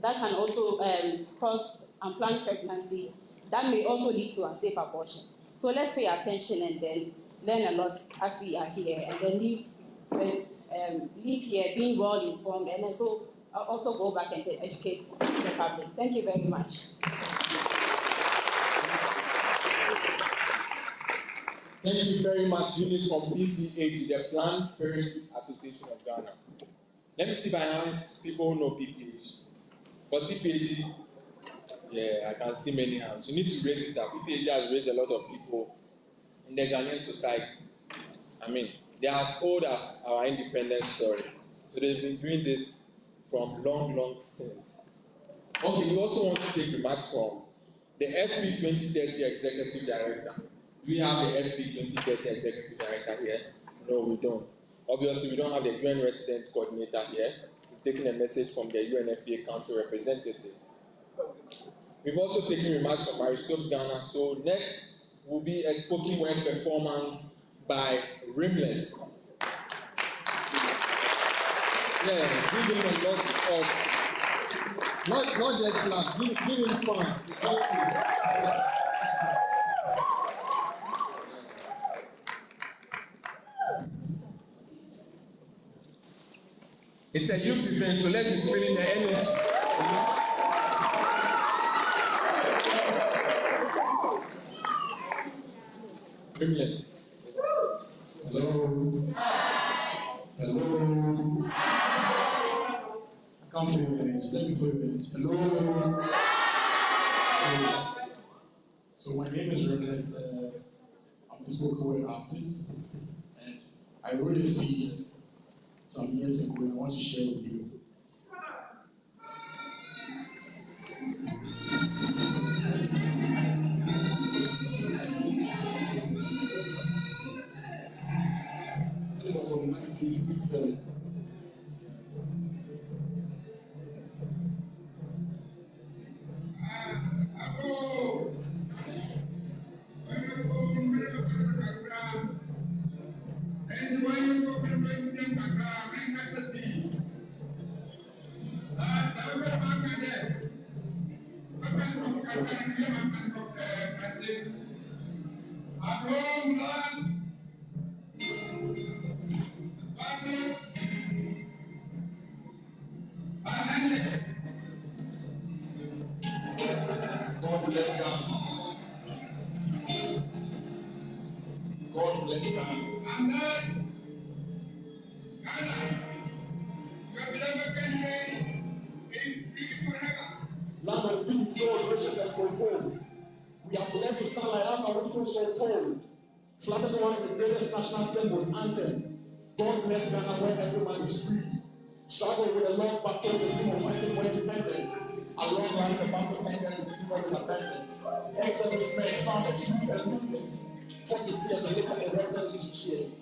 that can also cause unplanned pregnancy, that may also lead to unsafe abortions. So let's pay attention and then learn a lot as we are here, and then leave here being well informed, and also go back and educate the public. Thank you very much. Thank you very much, Eunice from PPAG, the Planned Parenthood Association of Ghana. Let me see by hands, people who know PPAG. Because PPAG, yeah, I can see many hands. You need to raise it up. PPAG has raised a lot of people in the Ghanaian society. I mean, they are as old as our independence story. So they've been doing this from long since. Okay, we also want to take remarks from the FP 2030 Executive Director. Do we have the FP 2030 Executive Director here? No, we don't. Obviously, we don't have the UN Resident Coordinator here. We've taken a message from the UNFPA Country Representative. We've also taken remarks from Mariscopes Ghana. So next will be a spoken word performance by Rimless. Yeah, give him a lot of, not just laugh, give him fun. It's a youth event, so let's be feeling the energy. Rimless. Hello. Hi. Hello. Hi. Come for a minute. Let me for a minute. Hello. Hi. So my name is Rimless. I'm a spoken word artist, and I wrote this piece some years ago, and I want to share with you. This was from 1957. God bless Ghana. God bless Ghana. Amen. Ghana, your beloved country is free forever. Land of peace, gold, riches, and gold. We are blessed with sunlight as our rituals so cold. Flattered one of the greatest national symbols, anthem. God bless Ghana where everyone is free. Struggle with a long battle, the dream of fighting for independence. Along last the battle ended with freedom and abundance. Excellence men, farmers, youth and movements. 40 years and later erupted into cheers.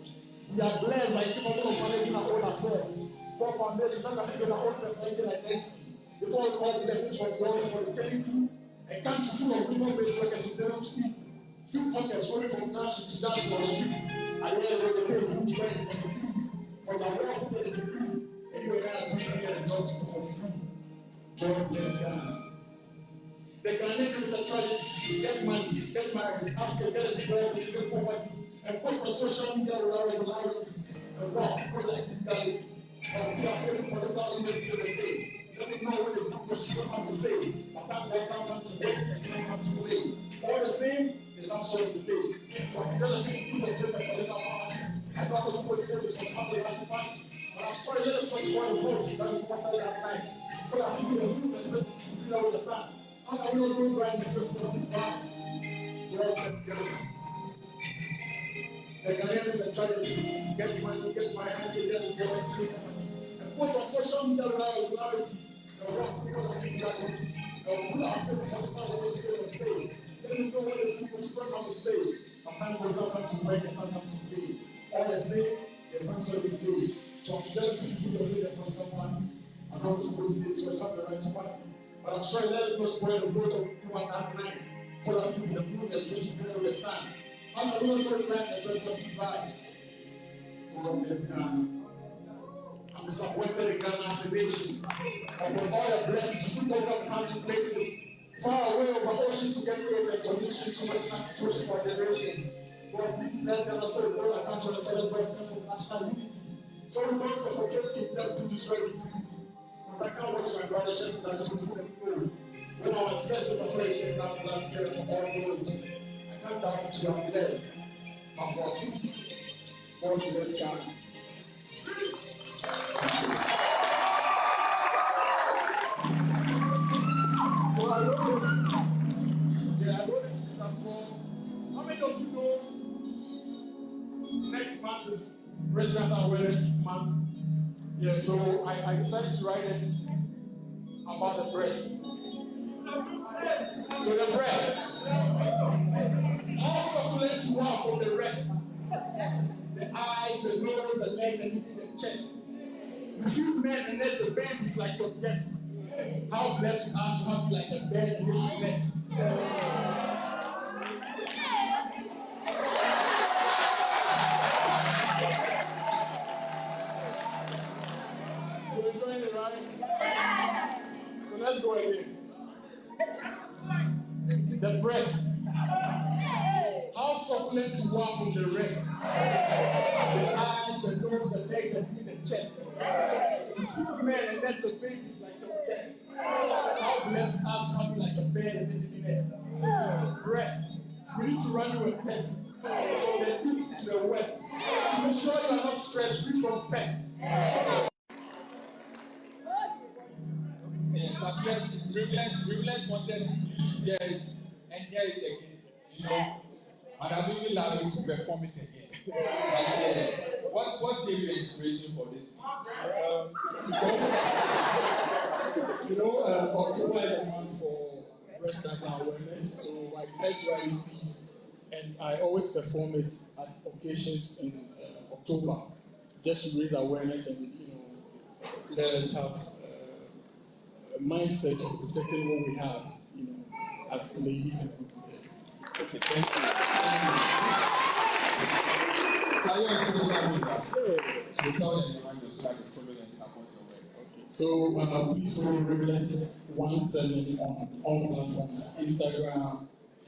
We are blessed by capable of managing our own affairs. For foundations that can build our own personality and identity. Before we call blessings from God for eternity. A country full of women made workers who don't speak. Few pockets rolling from township to dashboard streets. And then they pay huge rent for the fees. From the wealth to the degree. Anyway, I bring here the jobs for free. God bless Ghana. The Ghanaian is a tragedy. Get money, get married, after get a divorce, they get poverty, and post on social media without regularity, and rock people like illegality. And we are feeling political leaders to the day. Let me know what the people should have to say. But that does not come to wait, and some come to wait. All the same, there's some sort of delay. So I'm jealous of people that feel like political party. I thought I was supposed to say this was happening at the party. But I'm sorry, let us first go and vote. That we pass that night. So that's the movement to be out with the sun. How can we not go right and feel positive vibes? We're all together. The Ghanaians are trying to get money, get my hands, get them voice, and post on social media regularities. And rock people like illegality. And put our favorite political always say and play. Let me know what the people still come to say. A man goes out come to work and some come to play. All the same, there's some sort of play. So I'm jealous of people that feel the political party. I'm not supposed to say this was not the right party. But I'm sure let us not spoil the vote of people that night for us to be the moon that's going to be on the sun. I'm not going to go to that's where positive vibes. God bless Ghana. I'm disappointed in Ghana as a nation. And with all the blessings, you should go to places far away over oceans to get close and conditions to Western situation for generations. God, please bless them also the World Contraceptive breast for national unity. So we don't suffocate in them to destroy this unity. Because I can't watch my brother shedding that just before them clothes. When our ancestors are shedding that blood together for all those, I can't doubt it to be blessed. But for peace, God bless Ghana. So I know this. Yeah, I know this platform. How many of you know next month is Breast Cancer Awareness Month? Yeah, so I decided to write this about the breast. So the breast, how succulent you are from the rest. The eyes, the nose, the legs, and even the chest. If you men and that's the bed is like your guest. How blessed you are to have you like a bed and it's blessed. You're enjoying it, right? So let's go again. The breast. How succulent you are from the rest. The eyes, the nose, the legs, and even the chest. You see men and that's the babies like your guest. How blessed you are to have you like a bed and it's blessed. Breast. We need to run you a test. From the east to the west. To be sure you are not stress free from pests. But yes, Relentless wanted you guys and hear it again, you know. And I'm really loving to perform it again. But what gave you inspiration for this? October is a month for breast cancer awareness, so I decided to write this piece, and I always perform it at occasions in October, just to raise awareness and let us have a mindset of protecting what we have, as ladies and people. Okay, thank you. Are you on social media? So tell them your handles so that they follow and support your work. So please follow Relentless 17 on all platforms: Instagram,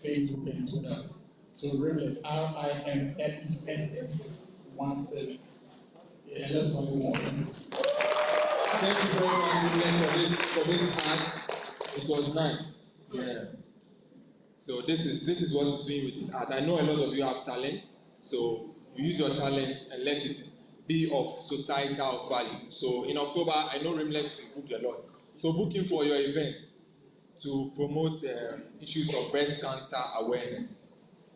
Facebook, and Twitter. So Relentless, RIMLESS 17. Yeah, and that's what we want. Thank you very much for this art. It was nice. Yeah. So this is what he's doing with his art. I know a lot of you have talent, so you use your talent and let it be of societal value. So in October, I know Rimless will book a lot. So booking for your event to promote issues of breast cancer awareness.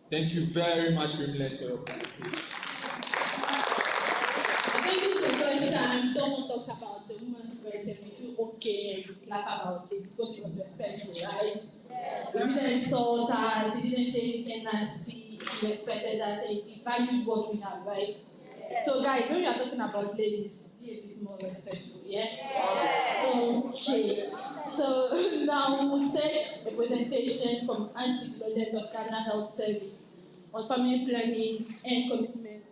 Thank you very much, Rimless, for your participation. I think it's the first time someone talks about the woman's breast and we feel okay and we clap about it because it was respectful, right? He didn't insult us, he didn't say anything nasty, he respected us, and he valued what we have, right? So guys, when we are talking about ladies, be a bit more respectful, yeah? Okay. So now we'll take a presentation from Auntie Claudette of Ghana Health Service on family planning and commitment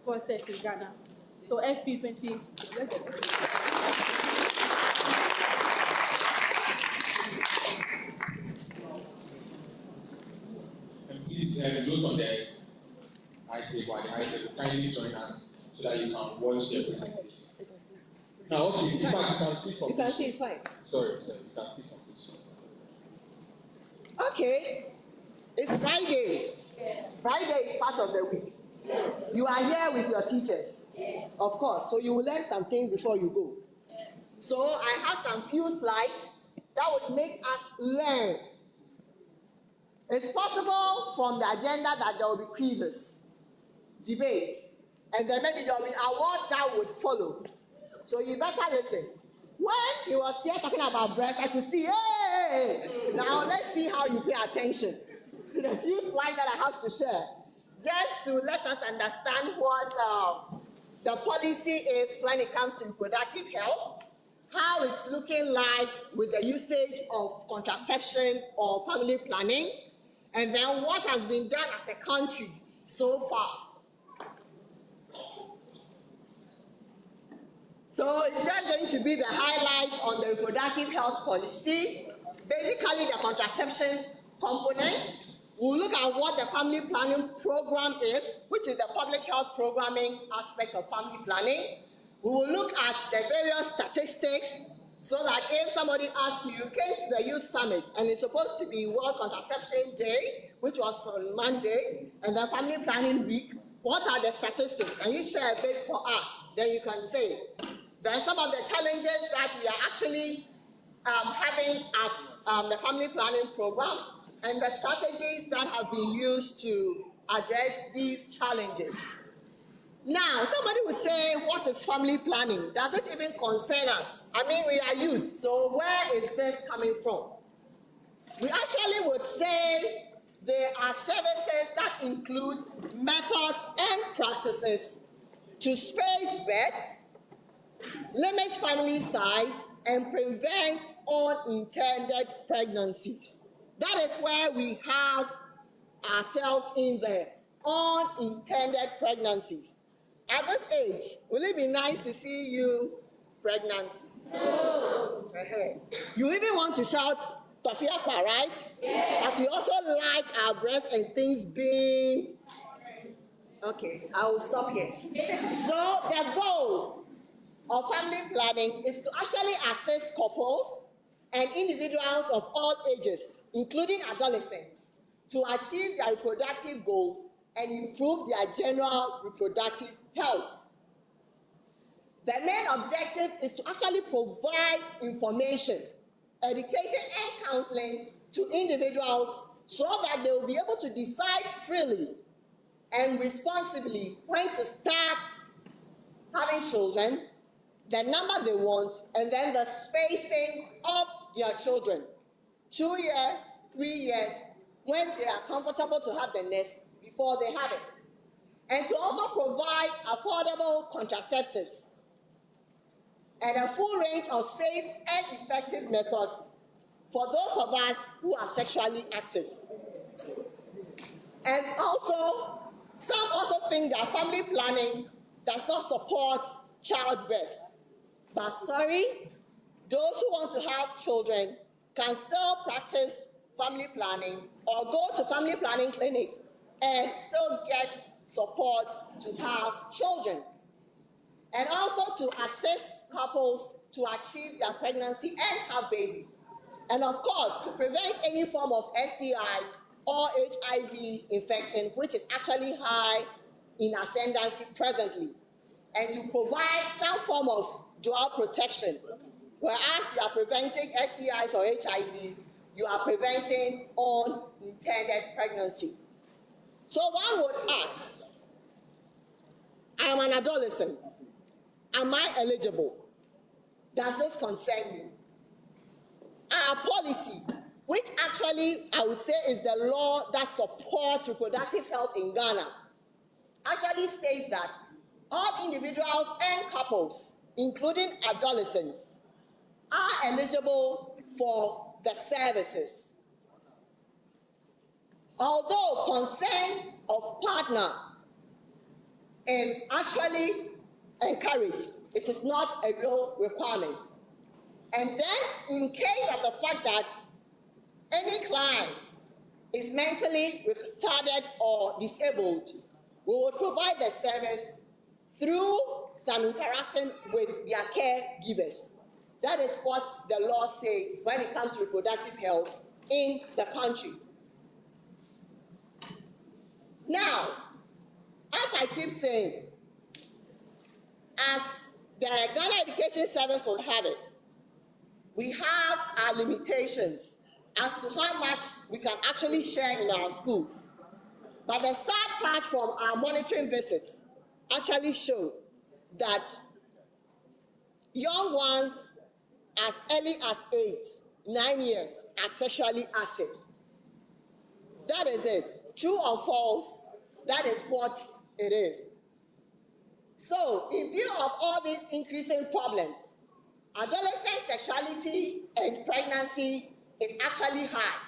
process in Ghana. So FP20. And please, those on the high table and the high table, kindly join us so that you can watch the presentation. Now, okay, in fact, you can see from You can see it's fine. Sorry, you can see from this one. Okay, it's Friday. Friday is part of the week. You are here with your teachers, of course, so you will learn some things before you go. So I have some few slides that would make us learn. It's possible from the agenda that there will be quizzes, debates, and then maybe there will be awards that would follow. So you better listen. When he was here talking about breast, I could see, hey! Now let's see how you pay attention to the few slides that I have to share, just to let us understand what the policy is when it comes to reproductive health, how it's looking like with the usage of contraception or family planning, and then what has been done as a country so far. So it's just going to be the highlight on the reproductive health policy, basically the contraception component. We'll look at what the family planning program is, which is the public health programming aspect of family planning. We will look at the various statistics so that if somebody asks you came to the youth summit and it's supposed to be World Contraception Day, which was on Monday, and the family planning week, what are the statistics? Can you share a bit for us? Then you can say, there are some of the challenges that we are actually having as the family planning program and the strategies that have been used to address these challenges. Now, somebody would say, what is family planning? Does it even concern us? I mean, we are youth, so where is this coming from? We actually would say there are services that include methods and practices to space birth, limit family size, and prevent unintended pregnancies. That is where we have ourselves in there, unintended pregnancies. At this age, will it be nice to see you pregnant? No. You even want to shout, Tofiakwa, right? Yes. But we also like our breasts and things being... Okay, I will stop here. So the goal of family planning is to actually assist couples and individuals of all ages, including adolescents, to achieve their reproductive goals and improve their general reproductive health. The main objective is to actually provide information, education, and counseling to individuals so that they will be able to decide freely and responsibly when to start having children, the number they want, and then the spacing of their children. 2 years, 3 years, when they are comfortable to have the nest before they have it. And to also provide affordable contraceptives and a full range of safe and effective methods for those of us who are sexually active. And also, some also think that family planning does not support childbirth. But sorry, those who want to have children can still practice family planning or go to family planning clinics and still get support to have children. And also to assist couples to achieve their pregnancy and have babies. And of course, to prevent any form of STIs or HIV infection, which is actually high in ascendancy presently. And to provide some form of dual protection, whereas you are preventing STIs or HIV, you are preventing unintended pregnancy. So one would ask, I am an adolescent. Am I eligible? Does this concern me? Our policy, which actually I would say is the law that supports reproductive health in Ghana, actually says that all individuals and couples, including adolescents, are eligible for the services. Although consent of partner is actually encouraged, it is not a real requirement. And then, in case of the fact that any client is mentally retarded or disabled, we will provide the service through some interaction with their caregivers. That is what the law says when it comes to reproductive health in the country. Now, as I keep saying, as the Ghana Education Service will have it, we have our limitations as to how much we can actually share in our schools. But the sad part from our monitoring visits actually show that young ones as early as 8, 9 years are sexually active. That is it. True or false, that is what it is. So, in view of all these increasing problems, adolescent sexuality and pregnancy is actually high.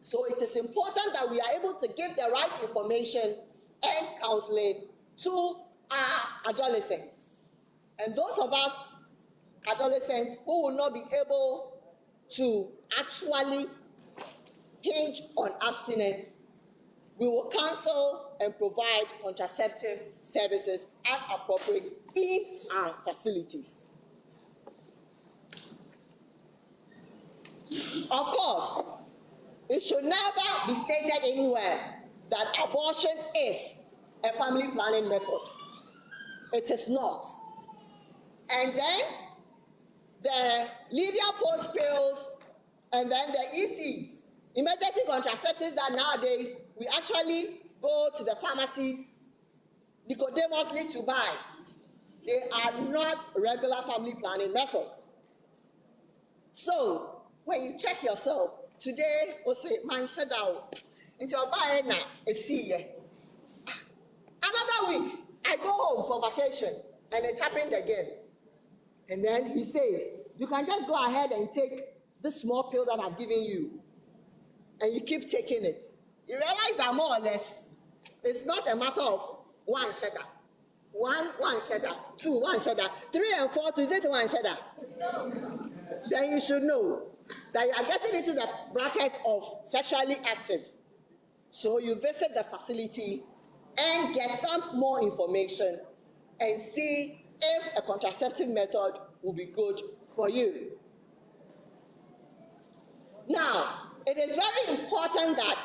So it is important that we are able to give the right information and counseling to our adolescents. And those of us adolescents who will not be able to actually hinge on abstinence, we will counsel and provide contraceptive services as appropriate in our facilities. Of course, it should never be stated anywhere that abortion is a family planning method. It is not. And then the Lydia Post pills and then the ECs, emergency contraceptives that nowadays we actually go to the pharmacies nicodemously to buy. They are not regular family planning methods. So when you check yourself, today we'll say, man, shut down. Into a buy now, a see. Another week, I go home for vacation and it happened again. And then he says, you can just go ahead and take this small pill that I've given you. And you keep taking it. You realize that more or less, it's not a matter of one shedder. One shedder. Two, one shedder. 3 and 4, is it one shedder? No. Then you should know that you are getting into the bracket of sexually active. So you visit the facility and get some more information and see if a contraceptive method will be good for you. Now, it is very important that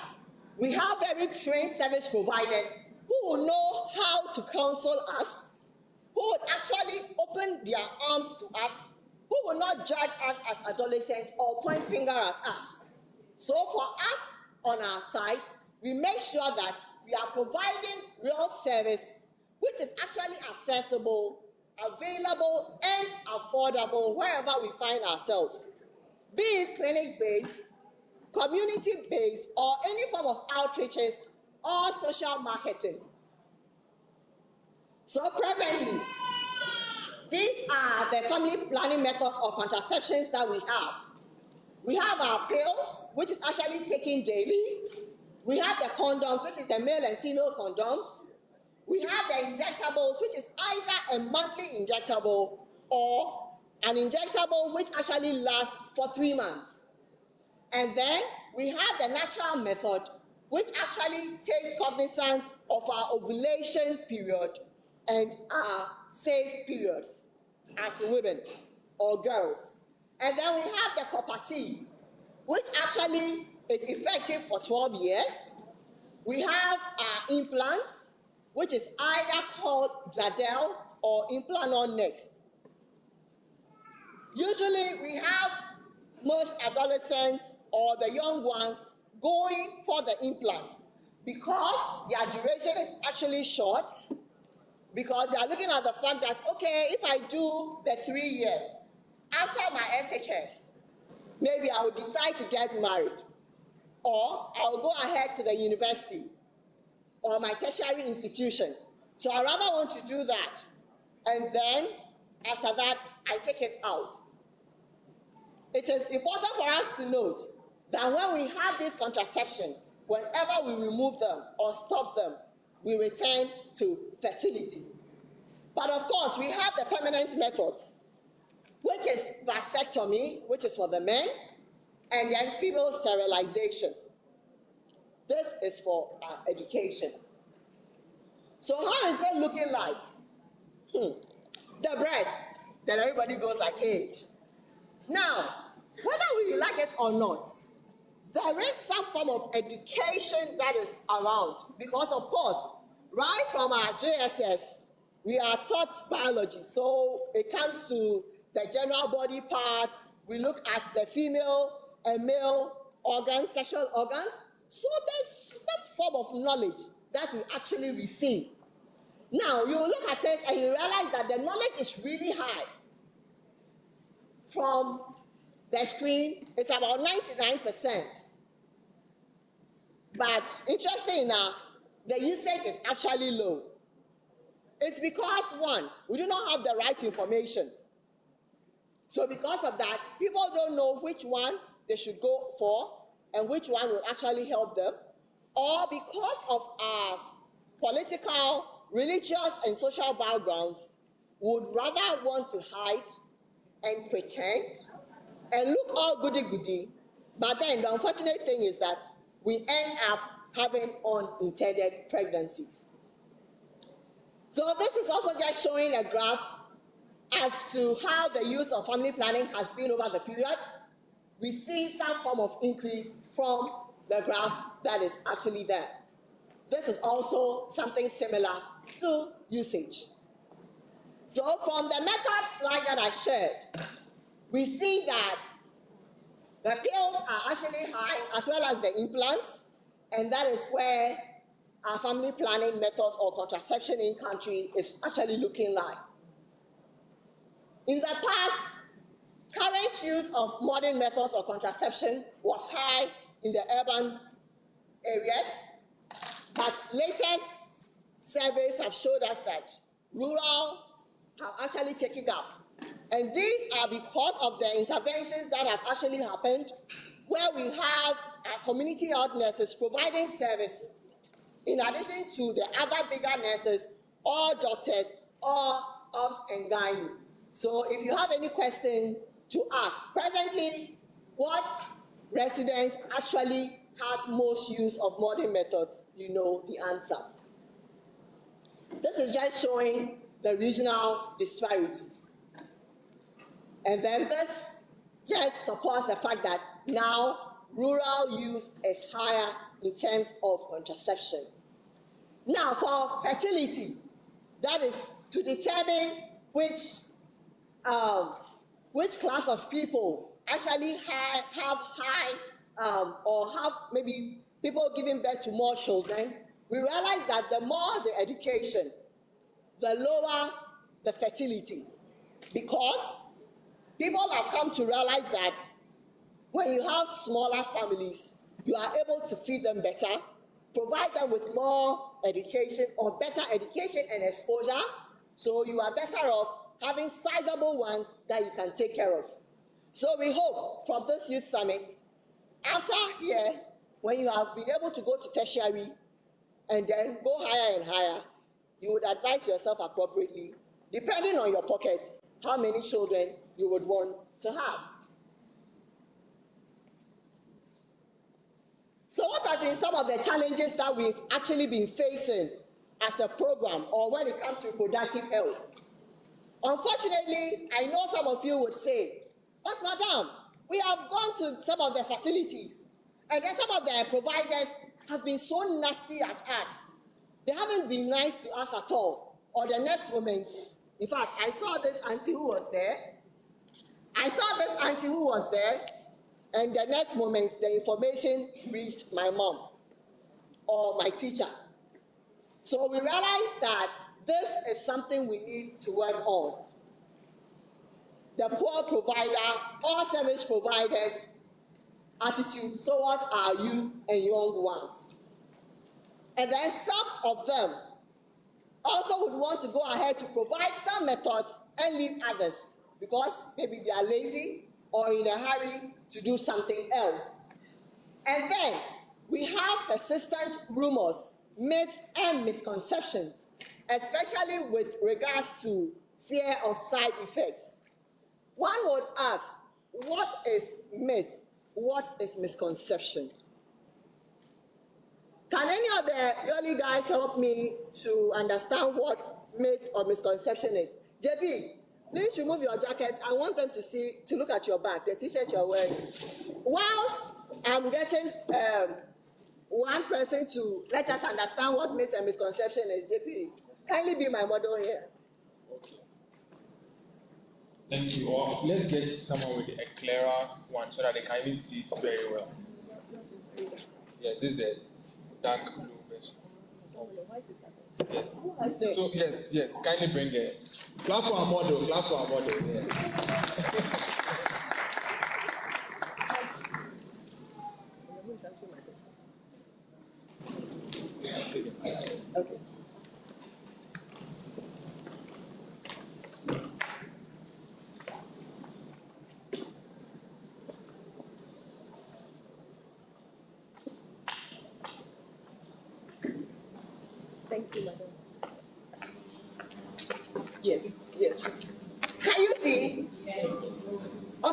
we have very trained service providers who will know how to counsel us, who would actually open their arms to us, who will not judge us as adolescents or point finger at us. So for us on our side, we make sure that we are providing real service which is actually accessible, available, and affordable wherever we find ourselves, be it clinic-based, community-based, or any form of outreaches or social marketing. So presently, these are the family planning methods or contraceptions that we have. We have our pills, which is actually taken daily. We have the condoms, which is the male and female condoms. We have the injectables, which is either a monthly injectable or an injectable which actually lasts for 3 months. And then we have the natural method, which actually takes cognizance of our ovulation period and our safe periods as women or girls. And then we have the copper T, which actually is effective for 12 years. We have our implants, which is either called Jadel or Implanon Next. Usually we have most adolescents or the young ones going for the implants because their duration is actually short, because they are looking at the fact that, okay, if I do the 3 years, after my SHS, maybe I will decide to get married, or I will go ahead to the university or my tertiary institution. So I rather want to do that. And then after that, I take it out. It is important for us to note that when we have this contraception, whenever we remove them or stop them, we return to fertility. But of course, we have the permanent methods, which is vasectomy, which is for the men, and then female sterilization. This is for our education. So how is it looking like? The breast, then everybody goes like age. Now, whether we like it or not, there is some form of education that is around, because of course, right from our JSS, we are taught biology. So it comes to the general body parts, we look at the female and male organs, sexual organs. So there's some form of knowledge that we actually receive. Now, you look at it and you realize that the knowledge is really high. From the screen, it's about 99%. But interesting enough, the usage is actually low. It's because, one, we do not have the right information. So because of that, people don't know which one they should go for and which one will actually help them. Or because of our political, religious, and social backgrounds, would rather want to hide and pretend and look all goody-goody, but then the unfortunate thing is that we end up having unintended pregnancies. So this is also just showing a graph as to how the use of family planning has been over the period. We see some form of increase from the graph that is actually there. This is also something similar to usage. So from the method slide that I shared, we see that the pills are actually high as well as the implants, and that is where our family planning methods or contraception in country is actually looking like. In the past, current use of modern methods of contraception was high in the urban areas, but latest surveys have showed us that rural have actually taken up. And these are because of the interventions that have actually happened, where we have our community health nurses providing service in addition to the other bigger nurses or doctors or obs and gynae. So if you have any question to ask, presently, what residents actually has most use of modern methods, you know the answer. This is just showing the regional disparities. And then this just supports the fact that now rural use is higher in terms of contraception. Now for fertility, that is to determine which class of people actually have high or have maybe people giving birth to more children, we realize that the more the education, the lower the fertility, because people have come to realize that when you have smaller families, you are able to feed them better, provide them with more education or better education and exposure, so you are better off having sizable ones that you can take care of. So we hope from this youth summit, after here, when you have been able to go to tertiary and then go higher and higher, you would advise yourself appropriately, depending on your pocket, how many children you would want to have. So what have been some of the challenges that we've actually been facing as a program or when it comes to reproductive health? Unfortunately, I know some of you would say, but madam, we have gone to some of the facilities and then some of the providers have been so nasty at us. They haven't been nice to us at all. Or the next moment, in fact, I saw this auntie who was there. And the next moment, the information reached my mom or my teacher. So we realized that this is something we need to work on. The poor provider or service providers' attitude towards our youth and young ones. And then some of them also would want to go ahead to provide some methods and leave others because maybe they are lazy or in a hurry to do something else. And then we have persistent rumors, myths, and misconceptions, especially with regards to fear of side effects. One would ask, what is myth? What is misconception? Can any of the early guys help me to understand what myth or misconception is? JP, please remove your jacket. I want them to look at your back, the t-shirt you're wearing. Whilst I'm getting one person to let us understand what myth and misconception is, JP, kindly be my model here. Okay. Thank you. Or let's get someone with a clearer one so that they can even see it very well. Yeah, this is the dark blue version. Yes. So yes. Kindly bring it. Clap for our model. Yeah. Okay. Thank you, madam. Yes. Can you see? Yes.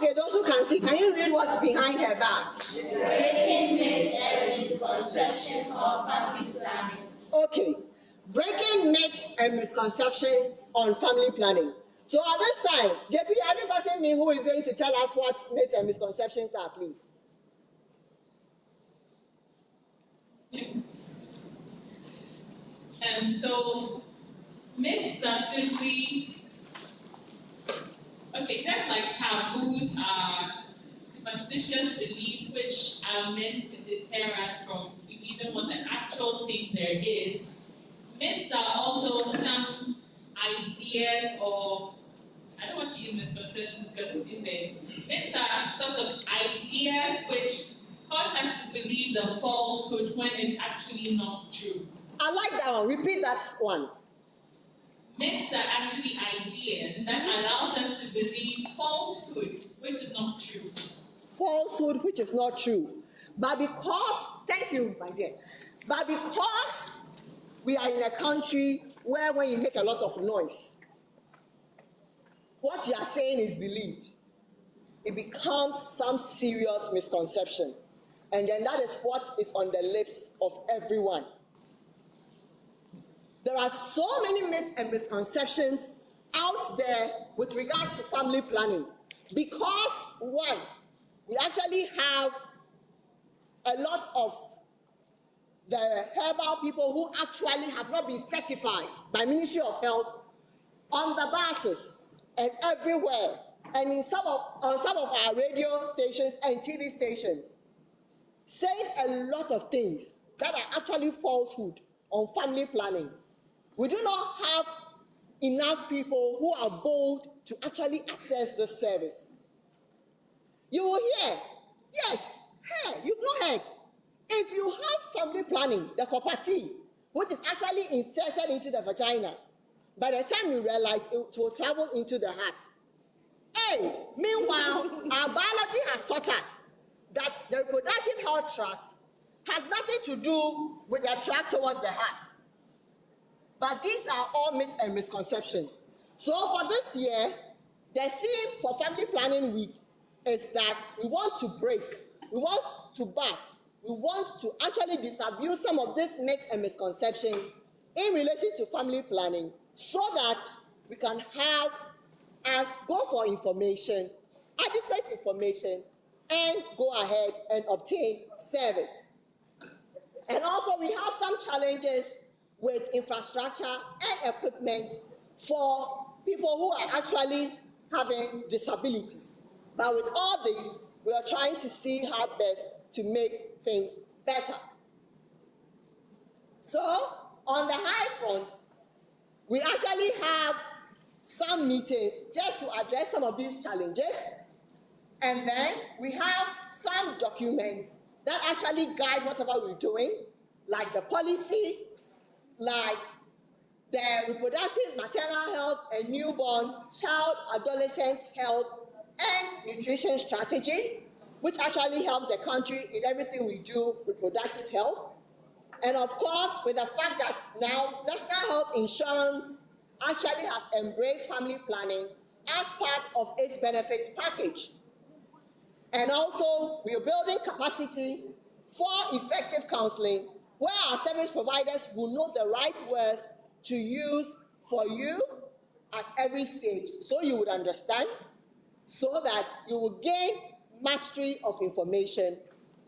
Okay, those who can see, can you read what's behind her back? Breaking myths and misconceptions on family planning. Okay, breaking myths and misconceptions on family planning. So at this time, JP, have you gotten me who is going to tell us what myths and misconceptions are, please? So myths are simply, okay, just like taboos are superstitious beliefs which are meant to deter us from believing what the actual thing there is. Myths are also some ideas, or I don't want to use misconceptions because it's in there. Myths are sort of ideas which cause us to believe the falsehood when it's actually not true. I like that one. Repeat that one. Myths are actually ideas that allows us to believe falsehood, which is not true. Falsehood, which is not true. But because, thank you, my dear, but because we are in a country where when you make a lot of noise, what you are saying is believed, it becomes some serious misconception. And then that is what is on the lips of everyone. There are so many myths and misconceptions out there with regards to family planning because, one, we actually have a lot of the herbal people who actually have not been certified by Ministry of Health on the buses and everywhere, and on some of our radio stations and TV stations, saying a lot of things that are actually falsehood on family planning. We do not have enough people who are bold to actually access this service. You will hear, yes, hey, you've not heard. If you have family planning, the property, which is actually inserted into the vagina, by the time you realize it will travel into the heart. Hey, meanwhile, our biology has taught us that the reproductive health tract has nothing to do with the tract towards the heart. But these are all myths and misconceptions. So for this year, the theme for Family Planning Week is that we want to break, we want to bust, we want to actually disabuse some of these myths and misconceptions in relation to family planning so that we can have us go for information, adequate information, and go ahead and obtain service. And also we have some challenges with infrastructure and equipment for people who are actually having disabilities. But with all this, we are trying to see how best to make things better. So, on the high front, we actually have some meetings just to address some of these challenges. And then we have some documents that actually guide whatever we're doing, like the policy, like the reproductive, maternal health, and newborn, child, adolescent health, and nutrition strategy, which actually helps the country in everything we do with reproductive health. And of course, with the fact that now National Health Insurance actually has embraced family planning as part of its benefits package. And also, we are building capacity for effective counseling, where our service providers will know the right words to use for you at every stage, so you would understand, so that you will gain mastery of information,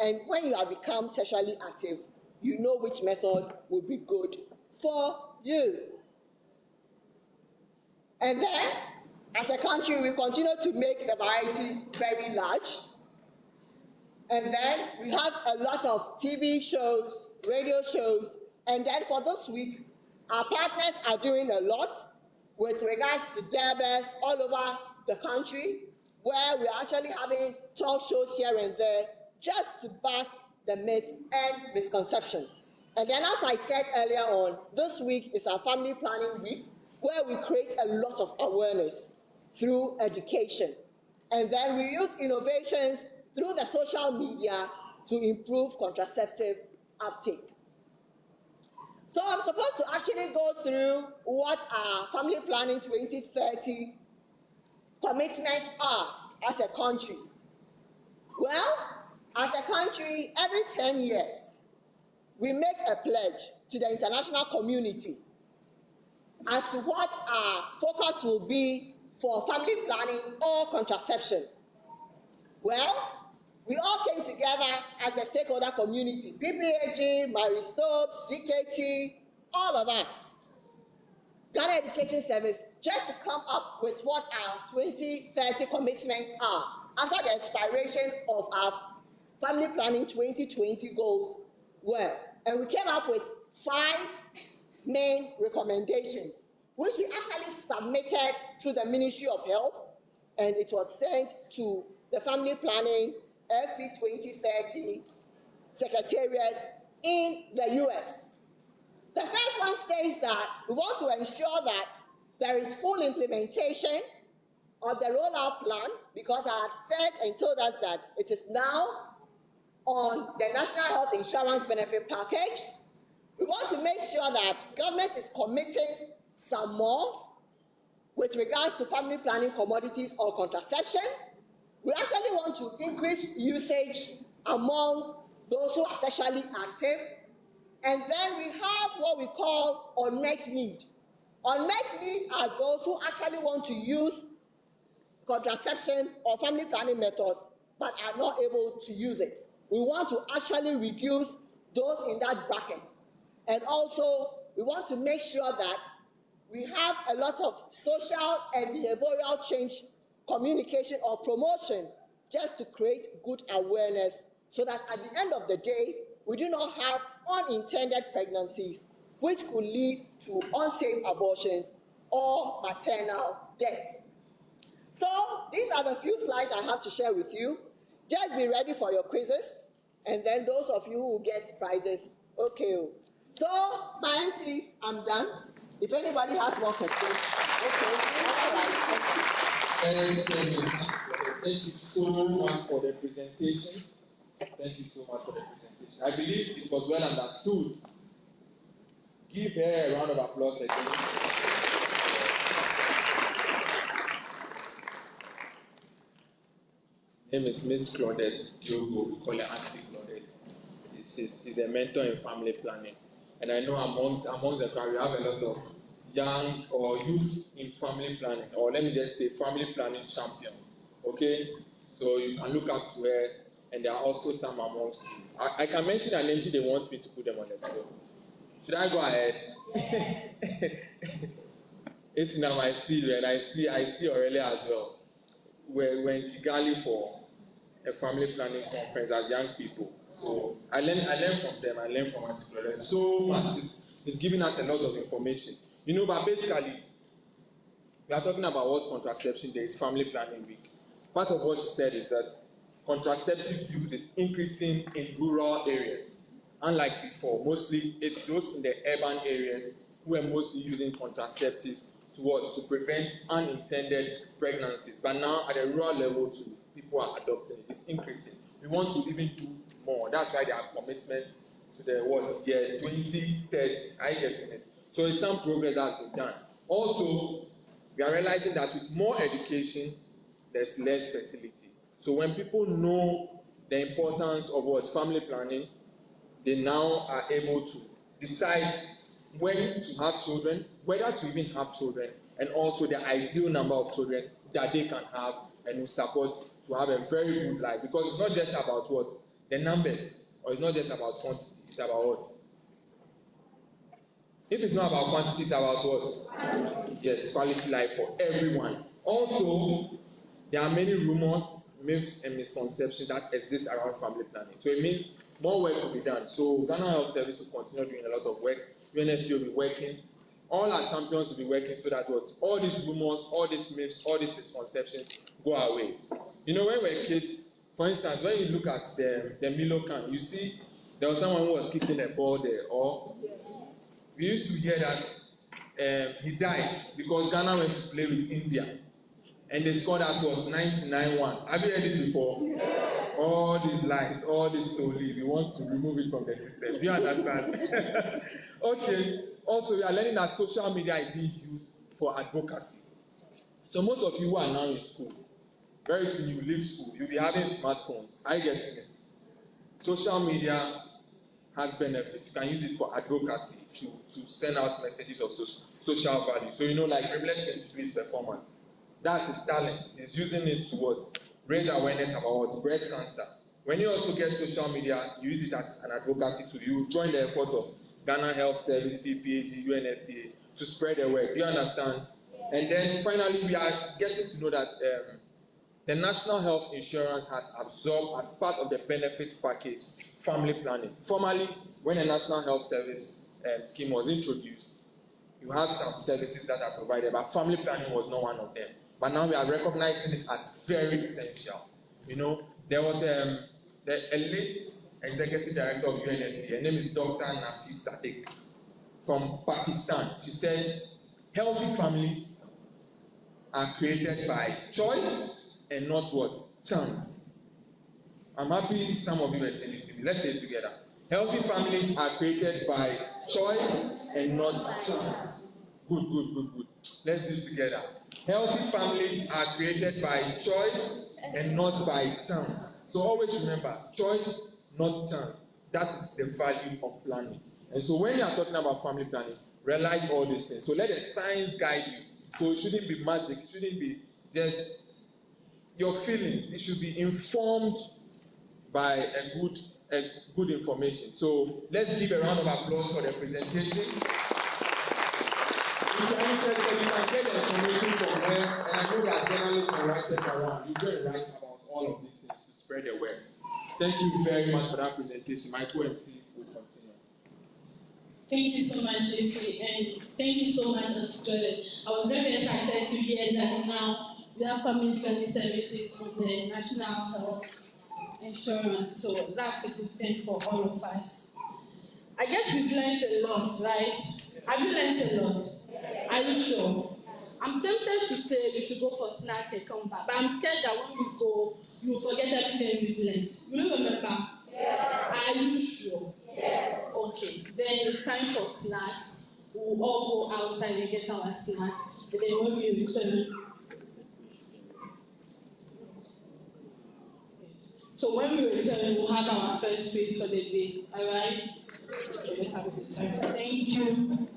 and when you have become sexually active, you know which method will be good for you. And then, as a country, we continue to make the varieties very large. And then we have a lot of TV shows, radio shows, and then for this week, our partners are doing a lot with regards to derbers all over the country, where we're actually having talk shows here and there just to bust the myths and misconception. And then, as I said earlier on, this week is our Family Planning Week, where we create a lot of awareness through education. And then we use innovations through the social media to improve contraceptive uptake. So I'm supposed to actually go through what our Family Planning 2030 commitments are. as a country? Well, as a country, every 10 years, we make a pledge to the international community as to what our focus will be for family planning or contraception. Well, we all came together as a stakeholder community, PPAG, Mary Stopes, GKT, all of us, Ghana Education Service, just to come up with what our 2030 commitments are after the expiration of our Family Planning 2020 goals were. And we came up with 5 main recommendations, which we actually submitted to the Ministry of Health, and it was sent to the Family Planning FP 2030 Secretariat in the US. The first one states that we want to ensure that there is full implementation of the rollout plan, because I had said and told us that it is now on the National Health Insurance Benefit Package. We want to make sure that government is committing some more with regards to family planning commodities or contraception. We actually want to increase usage among those who are sexually active. And then we have what we call unmet need. Unmet need are those who actually want to use contraception or family planning methods but are not able to use it. We want to actually reduce those in that bracket. And also, we want to make sure that we have a lot of social and behavioral change communication or promotion just to create good awareness, so that at the end of the day, we do not have unintended pregnancies, which could lead to unsafe abortions or maternal death. So these are the few slides I have to share with you. Just be ready for your quizzes, and then those of you who get prizes, okay. So my MCs, I'm done. If anybody has more questions, okay. All right. Thank you so much for the presentation. Thank you so much for the presentation. I believe it was well understood. Give her a round of applause again. Her name is Miss Claudette Diogo. We call her Auntie Claudette. She's a mentor in family planning. And I know amongst the crowd, we have a lot of young or youth in family planning, or let me just say family planning champions. Okay? So you can look up to her, and there are also some amongst you. I can mention their names if they want me to put them on the screen. Should I go ahead? It's now I see you, and I see Aurelia as well. We're in Kigali for a family planning conference as young people. So I learned from them. I learned from Auntie Claudette so much. It's giving us a lot of information. You know, but basically, we are talking about World Contraception Day. It's Family Planning Week. Part of what she said is that contraceptive use is increasing in rural areas. Unlike before, mostly it's those in the urban areas who are mostly using contraceptives to prevent unintended pregnancies. But now at a rural level too, people are adopting it. It's increasing. We want to even do more. That's why there are commitments to the year 2030. I get it. So it's some progress that's been done. Also, we are realizing that with more education, there's less fertility. So when people know the importance of family planning, they now are able to decide when to have children, whether to even have children, and also the ideal number of children that they can have and will support to have a very good life. Because it's not just about the numbers, or it's not just about quantity, it's about what? If it's not about quantity, it's about what? Yes, quality life for everyone. Also, there are many rumors, myths, and misconceptions that exist around family planning. So it means more work will be done. So Ghana Health Service will continue doing a lot of work. UNFPA will be working. All our champions will be working so that all these rumors, all these myths, all these misconceptions go away. You know, when we're kids, for instance, when you look at the Milo can, you see there was someone who was kicking a ball there, or we used to hear that he died because Ghana went to play with India. And the score that was 99-1. Have you heard it before? Yes. All these lies, all this story, we want to remove it from the system. Do you understand? Okay. Also, we are learning that social media is being used for advocacy. So most of you who are now in school, Very soon you leave school, you'll be having smartphones. Are you getting it? Social media has benefits. You can use it for advocacy to send out messages of social value. So like Rimless can do his performance. That's his talent. He's using it to what? Raise awareness about what? Breast cancer. When you also get social media, you use it as an advocacy tool. You join the effort of Ghana Health Service, PPAG, UNFPA to spread the word. Do you understand? And then finally, we are getting to know that the National Health Insurance has absorbed as part of the benefits package family planning. Formerly, when the National Health Service scheme was introduced, you have some services that are provided, but family planning was not one of them. But now we are recognizing it as very essential. There was a late executive director of UNFPA. Her name is Dr. Nafis Sadiq from Pakistan. She said, healthy families are created by choice and not what? Chance. I'm happy some of you are saying it to me. Let's say it together. Healthy families are created by choice and not chance. Good. Let's do it together. Healthy families are created by choice and not by chance. So always remember, choice, not chance. That is the value of planning. And so when you are talking about family planning, realize all these things. So let the science guide you. So it shouldn't be magic. It shouldn't be just your feelings. It should be informed by a good information. So let's give a round of applause for the presentation. If you're interested, you can get the information from there. And I know that journalists and writers around, you go and write about all of these things to spread the word. Thank you very much for that presentation. My co-MC will continue. Thank you so much, JC, and thank you so much, Auntie. I was very excited to hear that now we have family planning services on the National Health Insurance, so that's a good thing for all of us. I guess we've learned a lot, right? Have you learned a lot? Are you sure? I'm tempted to say we should go for snack and come back, but I'm scared that when we go, you'll forget everything we've learned. Will you remember? Yes. Are you sure? Yes. Okay, then it's time for snacks. We'll all go outside and get our snacks, and then when we return. So when we return, we'll have our first quiz for the day. All right? Okay, let's have a good time. Thank you.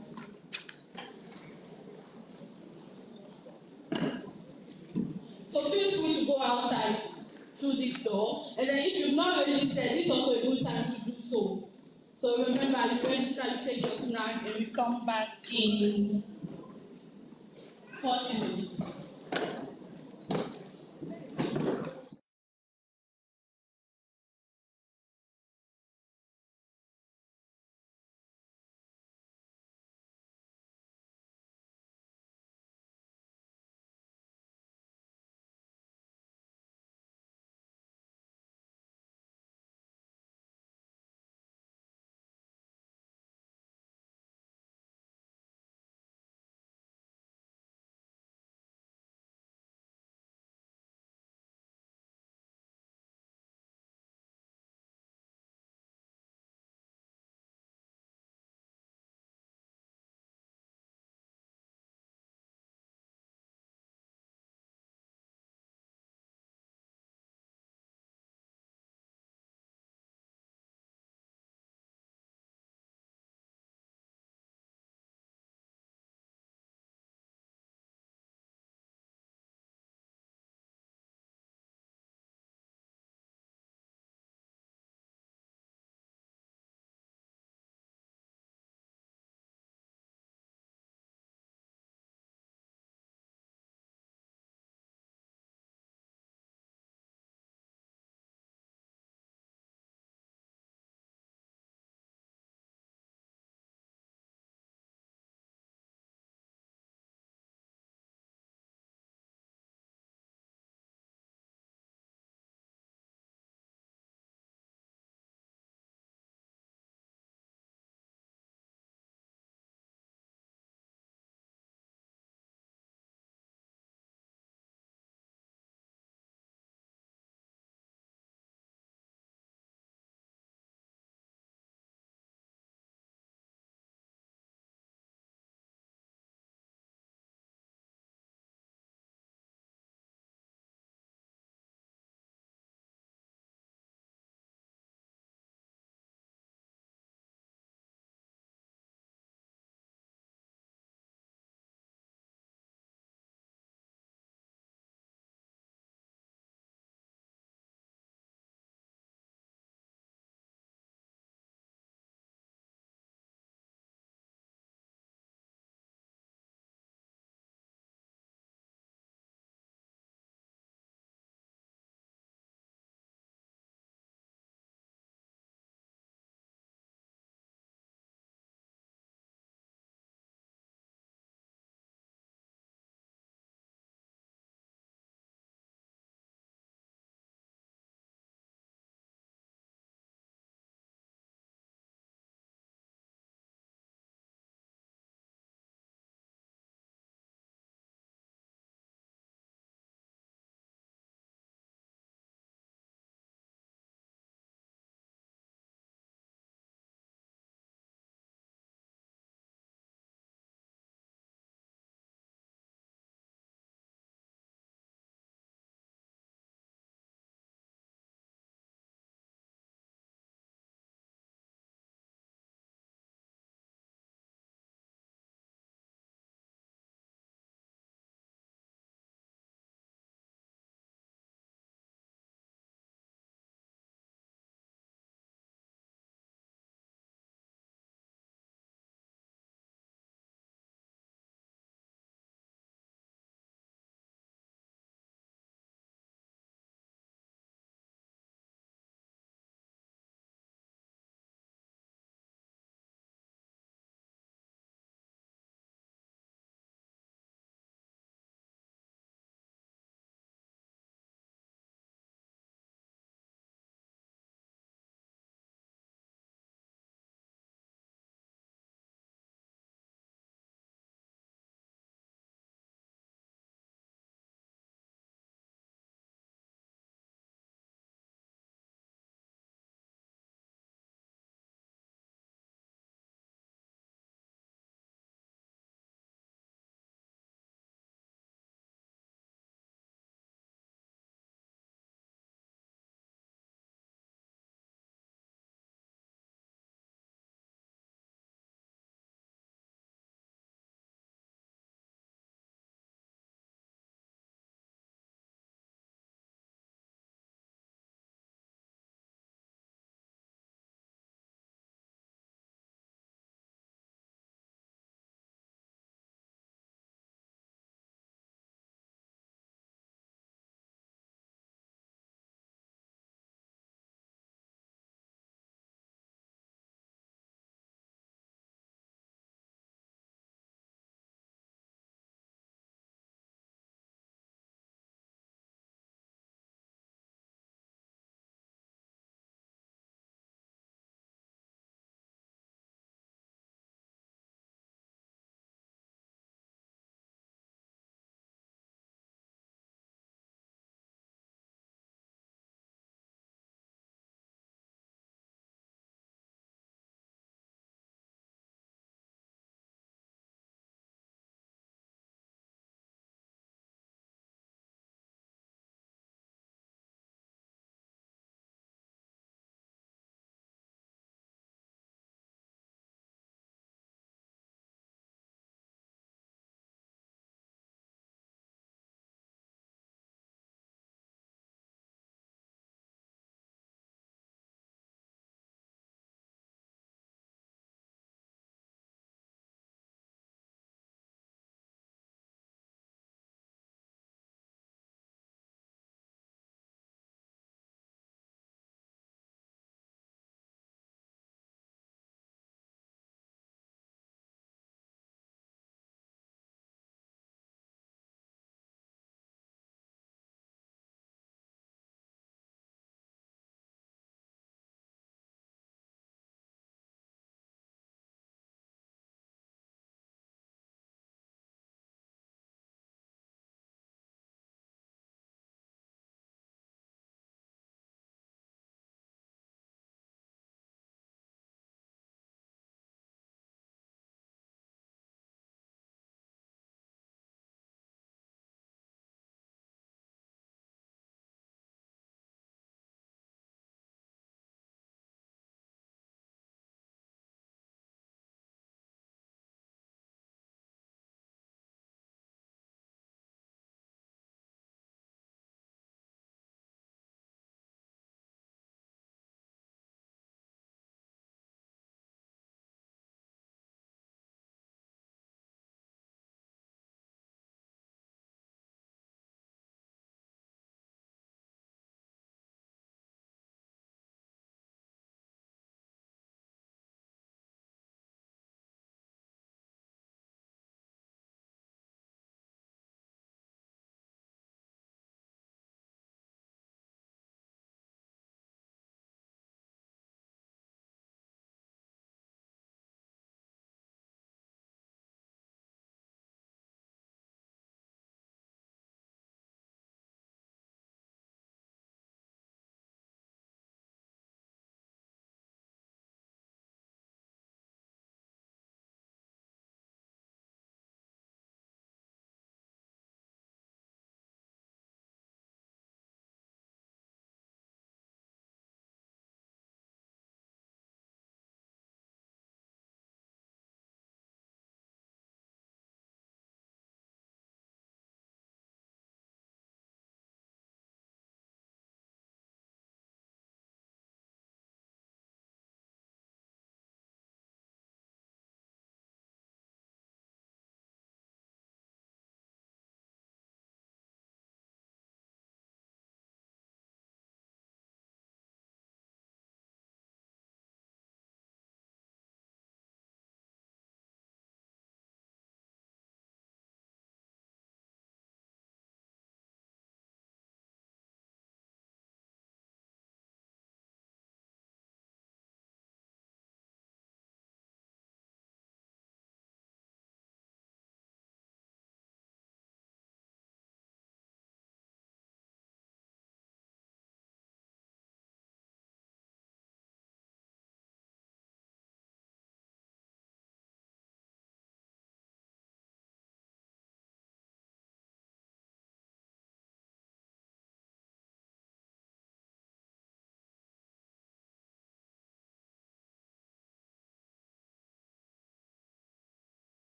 So feel free to go outside through this door, and then if you've not registered, it's also a good time to do so. So remember, you register, you take your snack, and you come back in 40 minutes.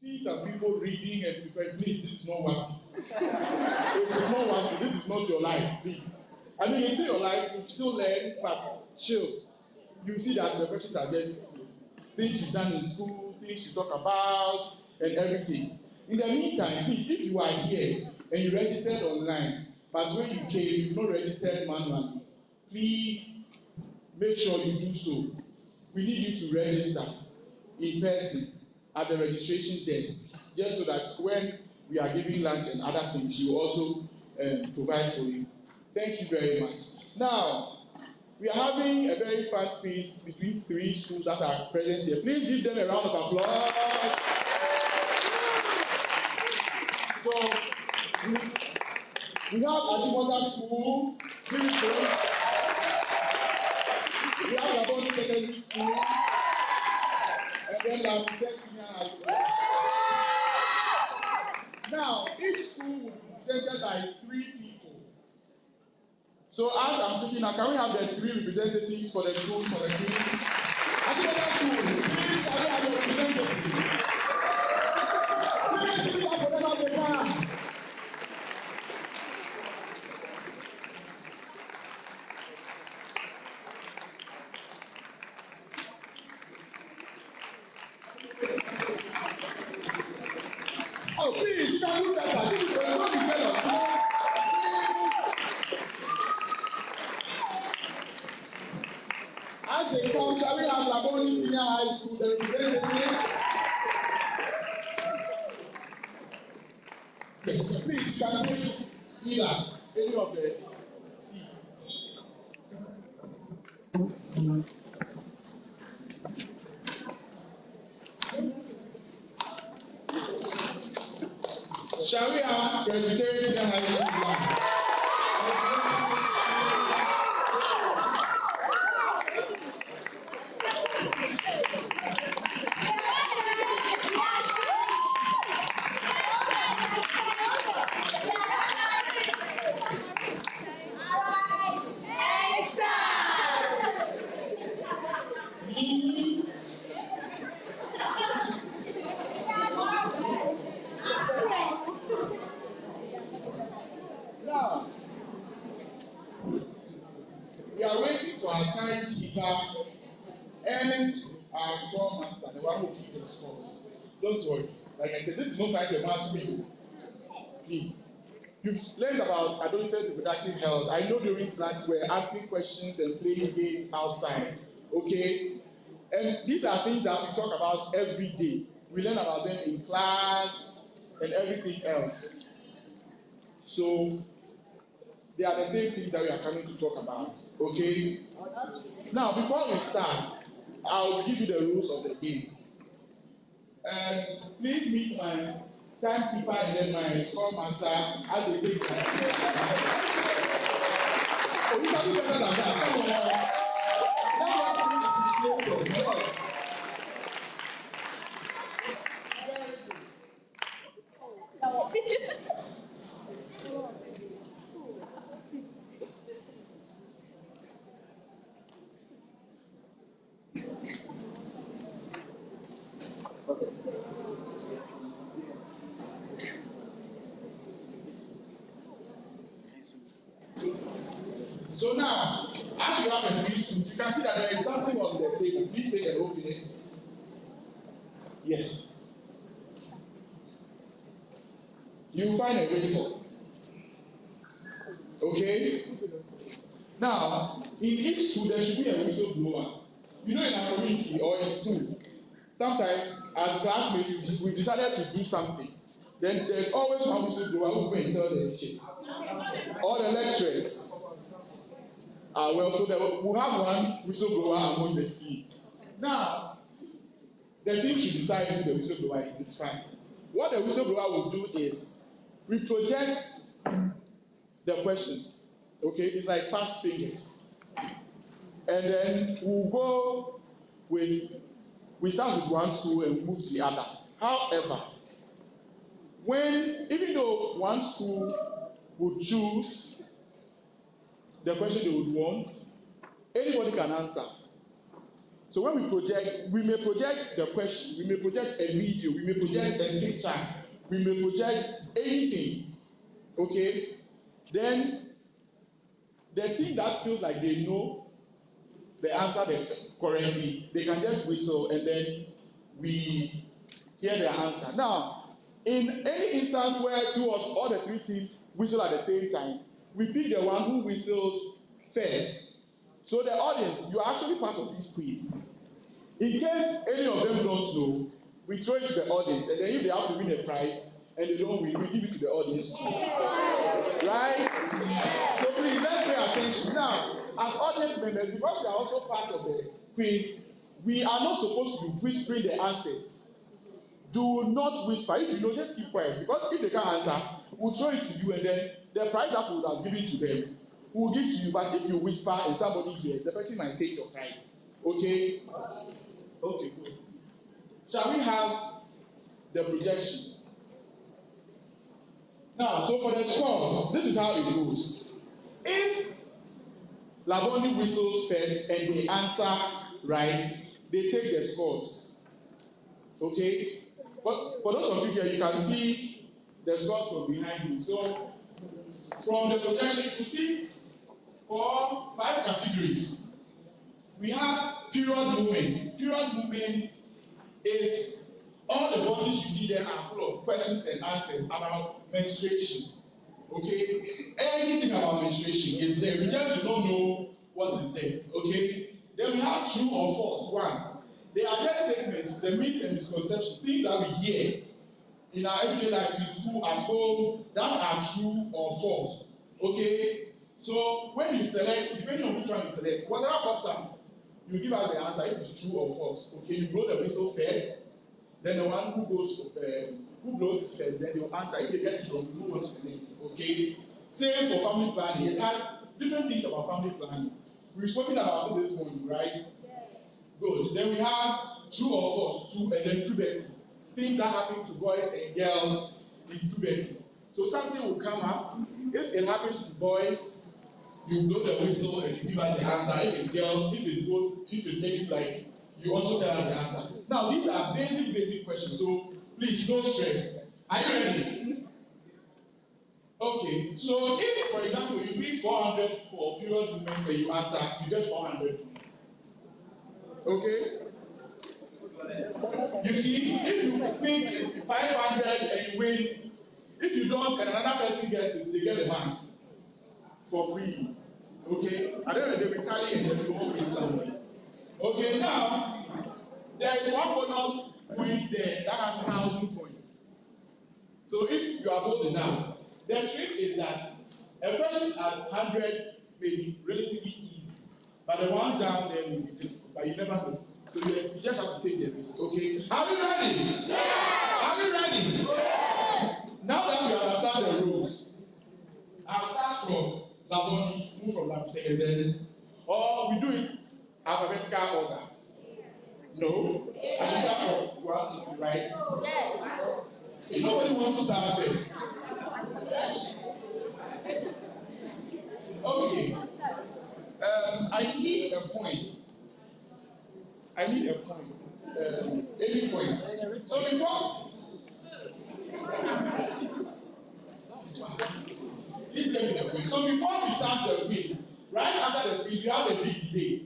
See some people reading and preparing. Please, this is not wasi. It is not wasi. This is not your life, please. I mean, it's still your life. You still learn, but chill. You see that the questions are just things you've done in school, things you talk about, and everything. In the meantime, please, if you are here and you registered online, but when you came, you've not registered manually, please make sure you do so. We need you to register in person at the registration desk, just so that when we are giving lunch and other things, you also provide for you. Thank you very much. Now, we are having a very fun quiz between 3 schools that are present here. Please give them a round of applause. So, we have Ajimota School, we have Laboni Secondary School, and then Laboni Senior High School. Now, each school will be presented by 3 people. So as I'm speaking now, can we have the 3 representatives for the school for the team? Ajimota School, please, can we have the representative? Please, clap for them at the time. Oh, please, you can do that. This is not be jealous. As they come, shall we have Laboni Senior High School, the representative? Yes, please, you can take either any of the seats. Shall we have Presbyterian Senior High School? Now, we are waiting for our timekeeper and our score master, the one who keeps the scores. Don't worry. Like I said, this is no science and math quiz. Please. You've learned about adolescent reproductive health. I know during lunch we're asking questions and playing games outside. Okay? And these are things that we talk about every day. We learn about them in class and everything else. So they are the same things that we are coming to talk about. Okay? Now, before we start, I'll give you the rules of the game. Please meet my timekeeper and then my score master as they take my Oh, you can do better than that. Come on. So now, as you have a few schools, you can see that there is something on the table. Please take and open it. Yes. You will find a whistle. Okay? Now, in each school, there should be a whistleblower. You know, in our community or in school, sometimes as classmates, we've decided to do something. Then there's always one whistleblower who will tell the teachers. All the lecturers. Well, so we'll have one whistleblower among the team. Now, the team should decide who the whistleblower is. It's fine. What the whistleblower will do is we project the questions. Okay, it's like fast fingers. And then we'll go with, we start with one school and we move to the other. However, even though one school would choose the question they would want, anybody can answer. So when we may project the question, we may project a video, we may project a picture, we may project anything, okay? Then the team that feels like they know the answer correctly, they can just whistle and then we hear their answer. Now, in any instance where two or all the three teams whistle at the same time, we pick the one who whistled first. So the audience, you are actually part of this quiz. In case any of them don't know, we throw it to the audience, and then if they have to win a prize and they don't win, we give it to the audience too. Right? So please, let's pay attention. Now, as audience members, because we are also part of the quiz, we are not supposed to be whispering the answers. Do not whisper. If you know, just keep quiet. Because if they can't answer, we'll throw it to you, and then the prize that we would have given to them, we'll give to you. But if you whisper and somebody hears, the person might take your prize. Okay? Okay, good. Shall we have the projection? Now, so for the scores, this is how it goes. If Laboni whistles first and they answer right, they take the scores. Okay? But for those of you here, you can see the scores from behind you. So, from the projection, you see for 5 categories. We have period movements. Period movements is all the boxes you see there are full of questions and answers about menstruation. Okay? Anything about menstruation is there. We just do not know what is there. Okay? Then we have true or false. 1. They are just statements, the myths and misconceptions, things that we hear in our everyday life, in school, at home, that are true or false. Okay? So when you select, depending on which one you select, whatever pops up, you give us the answer if it's true or false. Okay, you blow the whistle first, then the one who blows it first, then they'll answer. If they get it wrong, you move on to the next. Okay. Same for family planning. It has different things about family planning. We've spoken about it this morning, right? Yes. Good. Then we have true or false, true, and then puberty. Things that happen to boys and girls in puberty. So something will come up. If it happens to boys, you blow the whistle and you give us the answer. If it's girls, if it's both, if it's maybe like, you also tell us the answer. Now, these are basic questions, so please, no stress. Are you ready? Okay, so if, for example, you read 400 for period movement and you answer, you get 400. Okay? You see, if you think 500 and you win, if you don't and another person gets it, they get the marks for free. Okay? I don't know, they will tally and they will win something. Okay, now, there is one bonus point there that has 1,000 points. So if you are bold enough, the trick is that a question at 100 may be relatively easy, but the one down there will be difficult, but you never know. So you just have to take the risk, okay? Are we ready? Yeah! Are we ready? Yeah! Now that we understand the rules, I'll start from Laboni, move from Laboni, and then, or we do it alphabetical order. No? Yeah. I start from 1 to 3, right? Yeah. Nobody wants to start first. Okay. I need a point. Any point. So before, please get me the point. So before we start the quiz, right after the quiz, we have a big debate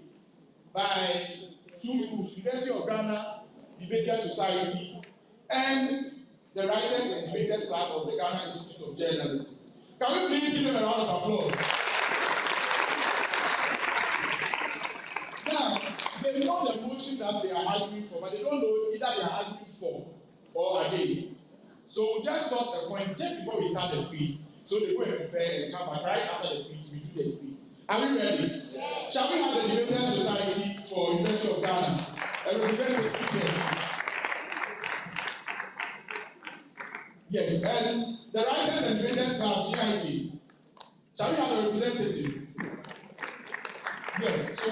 by 2 schools, University of Ghana, Debaters Society, and the Writers and Debaters Club of the Ghana Institute of Journalism. Can we please give them a round of applause? Now, they know the motion that they are arguing for, but they don't know either they are arguing for or against. So we just toss a point just before we start the quiz. So they go and prepare and come back right after the quiz, we do the quiz. Are we ready? Yes. Shall we have the Debaters Society for University of Ghana? A representative here. Yes, and the Writers and Debaters Club, GIG. Shall we have a representative? Yes, so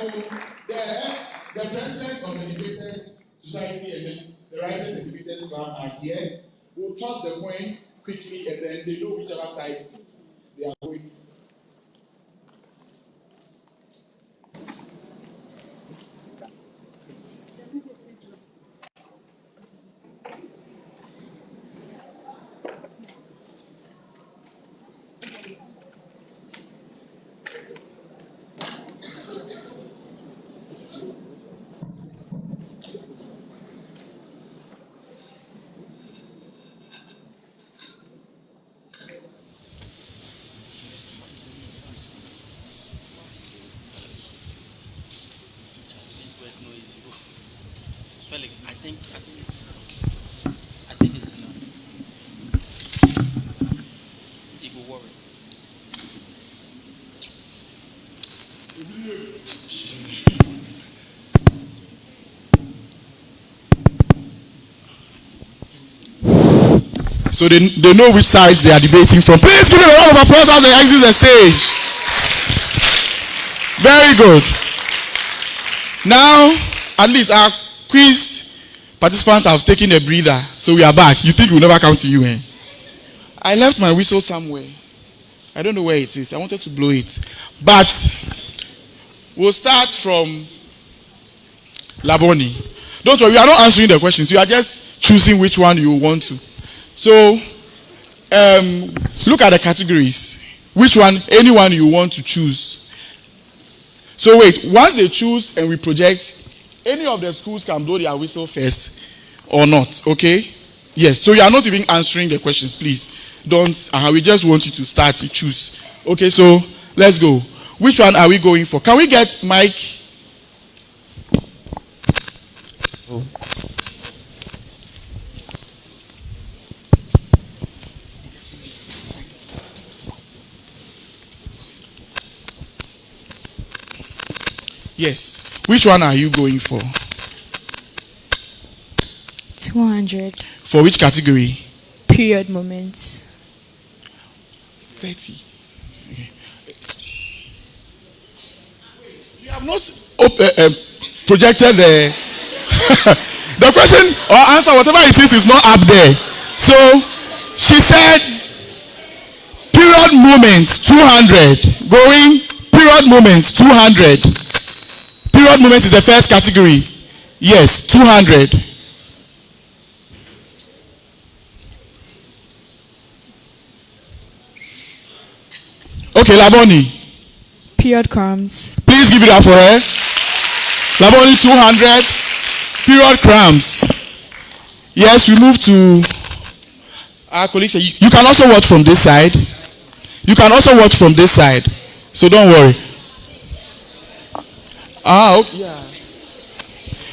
the president of the Debaters Society and then the Writers and Debaters Club are here. We'll toss the coin quickly and then they know whichever side they are going. So they know which sides they are debating from. Please give them a round of applause as they exit the stage. Very good. Now, at least our quiz participants have taken a breather, so we are back. You think we'll never come to you, eh? I left my whistle somewhere. I don't know where it is. I wanted to blow it. But we'll start from Laboni. Don't worry, we are not answering the questions. You are just choosing which one you want to. So, look at the categories. Which one, anyone you want to choose. So wait, once they choose and we project, any of the schools can blow their whistle first or not, okay? Yes, so you are not even answering the questions, please. Don't, we just want you to start, you choose. Okay, so let's go. Which one are we going for? Can we get Mike? Oh. Yes. Which one are you going for? 200. For which category? Period moments. 30. Okay. You have not projected the the question or answer, whatever it is not up there. So she said period moments 200. Going period moments 200. Period moment is the first category. Yes, 200. Okay, Laboni. Period crumbs. Please give it up for her. Laboni 200. Period crumbs. Yes, we move to our colleagues. You can also watch from this side. You can also watch from this side. So don't worry. Okay. Yeah.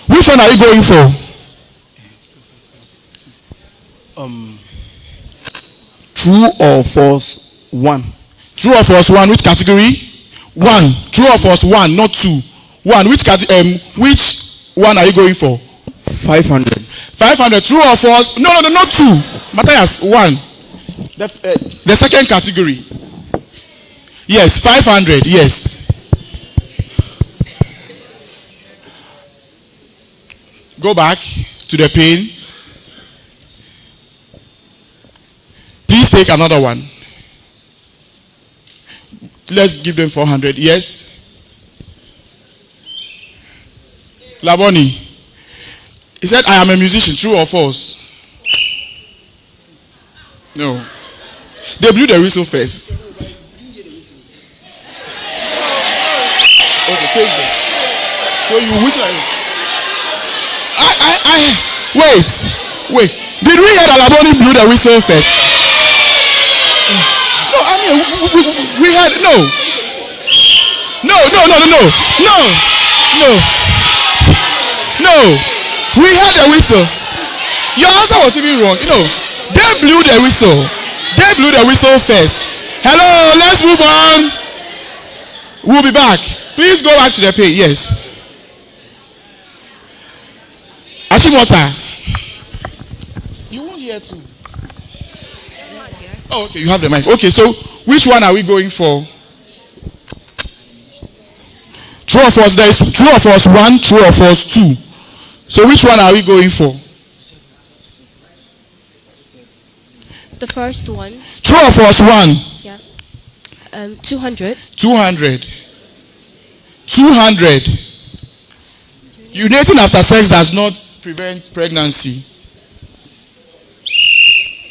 Which one are you going for? True or false 1. True or false 1. Which category? 1. True or false 1, not 2. 1. Which which one are you going for? 500. 500. True or false? No, not 2. Matthias, 1. The second category. Yes, 500. Yes. Go back to the pane. Please take another one. Let's give them 400. Yes. Laboni. He said, I am a musician. True or false? No. They blew the whistle first. Okay, take this. So you which are you? Wait. Did we hear that Laboni blew the whistle first? No, I mean, we had, no. We had the whistle. Your answer was even wrong. They blew the whistle. They blew the whistle first. Hello, let's move on. We'll be back. Please go back to the page. Yes. Ashimota. You won't hear too. Oh, okay, you have the mic. Okay, so which one are we going for? True or false? There is true or false 1, true or false 2. So which one are we going for? The first one. True or false 1? Yeah. 200. 200. Urinating after sex does not prevent pregnancy.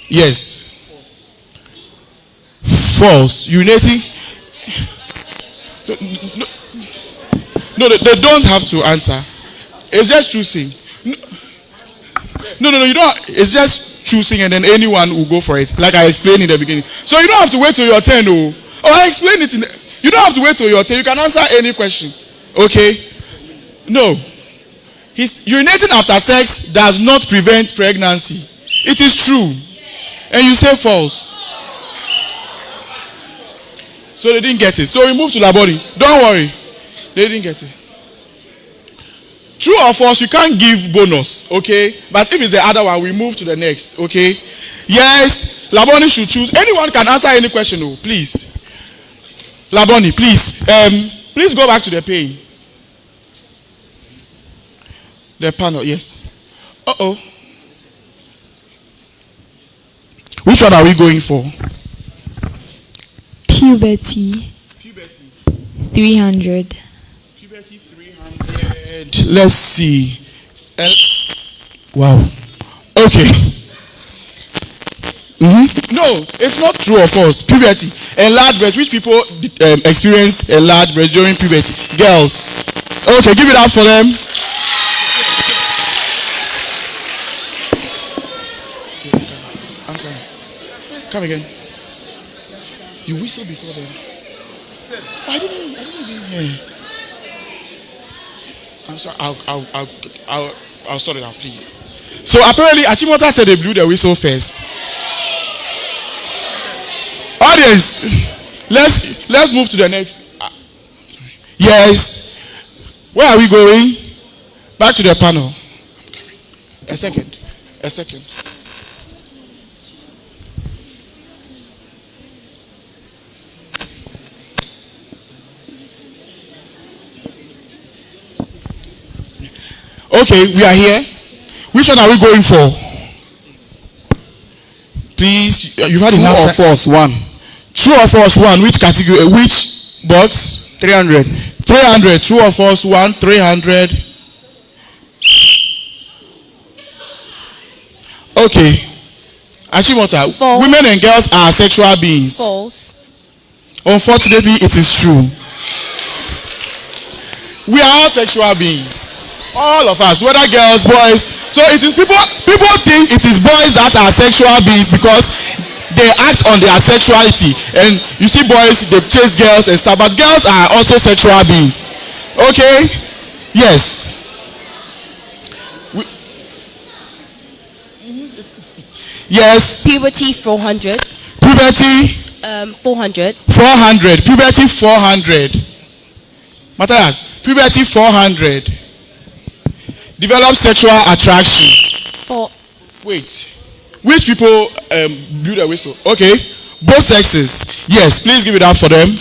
Yes. False. Urinating. No, they don't have to answer. It's just choosing. No, you don't. It's just choosing, and then anyone will go for it, like I explained in the beginning. So you don't have to wait till your turn. I explained it. You don't have to wait till your turn. You can answer any question. Okay? No. Urinating after sex does not prevent pregnancy. It is true. And you say false. So they didn't get it. So we move to Labori. Don't worry. They didn't get it. True or false, you can't give bonus, okay? But if it's the other one, we move to the next, okay? Yes, Laboni should choose. Anyone can answer any question, oh, please. Laboni, please. Please go back to the pane. The panel, yes. Uh-oh. Which one are we going for? Puberty. Puberty. 300. Puberty 300. Let's see. Wow. Okay. No, it's not true or false. Puberty. Enlarged breast. Which people experience enlarged breast during puberty? Girls. Okay, give it up for them. Come again. You whistle before them. I didn't even hear. I'm sorry. I'll sort it out, please. So apparently, Achimota said they blew the whistle first. Audience, let's move to the next. Yes. Where are we going? Back to the panel. A second. Okay, we are here. Which one are we going for? Please, you've had enough. True or false? 1. True or false? 1. Which category? Which box? 300. 300. True or false? 1. 300. Okay. Achimota, women and girls are sexual beings. False. Unfortunately, it is true. We are all sexual beings. All of us, whether girls, boys. So it is people think it is boys that are sexual beings because they act on their sexuality. And you see boys, they chase girls and stuff, but girls are also sexual beings. Okay? Yes. Yes. Puberty 400. Puberty 400. 400. Puberty 400. Matthias, puberty 400. Develop sexual attraction. Wait. Which people blew the whistle? Okay. Both sexes. Yes, please give it up for them.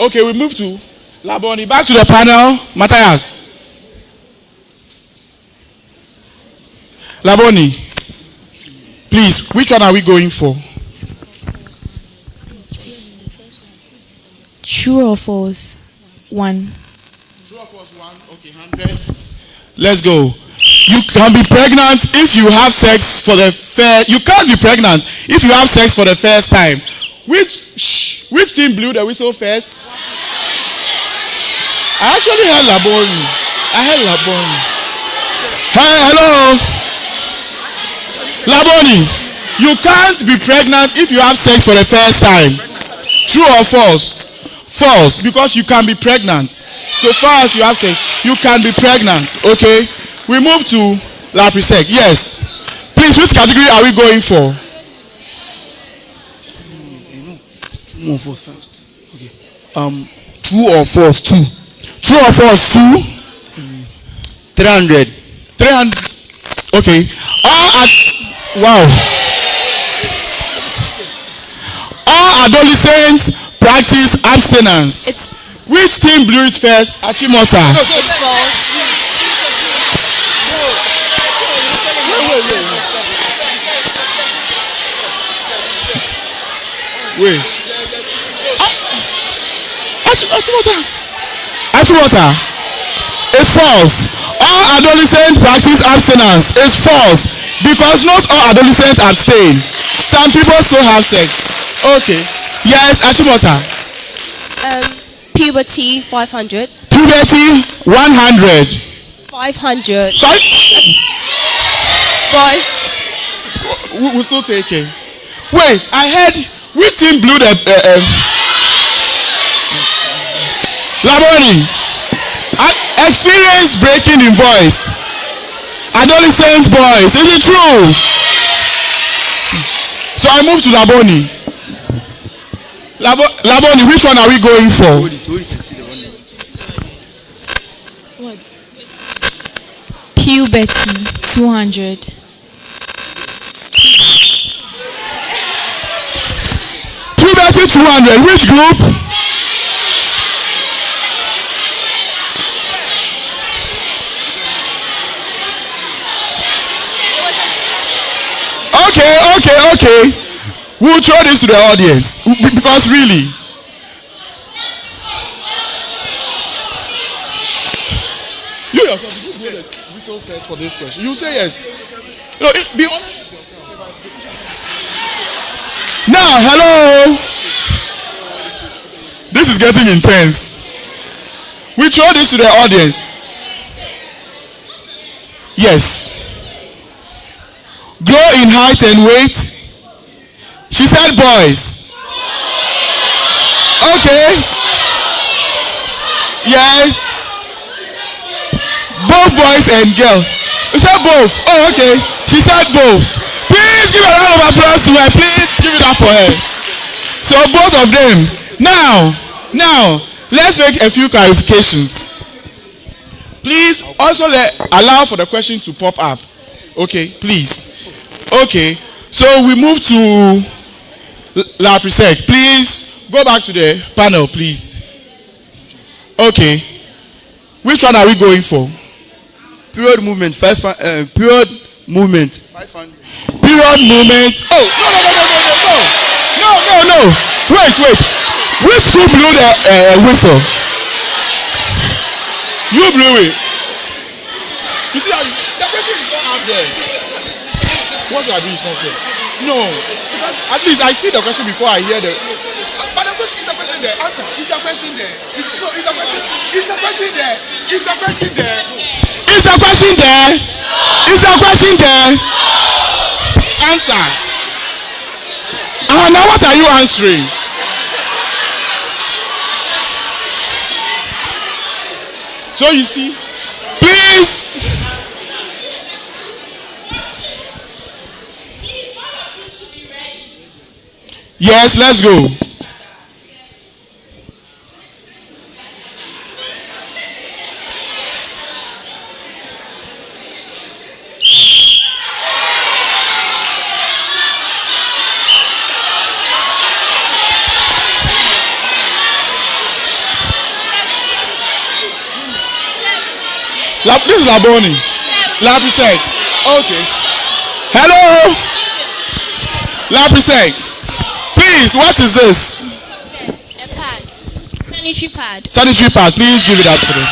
Okay, we move to Laboni. Back to the panel. Matthias. Laboni. Please, which one are we going for? True or false? 1. True or false? 1. Okay, 100. Let's go. You can be pregnant if you have sex for the first. You can't be pregnant if you have sex for the first time. Which team blew the whistle first? I actually heard Laboni. Hey, hello. Laboni, you can't be pregnant if you have sex for the first time. True or false? False, because you can be pregnant. So far as you have sex, you can be pregnant. Okay? We move to La Prisec. Yes. Please, which category are we going for? True or false first? Okay. True or false? 2. True or false? 2. 300. 300. Okay. Wow. All adolescents practice abstinence. Which team blew it first? Achimota. It's false. Wait. Achimota. It's false. All adolescents practice abstinence. It's false. Because not all adolescents abstain. Some people still have sex. Okay. Yes, Achimota. Puberty 500. Puberty 100. 500. Boys. We'll still take it. Wait, I heard which team blew the Laboni. Experience breaking in voice. Adolescent boys. Is it true? So I move to Laboni. Laboni, which one are we going for? What? Puberty, 200. Puberty 200. Which group? Okay. We'll throw this to the audience because really. You yourself, you do the whistle first for this question. You say yes. No, be honest. Now, hello. This is getting intense. We throw this to the audience. Yes. Grow in height and weight. She said boys. Okay. Yes. Both boys and girls. You said both. Oh, okay. She said both. Please give a round of applause to her. Please give it up for her. So both of them. Now, let's make a few clarifications. Please also allow for the question to pop up. Okay, please. Okay, so we move to La Presec. Please go back to the panel, please. Okay, which one are we going for? Period movement, 500. Period movement, 500. Period movement. Oh, no. Wait. Which school blew the whistle? You blew it. You see, the question is not out there. What you are doing is not fair. No, because at least I see the question before I hear the. But the question is the question there. Answer. Is the question there? Is the question there? Is the question there? Is the question there? Is the question there? Is the question there? Answer. Now what are you answering? So you see, please. Yes, let's go. This is Laboni. Lapisek. Okay. Hello. Lapisek. Please, what is this? A pad. Sanitary pad. Sanitary pad. Please give it up for them.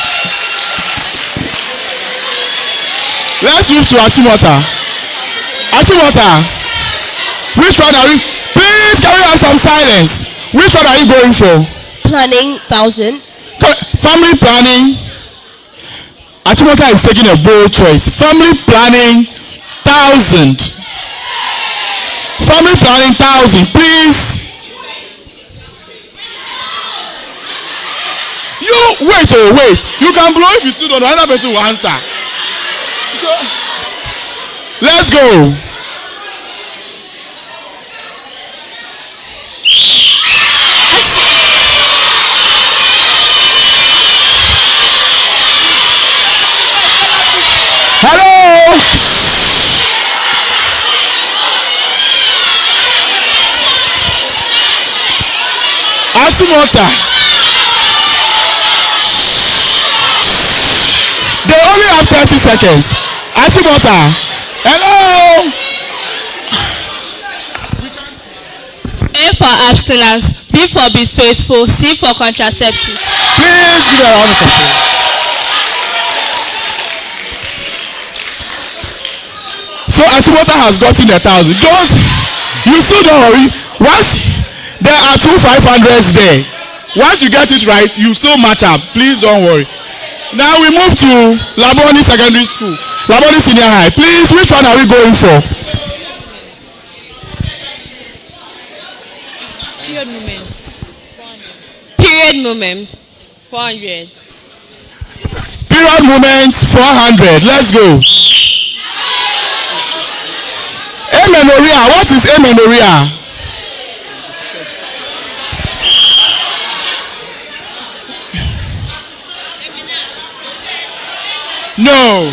Let's move to Achimota. Achimota. Which one are we? Please, can we have some silence? Which one are you going for? Planning, 1,000. Family planning. Achimota is taking a bold choice. Family planning, 1,000. Family planning, 1,000. Please. You wait. You can blow if you still don't know. Another person will answer. So, let's go. Hello. Achimota. They only have 30 seconds. Achimota. Hello. A for abstinence, B for be faithful, C for contraceptives. Please give a round of applause. So Achimota has gotten 1,000. You still don't worry. Once there are 2 500s there, once you get it right, you still match up. Please don't worry. Now we move to Laboni Secondary School, Laboni Senior High. Please, which one are we going for? Period movements. Period movements, 400. Period movements, 400. Let's go. Amenorrhea. What is amenorrhea? No.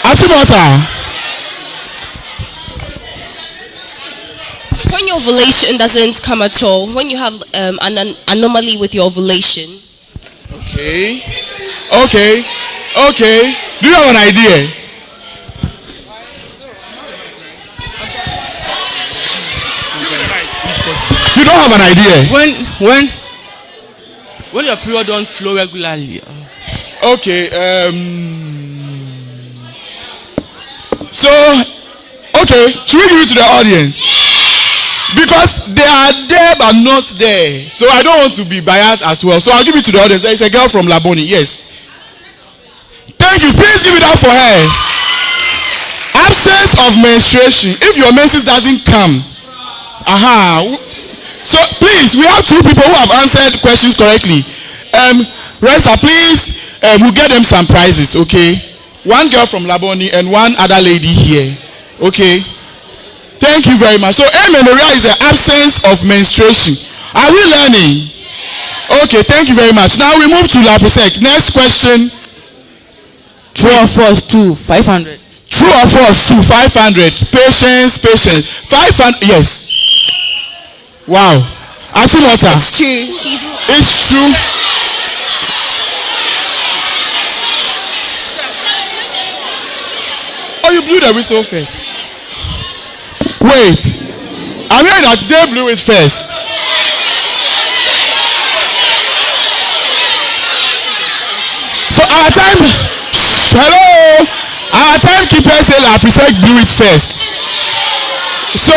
Achimota. When your ovulation doesn't come at all, when you have an anomaly with your ovulation. Okay. Okay. Okay. Do you have an idea? You don't have an idea. When your period don't flow regularly. Okay. So, okay. Should we give it to the audience? Because they are there but not there. So I don't want to be biased as well. So I'll give it to the audience. It's a girl from Laboni. Yes. Thank you. Please give it up for her. Absence of menstruation. If your menses doesn't come. So please, we have two people who have answered questions correctly. Reza, please, we'll get them some prizes, okay? One girl from Laboni and one other lady here. Okay? Thank you very much. So amenorrhea is the absence of menstruation. Are we learning? Okay, thank you very much. Now we move to Lapisec. Next question. True or false? 500. True or false? 500. Patience. 500. Yes. Wow. Achimota. It's true. It's true. Oh, you blew the whistle first. Wait. I mean that they blew it first. So our time. Hello. Our timekeeper said Lapisec blew it first. So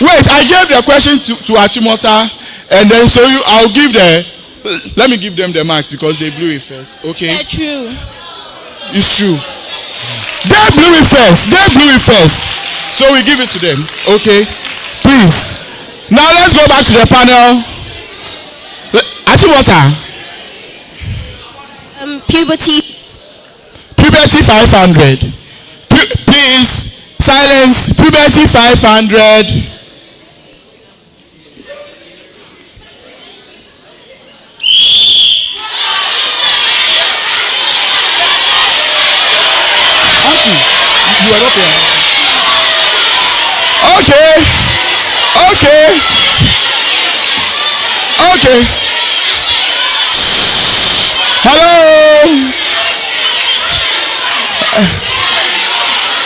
wait, I gave the question to Achimota, and then so I'll give let me give them the marks because they blew it first. Okay. Yeah, true. It's true. They blew it first. So we give it to them. Okay. Please. Now let's go back to the panel. Achimota. Puberty. Puberty 500. Please. Silence. Puberty 500. Auntie, you are not here. Okay.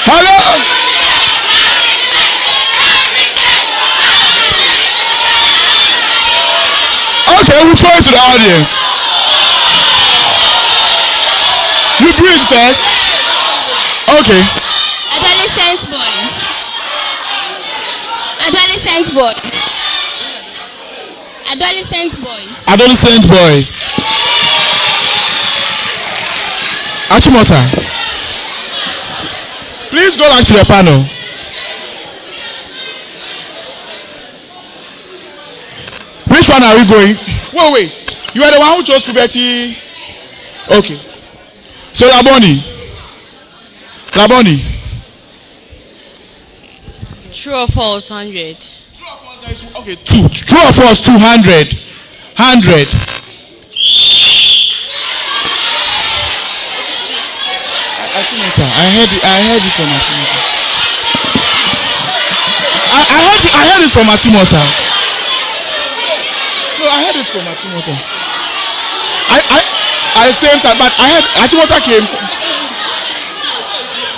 Hello. Okay, we'll throw it to the audience. You breathe first. Okay. Adolescent boys. Achimota. Please go back to the panel. Which one are we going? Wait. You are the one who chose puberty. Okay. So Laboni. True or false? 100. True or false? Okay, 2. True or false? 200. 100. Achimota. I heard it from Achimota. I heard it from Achimota. No, I heard it from Achimota. At the same time, but I heard Achimota came from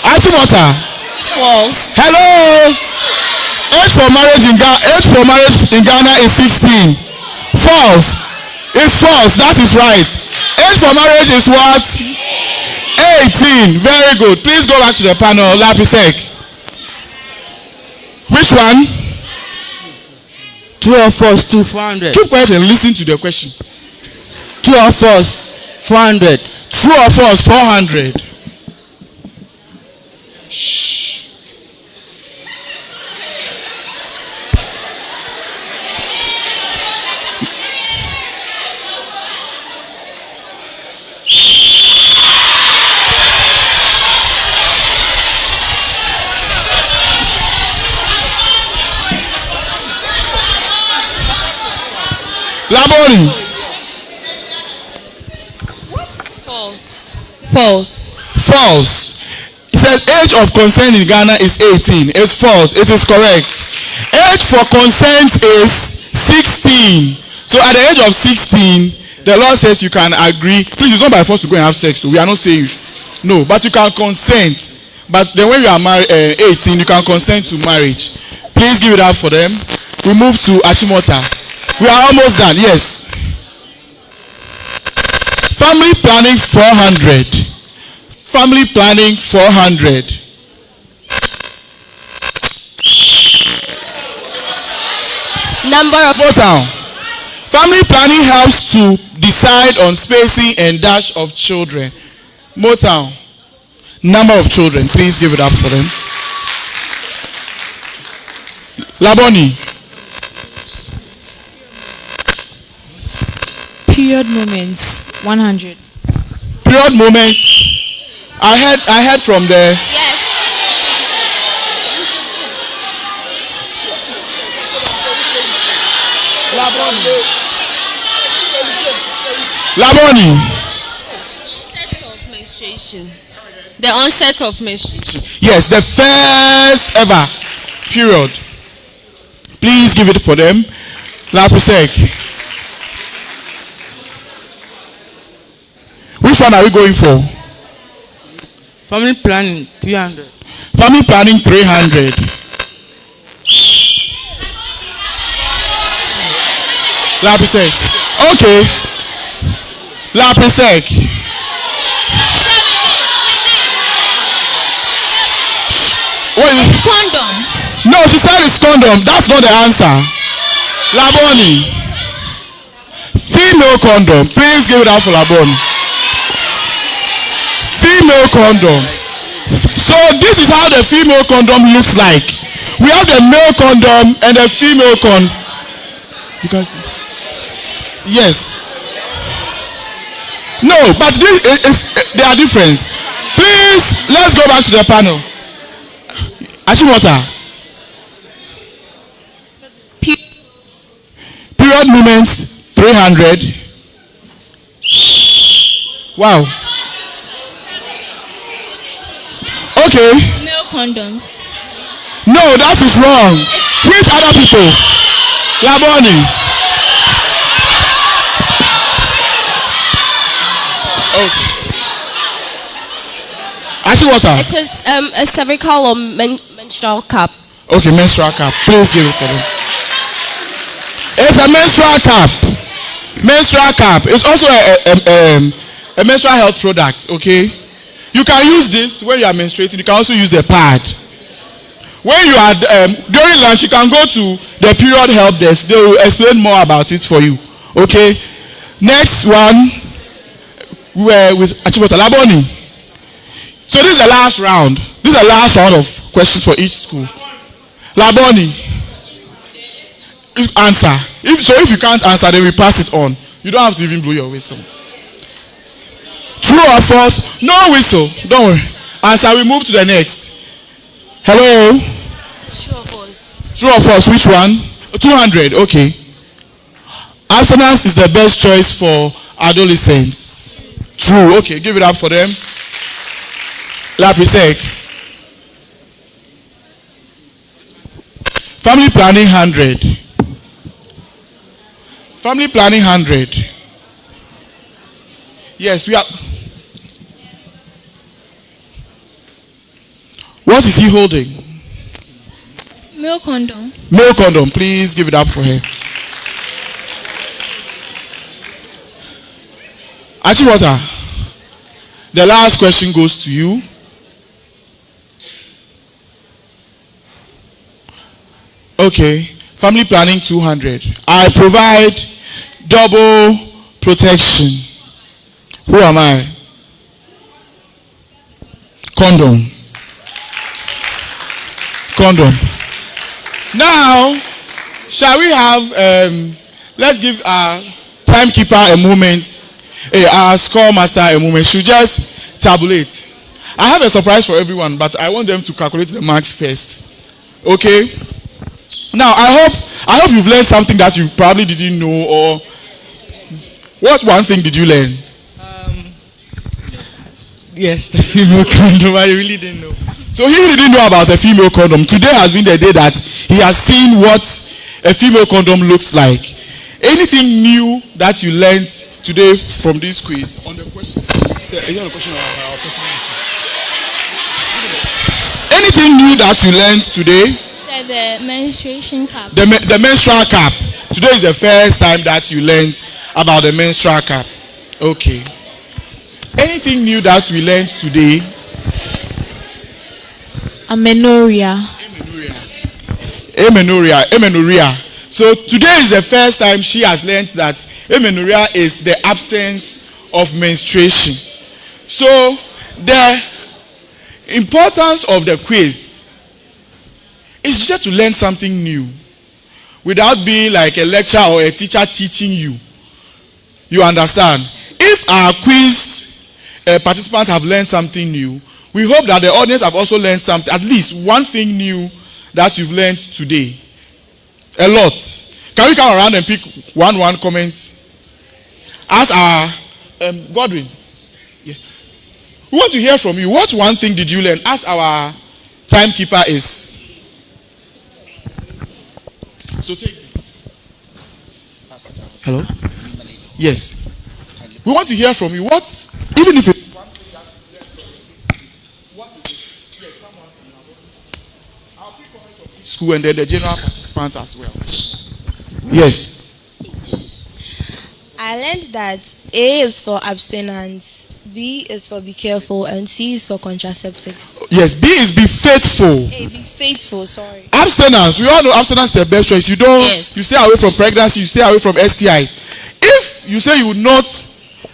Achimota. False. Hello. Age for marriage in Ghana is 16. False. It's false. That is right. Age for marriage is what? 18. Very good. Please go back to the panel. Lapisec. Which one? True or false? 400. Keep quiet and listen to the question. True or false? 400. True or false? 400. Shh. Laboni. False. False. False. It says age of consent in Ghana is 18. It's false. It is correct. Age for consent is 16. So at the age of 16, the law says you can agree. Please, it's not by force to go and have sex. So we are not saying you should. No, but you can consent. But then when you are married, 18, you can consent to marriage. Please give it up for them. We move to Achimota. We are almost done. Yes. Family planning 400. Family planning 400. Number of Motown. Family planning helps to decide on spacing and dash of children. Motown. Number of children. Please give it up for them. Laboni. Period moments 100. Period moments. I heard from the. yes. Laboni. Onset of menstruation. The onset of menstruation. Yes, the first ever period. Please give it for them. Lapusek. Which one are we going for? Family planning 300. Family planning 300. Lapusek. Okay. Lapusek. Wait. Condom. No, she said it's condom. That's not the answer. Laboni. Female condom. Please give it up for Laboni. Female condom. So this is how the female condom looks like. We have the male condom and the female condom. You can see. Yes. No, but this is they are different. Please, let's go back to the panel. Achimota. Period moments 300. Wow. Okay. Male condoms. No, that is wrong. Which other people? Laboni. Okay. Ashwater. It is a cervical or menstrual cup. Okay, menstrual cup. Please give it for them. It's a menstrual cup. Menstrual cup. It's also a menstrual health product. Okay. You can use this when you are menstruating. You can also use the pad. When you are during lunch, you can go to the period help desk. They will explain more about it for you. Okay. Next one, we were with Achibota Laboni. So this is the last round. This is the last round of questions for each school. Laboni, answer. If you can't answer, then we pass it on. You don't have to even blow your whistle. True or false? No whistle. Don't worry. Answer. We move to the next. Hello. True or false? True or false? Which one? 200. Okay. Abstinence is the best choice for adolescents. True. Okay. Give it up for them. Lapisek. Family planning 100. Family planning 100. Yes, we are. What is he holding? Male condom. Male condom. Please give it up for her. Achiwata, the last question goes to you. Okay, family planning 200. I provide double protection. Who am I? Condom. Condom. Now, shall we have, let's give our timekeeper a moment, our score master a moment. She'll just tabulate. I have a surprise for everyone, but I want them to calculate the marks first. Okay? Now, I hope you've learned something that you probably didn't know, or What one thing did you learn? Yes, the female condom. I really didn't know. So he didn't know about a female condom. Today has been the day that he has seen what a female condom looks like. Anything new that you learned today from this quiz on the question? Anything new that you learned today? So the menstruation cup. The menstrual cup. Today is the first time that you learned about the menstrual cup. Okay. Anything new that we learned today? Amenorrhea. Amenorrhea. So today is the first time she has learned that amenorrhea is the absence of menstruation. So the importance of the quiz is just to learn something new without being like a lecturer or a teacher teaching you. You understand? If our quiz participants have learned something new, we hope that the audience have also learned something, at least one thing new that you've learned today. A lot. Can we come around and pick one comments? As our Godwin, yeah. We want to hear from you. What one thing did you learn? As our timekeeper is. So take this. Hello? Yes. We want to hear from you. What, even if it, what is it? Yes, someone from our pick comment of each school and then the general participants as well. Yes. I learned that A is for abstinence, B is for be careful, and C is for contraceptives. Yes, B is be faithful. A, be faithful, sorry. Abstinence. We all know abstinence is the best choice. You don't, yes. You stay away from pregnancy, you stay away from STIs. If you say you will not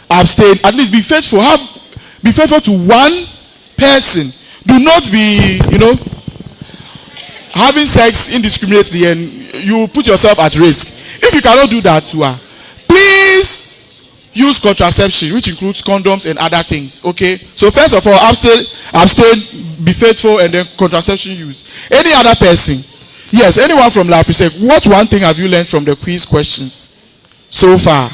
abstain, at least be faithful. Be faithful to one person. Do not be, having sex indiscriminately and you put yourself at risk. If you cannot do that to her, please use contraception, which includes condoms and other things. Okay? So first of all, abstain, be faithful, and then contraception use. Any other person? Yes, anyone from La Prisec, what one thing have you learned from the quiz questions so far?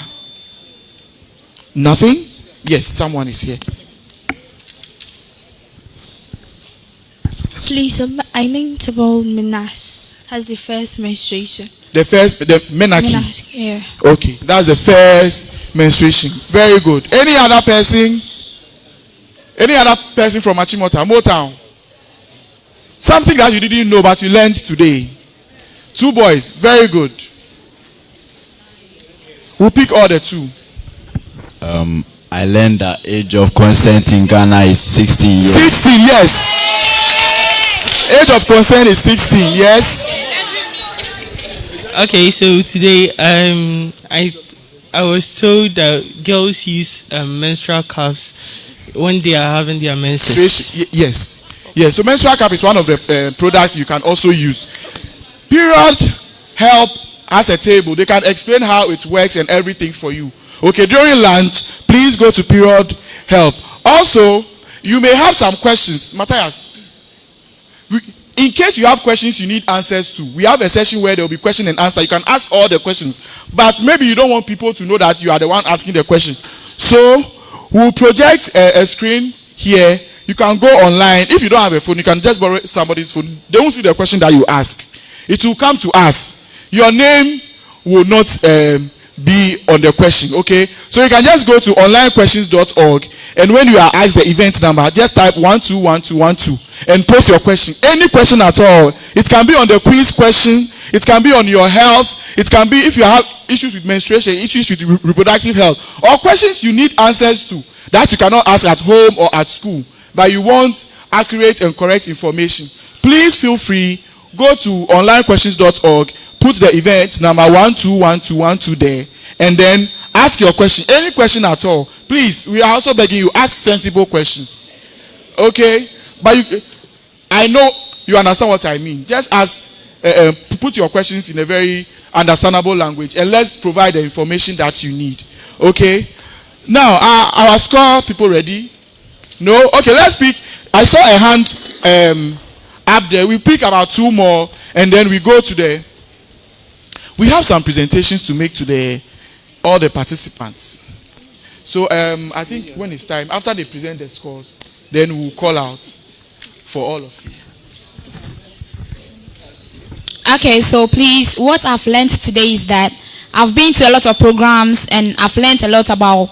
Nothing? Yes, someone is here. Please, I learned about Menas as the first menstruation. The menarche. Yeah. Okay, that's the first menstruation. Very good. Any other person? Any other person from Achimota, Motown? Something that you didn't know but you learned today. 2 boys. Very good. We'll pick all the 2. I learned that age of consent in Ghana is 16 years. 16, yes. Age of consent is 16, yes. Okay, so today I was told that girls use menstrual cups when they are having their menses. Yes. So menstrual cup is one of the products you can also use. Period Help has a table. They can explain how it works and everything for you. Okay, during lunch, please go to Period Help. Also, you may have some questions. Matthias, in case you have questions you need answers to, we have a session where there will be question and answer. You can ask all the questions, but maybe you don't want people to know that you are the one asking the question. So we'll project a screen here. You can go online. If you don't have a phone, you can just borrow somebody's phone. They won't see the question that you ask. It will come to us. Your name will not be on the question, okay? So you can just go to onlinequestions.org, and when you are asked the event number, just type 121212 and post your question. Any question at all. It can be on the quiz question. It can be on your health. It can be if you have issues with menstruation, issues with reproductive health, or questions you need answers to that you cannot ask at home or at school, but you want accurate and correct information. Please feel free. Go to onlinequestions.org, put the event number 121212 there, and then ask your question. Any question at all. Please, we are also begging you, ask sensible questions. Okay? But I know you understand what I mean. Just ask, put your questions in a very understandable language, and let's provide the information that you need. Okay? Now, are our score people ready? No? Okay, let's pick. I saw a hand up there. We pick about 2 more, and then we go to the. We have some presentations to make to all the participants. So I think when it's time, after they present the scores, then we'll call out for all of you. Okay, so please, what I've learned today is that I've been to a lot of programs and I've learned a lot about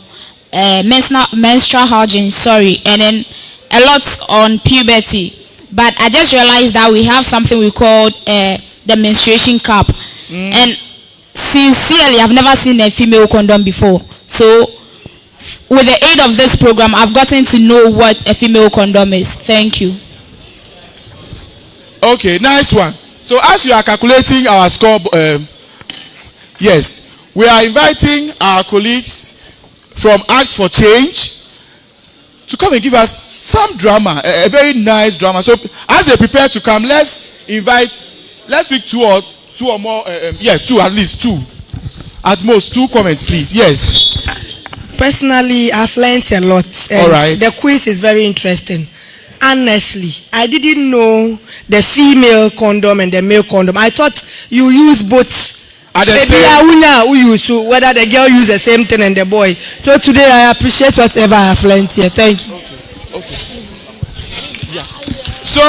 menstrual hygiene, and then a lot on puberty. But I just realized that we have something we call the menstruation cup. And sincerely, I've never seen a female condom before. So with the aid of this program, I've gotten to know what a female condom is. Thank you. Okay, nice one. So as we are calculating our score, yes, we are inviting our colleagues from Act for Change to come and give us some drama, a very nice drama. So as they prepare to come, let's pick two or more, two, at least two. At most, 2 comments, please. Yes. Personally, I've learned a lot. All right. The quiz is very interesting. Honestly, I didn't know the female condom and the male condom. I thought you use both. Are the same? Whether the girl use the same thing and the boy. So today I appreciate whatever I have learned here. Thank you. Okay. Yeah. So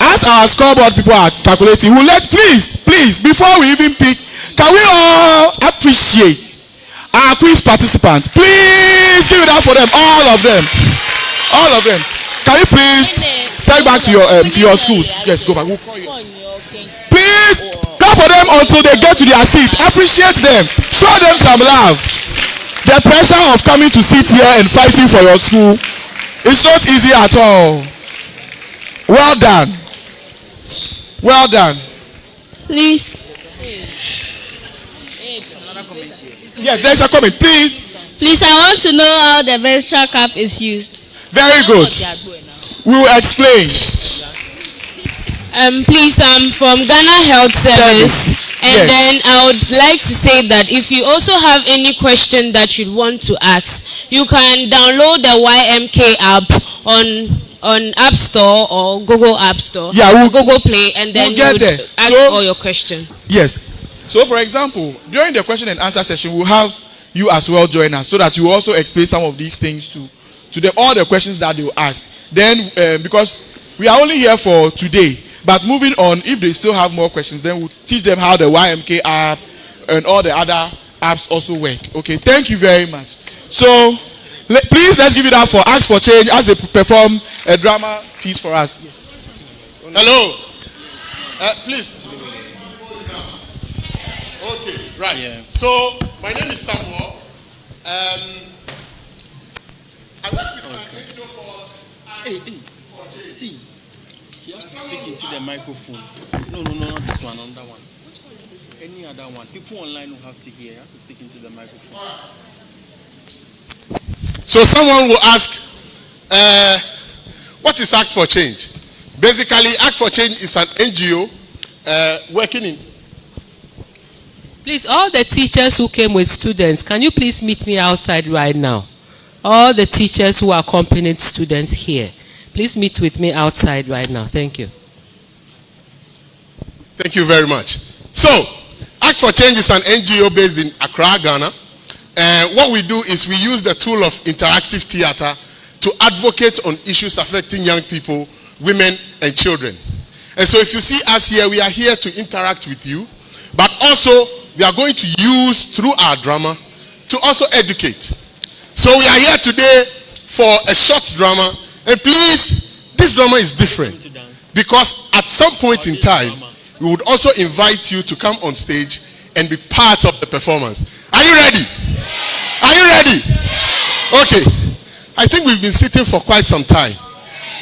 as our scoreboard people are calculating, please, before we even pick, can we all appreciate our quiz participants? Please give it up for them, all of them. Can you please step back to your schools? Yes, go back. We'll call you. Please clap for them until they get to their seat. Appreciate them. Show them some love. The pressure of coming to sit here and fighting for your school is not easy at all. Well done. Well done. Please. Yes, there's a comment. Please. Please, I want to know how the menstrual cup is used. Very good. We will explain. Please, I'm from Ghana Health Service, and then I would like to say that if you also have any question that you'd want to ask, you can download the YMK app on App Store or Google App Store, or Google Play, and then you would ask all your questions. Yes. So, for example, during the question and answer session, we'll have you as well join us so that you also explain some of these things to all the questions that they will ask. Then, because we are only here for today, but moving on, if they still have more questions, then we'll teach them how the YMK app and all the other apps also work. Okay, thank you very much. So, please let's give it up for Ask for Change as they perform a drama piece for us. Yes. Hello. Please. Okay, right. Yeah. So, my name is Samuel. I work with an NGO called See, you have to speak into the microphone. No, not this one, another one. Any other one. People online who have to hear. You have to speak into the microphone. So someone will ask, what is Act for Change? Basically, Act for Change is an NGO working in... Please, all the teachers who came with students, can you please meet me outside right now? All the teachers who accompanied students here, please meet with me outside right now. Thank you. Thank you very much. So, Act for Change is an NGO based in Accra, Ghana. And what we do is we use the tool of interactive theater to advocate on issues affecting young people, women, and children. And so if you see us here, we are here to interact with you, but also we are going to use through our drama to also educate. So we are here today for a short drama, and please, this drama is different because at some point in time, we would also invite you to come on stage and be part of the performance. Are you ready? Are you ready? Okay. I think we've been sitting for quite some time.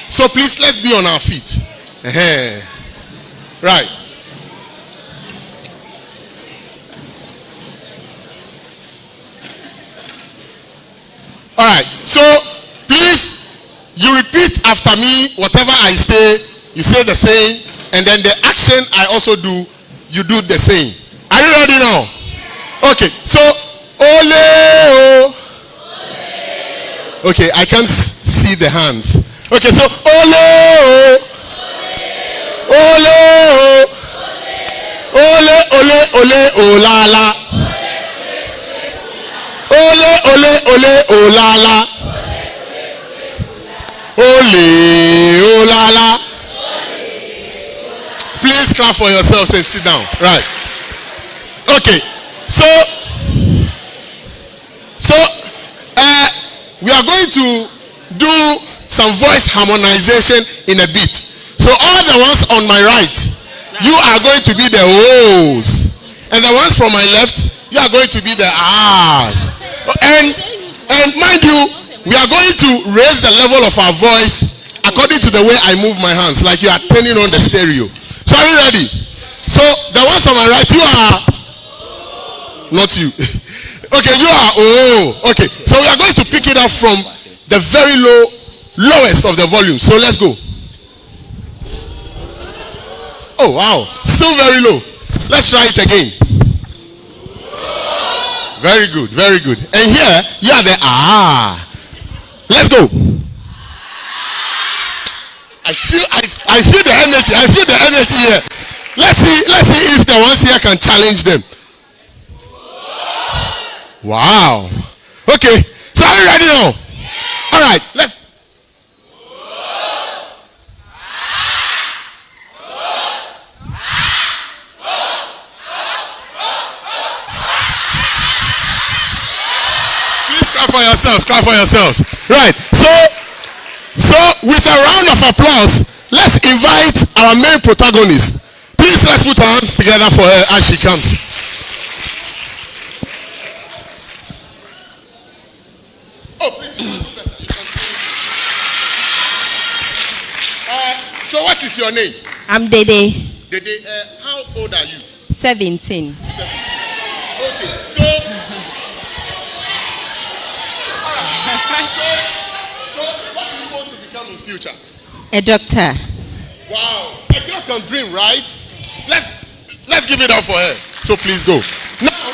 So please, let's be on our feet. Right. All right. So please, you repeat after me. Whatever I say, you say the same. And then the action I also do, you do the same. Are you ready now? Okay. So, ole oh. Okay, I can't see the hands. Okay, so ole oh. Ole oh. Ole ole ole oh la la. Ole ole, ole, olala. Ole, olala. Please clap for yourselves and sit down. Right. Okay. So we are going to do some voice harmonization in a bit. So all the ones on my right, you are going to be the O's. And the ones from my left, you are going to be the R's. And mind you, we are going to raise the level of our voice according to the way I move my hands, like you are turning on the stereo. So are you ready? So the ones on my right, you are not you. Okay, you are okay. So we are going to pick it up from the very lowest of the volume. So let's go. Oh wow, still very low. Let's try it again. Very good, very good. And here you are the Let's go. I feel the energy. I feel the energy here. Let's see if the ones here can challenge them. Wow. Okay. So are you ready now? All right. Let's. Please clap for yourselves. Clap for yourselves. Right. So with a round of applause, let's invite our main protagonist. Please let's put our hands together for her as she comes. Oh, please, you can do better. You can stay. So what is your name? I'm Dede. Dede, how old are you? 17. 17. Okay, so what do you want to become in future? A doctor. Wow, a girl can dream, right? Let's give it up for her. So please go. Now,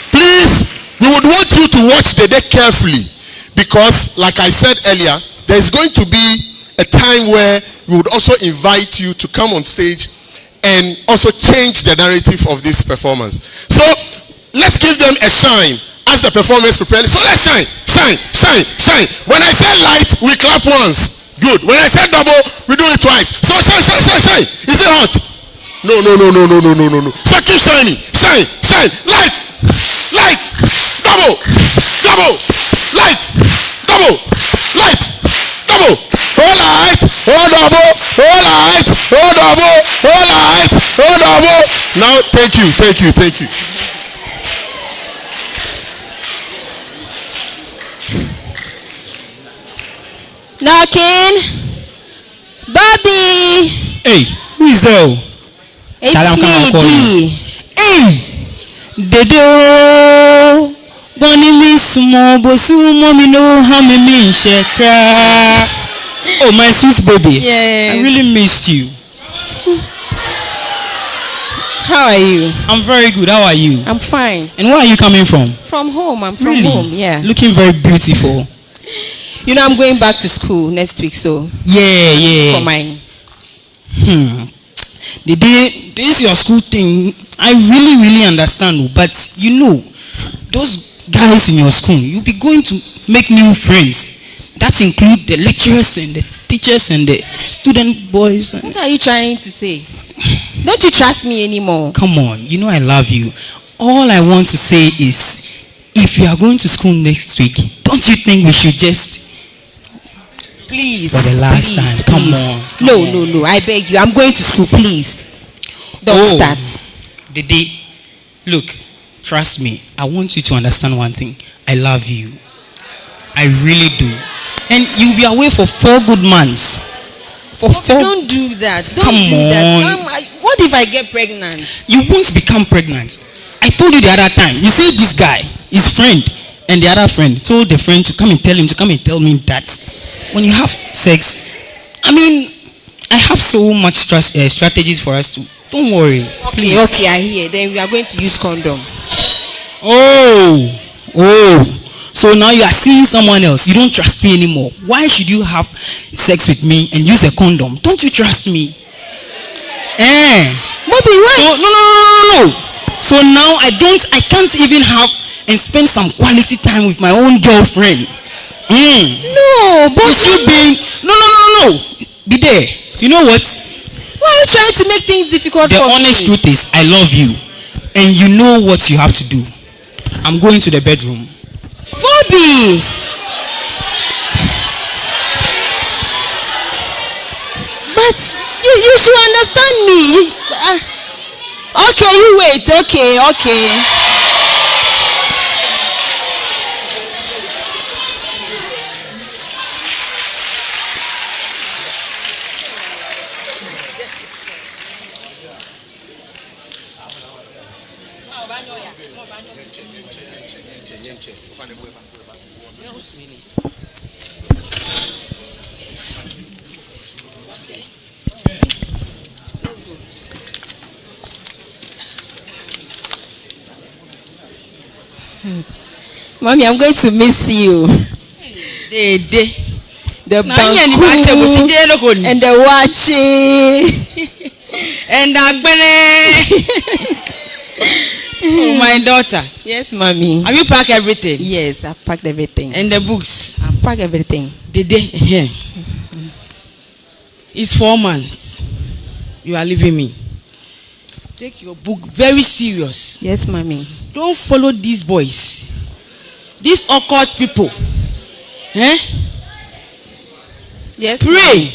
please, we would want you to watch Dede carefully. Because, like I said earlier, there's going to be a time where we would also invite you to come on stage and also change the narrative of this performance. So, let's give them a shine as the performance prepares. So, let's shine, shine, shine, shine. When I say light, we clap once. Good. When I say double, we do it twice. So, shine, shine, shine, shine. Is it hot? No. So, keep shining. Shine, shine. Light, light, double, double. Light, double, light, double, oh light, oh double, oh light, oh double, oh light, oh double. Now, thank you. Knocking. Bobby. Hey, who is there? It's me, D. Hey, Dede. Bonnie miss small, but soon mommy know how me mean shekra. Oh, my sweet baby. Yeah. I really missed you. How are you? I'm very good. How are you? I'm fine. And where are you coming from? From home. I'm from really? Home. Yeah. Looking very beautiful. You know, I'm going back to school next week, so. Yeah. For mine. The day this your school thing, I really understand. But you know, those guys in your school, you'll be going to make new friends. That include the lecturers and the teachers and the student boys. What are you trying to say? Don't you trust me anymore? Come on, you know I love you. All I want to say is, if you are going to school next week, don't you think we should just please for the last time? Come on. No, I beg you. I'm going to school, please. Don't start. Dede, look, trust me. I want you to understand one thing. I love you. I really do. And you'll be away for 4 good months. Don't do that. Come on. What if I get pregnant? You won't become pregnant. I told you the other time. You see this guy, his friend, and the other friend told the friend to come and tell him to come and tell me that when you have sex, I mean, I have so much strategies for us to. Don't worry. Okay, I hear. Then we are going to use condom. Oh. So now you are seeing someone else. You don't trust me anymore. Why should you have sex with me and use a condom? Don't you trust me? Bobby, why? No. So now I can't even have and spend some quality time with my own girlfriend. No, but is she being no. Be there. You know what? Why are you trying to make things difficult for me? The honest truth is, I love you, and you know what you have to do. I'm going to the bedroom. Bobby! But you should understand me. Okay, you wait. Okay. Mommy, I'm going to miss you. The banku and the watching and Oh, my daughter. Yes, mommy. Have you packed everything? Yes, I've packed everything. And the books? I've packed everything. The day here. It's 4 months. You are leaving me. Take your book very serious. Yes, mommy. Don't follow these boys. These occult people. Yes. Pray.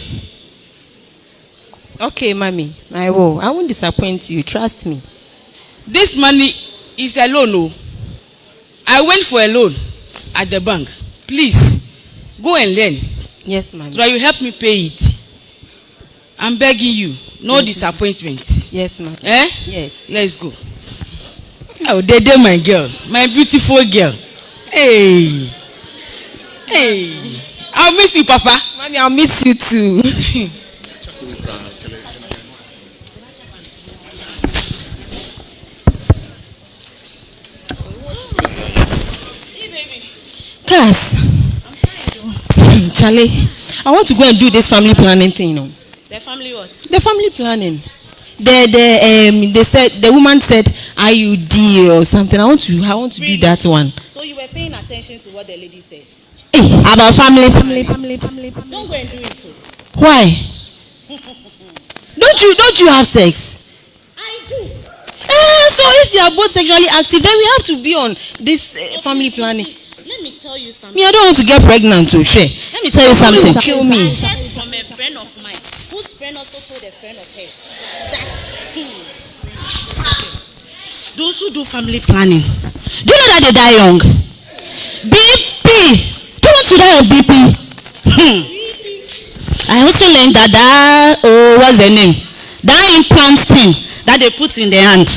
Okay, mommy. I will. I won't disappoint you. Trust me. This money is a loan. Oh. I went for a loan at the bank. Please, go and learn. Yes, mommy. So that you help me pay it. I'm begging you. No yes, disappointment. Yes, ma'am. Yes. Let's go. Oh, they my girl. My beautiful girl. Hey. I'll miss you, Papa. Mommy, I'll miss you too. Cass. Charlie, I want to go and do this family planning thing, The family what? The family planning. They said the woman said IUD or something. I want to really? Do that one. So you were paying attention to what the lady said? Hey, about family. Don't go and do it too. Why? Don't you have sex? I do. So if you are both sexually active, then we have to be on this family planning. Let me tell you something. Me, I don't want to get pregnant to share. Let me tell you something. Kill me. I heard from a friend of mine, whose friend also told a friend of hers that those who do family planning, do you know that they die young? BP. Don't want to die of BP. I also learned that what's the name? That implant thing that they put in the hand,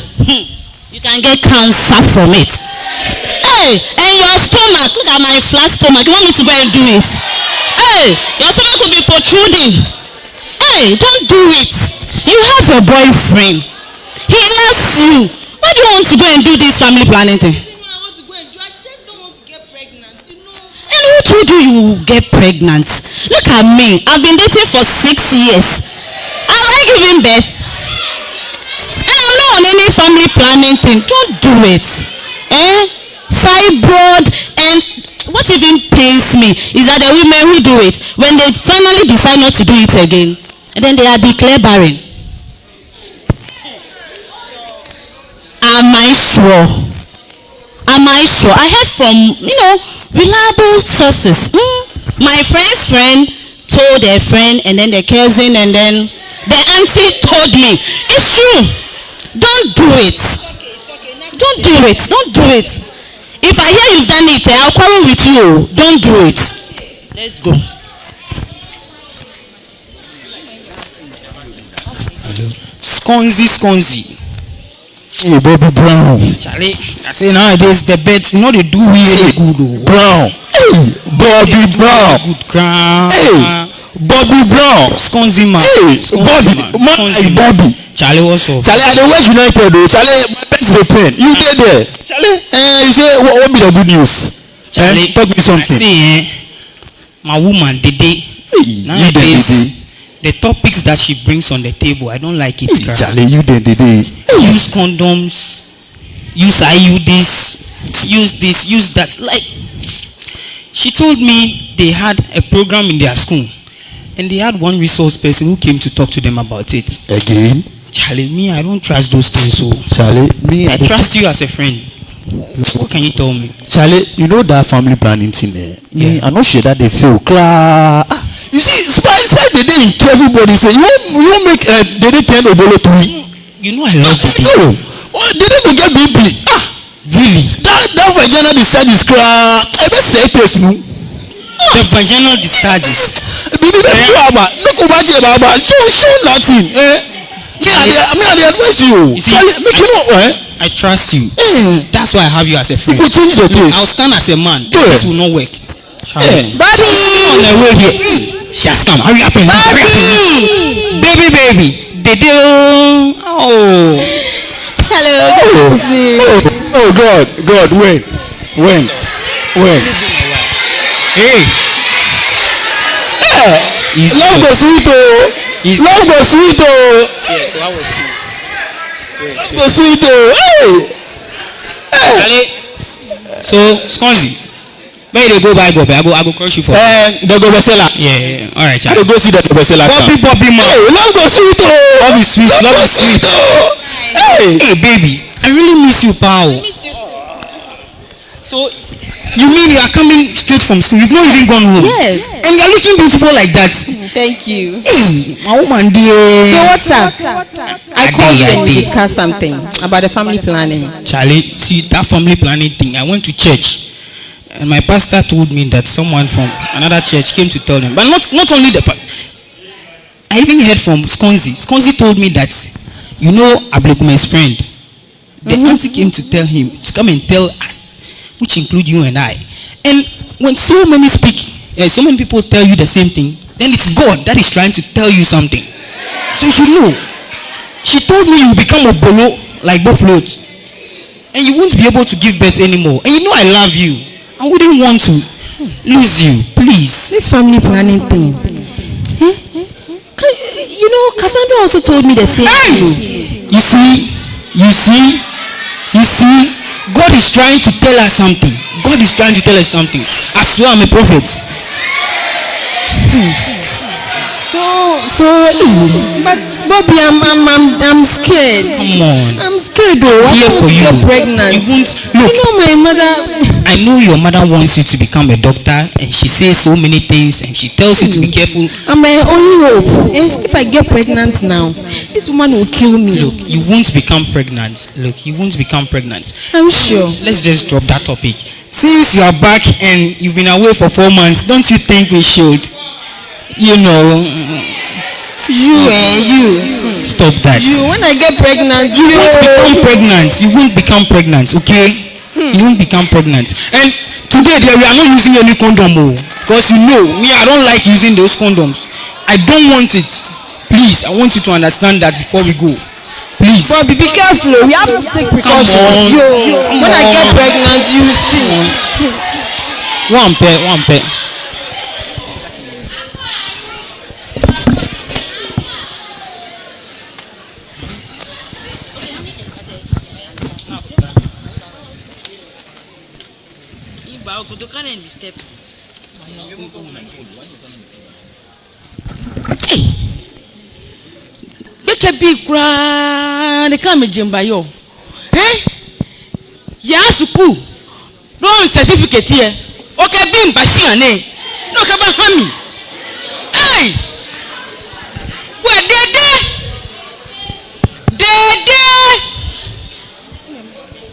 you can get cancer from it. Hey, and your stomach, look at my flat stomach. You want me to go and do it? Hey, your stomach could be protruding. Hey, don't do it. You have your boyfriend. He loves you. Why do you want to go and do this family planning thing? I want to go and do. I just don't want to get pregnant, And who told you you will get pregnant? Look at me. I've been dating for 6 years. Am I giving birth? And I'm not on any family planning thing. Don't do it. Fibroid, and what even pains me is that the women who do it, when they finally decide not to do it again, and then they are declared barren. Am I sure? I heard from, reliable sources. My friend's friend told their friend, and then the cousin, and then the auntie told me. It's true. Don't do it. Don't do it. Don't do it. If I hear you've done it, I'll quarrel with you. Don't do it. Let's go. Sconzy. Hey, Bobby Brown. Charlie, I say nowadays the bets, they do really good. Brown. Hey, Bobby Brown. Good crown. Hey, Bobby Brown. Sconzy man. Hey, Bobby. Charlie, what's up? Charlie, I don't watch United though. Charlie, my bet's the pen. You did there. Charlie, you say, what be the good news? Charlie, talk me something. I say, my woman, nowadays, the topics that she brings on the table, I don't like it. Hey, Charlie, you did. Use condoms. use IUDs, use that. Like, she told me they had a program in their school, and they had one resource person who came to talk to them about it. Again? Charlie, me, I don't trust those things. So, Charlie, me, I trust you as a friend. What can you tell me? Charlie, you know that family planning thing there? Me, I'm not sure that they feel clear. You see, spice they didn't everybody say, you won't make they didn't turn Obolo to me. You know I love baby. No. They didn't get baby. Really? That vaginal discharge is clear. I bet say it no. The vaginal discharges. Baby, that's you about. No go back about. Show nothing. I advise you. You see, I trust you. That's why I have you as a friend. You change the taste. I'll stand as a man. This will not work. Bobby! On the way here. She has come. Hurry up and baby. They do. Oh. Hello. Oh God, when? Hey. Love go sweet oh. Love go sweet oh. Yeah, so I was cool. Love go sweet oh. Hey. So, Sconzi, where they go by go? I go crush you for. They go bestseller. Yeah. All right, I go see that bestseller. Bobby, man. Hey, love go sweet oh. Love is sweet. Love is sweet oh. Hey, baby, I really miss you, pal. I miss you too. So, you mean you are coming straight from school? You've not even gone home? Yes. And you're looking beautiful like that. Thank you. Hey, my woman, dear. So what's up? I called you and we discussed something about the family planning. Charlie, see that family planning thing. I went to church, and my pastor told me that someone from another church came to tell them. But not only the I even heard from Sconzi. Sconzi told me that, you know, Ablekume's friend. The auntie came to tell him to come and tell us, which include you and I. And when so many so many people tell you the same thing, then it's God that is trying to tell you something. So you should know. She told me you become a bolo like buffalo, and you won't be able to give birth anymore. And you know I love you. I wouldn't want to lose you. Please. This family planning thing. You know, Cassandra also told me the same thing. You see, God is trying to tell us something. I swear I'm a prophet. But Bobby, I'm scared. Come on. I'm scared though. I want to get pregnant. You know my mother. I know your mother wants you to become a doctor, and she says so many things, and she tells you to be careful. And my only hope, if I get pregnant now, this woman will kill me. Look, you won't become pregnant. I'm sure. Let's just drop that topic. Since you are back and you've been away for 4 months, don't you think we should, you know? You. Stop that. When I get pregnant, you won't become pregnant, okay? You won't become pregnant. And today we are not using any condom, because you know me, I don't like using those condoms. I don't want it. Please, I want you to understand that before we go. Please. But be careful. We have to take precautions. When I get pregnant, you will see. One pair. Veke bi kura ne ka me jemba yo. Ya suku. No certificate here. Okay bi mbashi ane. No ka ba hami. Hey. Wa dede.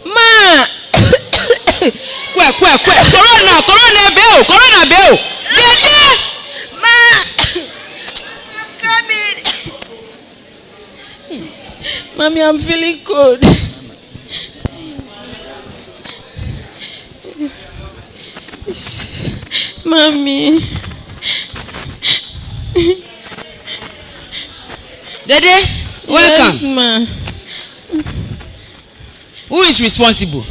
Ma. Kwe. Corona bell. Dede. Ma. Come in. Mommy, I'm feeling cold. Mommy. Dede, welcome. Yes, ma. Who is responsible?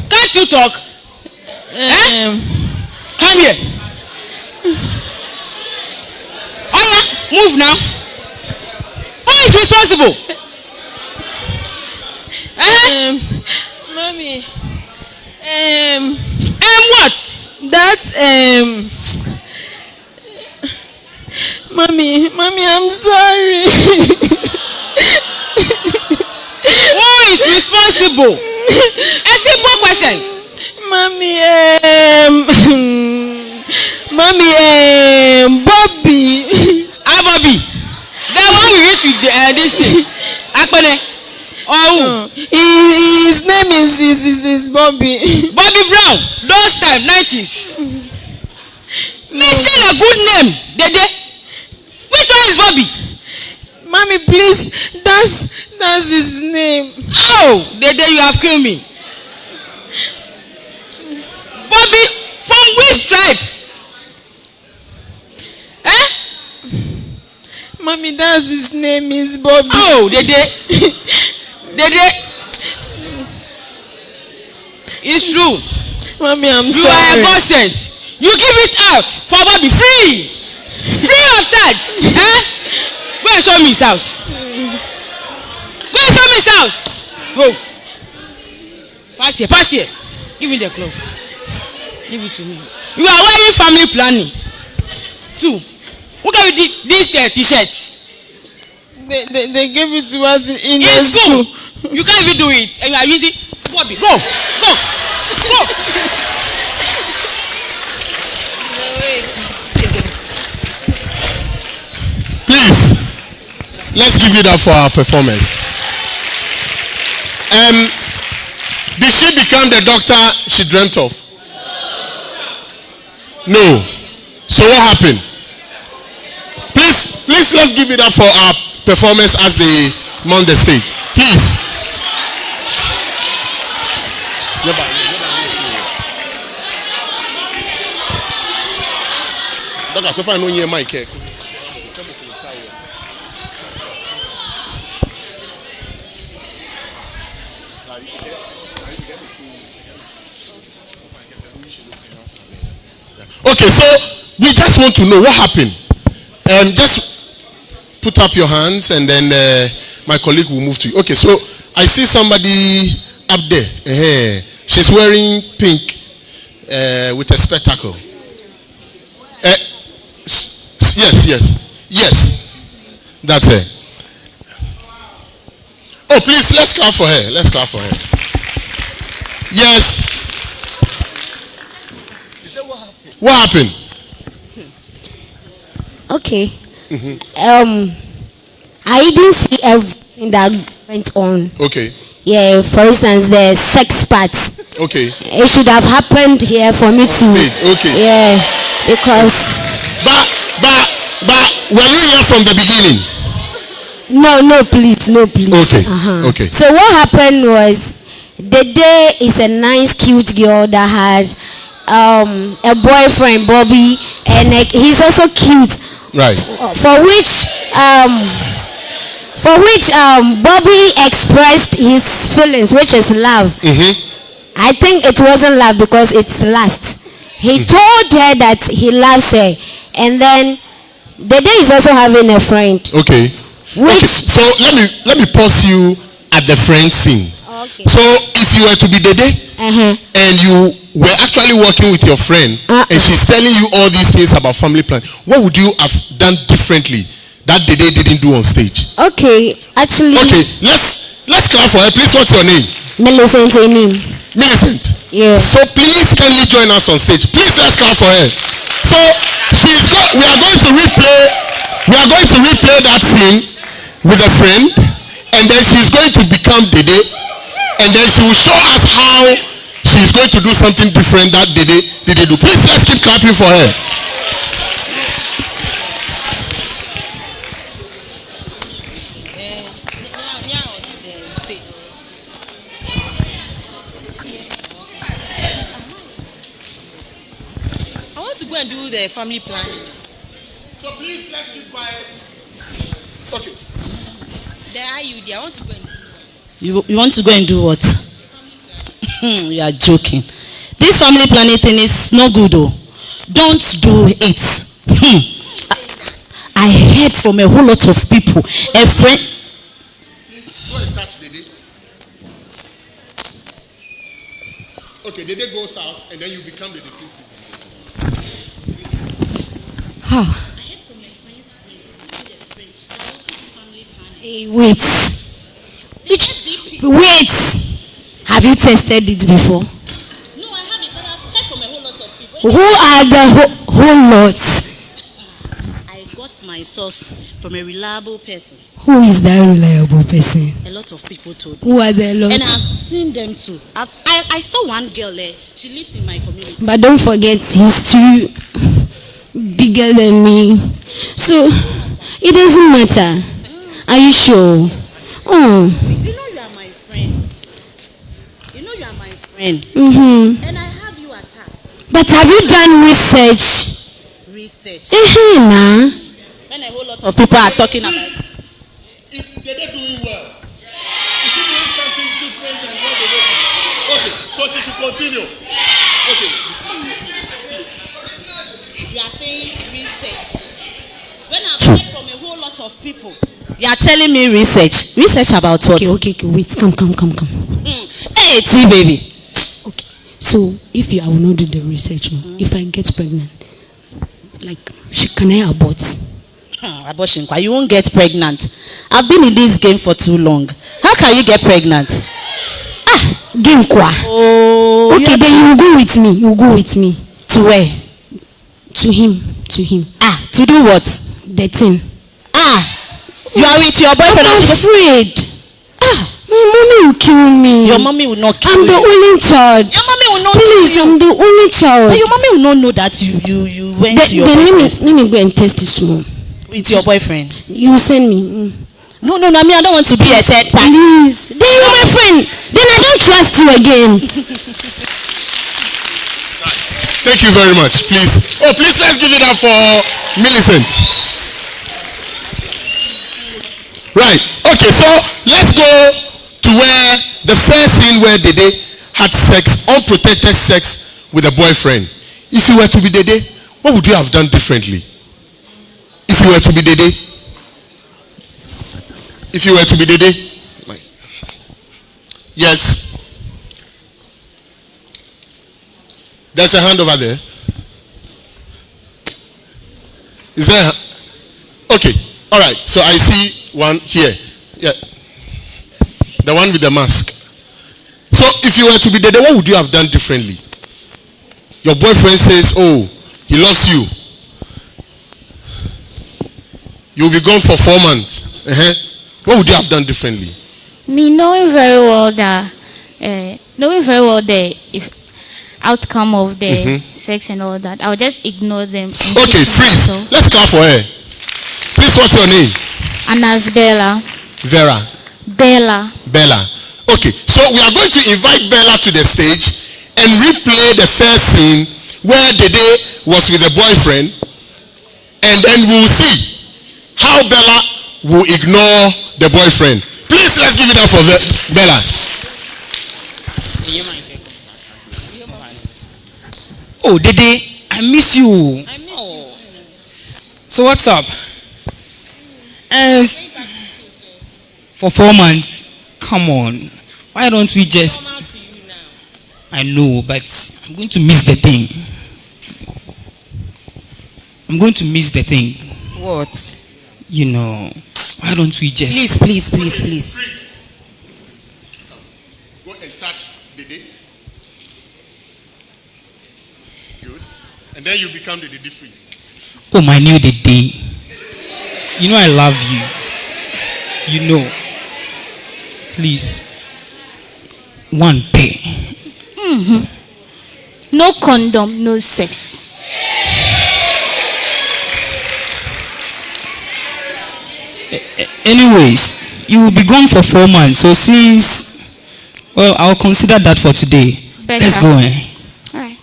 Can't you talk? Come here. Oh yeah. Move now. Who is responsible? Mommy. What? That Mommy, I'm sorry. Who is responsible? A simple question. Mommy, Bobby. Bobby. The one we reach with this thing. Akpene. Oh, his name is Bobby. Bobby Brown. Those time 90s. Mention a good name, Dede. Which one is Bobby? Mommy, please. That's his name. Oh, Dede, you have killed me. Bobby, from which tribe? Mommy, that's his name is Bobby. Oh, Dede. Dede. It's true. Mommy, I'm sorry. You are a godsend. You give it out for Bobby free. Free of charge. Go and show me his house. Go and show me his house. Go. Pass here. Give me the cloth. Give it to me. You are wearing family planning. 2. Who gave you this t-shirt? They gave it to us in the school. You can't even do it. And you are using Bobby. Go. Please, let's give it up for our performance. Did she become the doctor she dreamt of? No. So what happened? Please, let's give it up for our performance as they mount the stage. Please. Doctor, so far I know you mic. Okay, so we just want to know what happened. Just put up your hands and then my colleague will move to you. Okay, so I see somebody up there. She's wearing pink with a spectacle. Yes. That's her. Oh, please, let's clap for her. Yes. What happened? Okay. I didn't see everything that went on. Okay. Yeah, for instance, the sex parts. Okay. It should have happened here for me to. Okay. Yeah, because. But were you here from the beginning? No, please. Okay. Okay. So what happened was, Dede is a nice, cute girl that has a boyfriend, Bobby, and he's also cute. Right. For which Bobby expressed his feelings, which is love. I think it wasn't love because it's lust. He told her that he loves her, and then Dede is also having a friend. Okay. So let me pause you at the friend scene. Okay. So if you were to be Dede and you were actually working with your friend and she's telling you all these things about family plan, what would you have done differently that Dede didn't do on stage? Okay, actually. Okay, let's clap for her. Please, what's your name? Millicent. Millicent. Yeah. So please kindly join us on stage. Please, let's clap for her. So we are going to replay that scene with a friend, and then she's going to become Dede, and then she will show us how she's going to do something different that Dede do. Please, let's keep clapping for her. I want to go and do the family planning. So please, let's keep quiet. Okay. The IUD, I want to go and You want to go and do what? You are joking. This family planning thing is no good though. Don't do it. I heard from a whole lot of people. A friend. Go and touch Dede. Okay, Dede goes out and then you become Dede. Please. Oh. Hey, wait. Wait. Have you tested it before? No, I haven't, but I've heard from a whole lot of people. Who are the whole lots? I got my source from a reliable person. Who is that reliable person? A lot of people told me. Who are the lots? And I've seen them too. I saw one girl there. She lives in my community. But don't forget, he's too bigger than me. So, it doesn't matter. Are you sure? Oh. You know you are my friend. You know you are my friend. Mm-hmm. And I have you at heart. But have you done research? Research. Nah. When a whole lot of people are talking about. Is Dede doing well? Is she doing something different than what Dede do? Okay, so she should continue. Okay. You are saying research. When I've heard from a whole lot of people, you are telling me research. Research about what? Okay, wait. Come. Hey, T baby. Okay. So, if I will not do the research, if I get pregnant, like, can I abort? Abortion. You won't get pregnant. I've been in this game for too long. How can you get pregnant? Game kwa. Oh. Okay, then you go with me. You go with me. To where? To him. To do what? The thing. You are with your boyfriend. I'm afraid. My mommy will kill me. Your mommy will not kill you. I'm the only child. Your mommy will not Please, kill you. I'm the only child. But your mommy will not know that you went to your boyfriend. Let me go and test this small. With your boyfriend. You send me. No, I mean, I don't want to be a third party. Please. Then you're my friend. Then I don't trust you again. Thank you very much. Please. Oh, please, let's give it up for Millicent. Right. Okay, so let's go to where the first scene where Dede had sex, unprotected sex with a boyfriend. If you were to be Dede, what would you have done differently? If you were to be Dede? If you were to be Dede? Yes. There's a hand over there. Is there? Okay. All right. So I see one here. Yeah. The one with the mask. So if you were to be Dede, what would you have done differently? Your boyfriend says, oh, he loves you. You'll be gone for 4 months. What would you have done differently? Me knowing very well the outcome of the sex and all that, I'll just ignore them. Okay, freeze. Let's clap for her. Please, what's your name? Anas Bella. Vera. Bella. Okay, so we are going to invite Bella to the stage and replay the first scene where Dede was with a boyfriend, and then we'll see how Bella will ignore the boyfriend. Please, let's give it up for Bella. Oh, Dede, I miss you. So what's up? For 4 months, come on. Why don't we just? I know, but I'm going to miss the thing. What? You know, why don't we just? Please. Go and touch Dede. Good. And then you become the Dede freeze. Oh, my new Dede. You know I love you. You know. Please. One pay. No condom, no sex. Anyways, you will be gone for 4 months. So since, well, I'll consider that for today. Better. Let's go. Alright.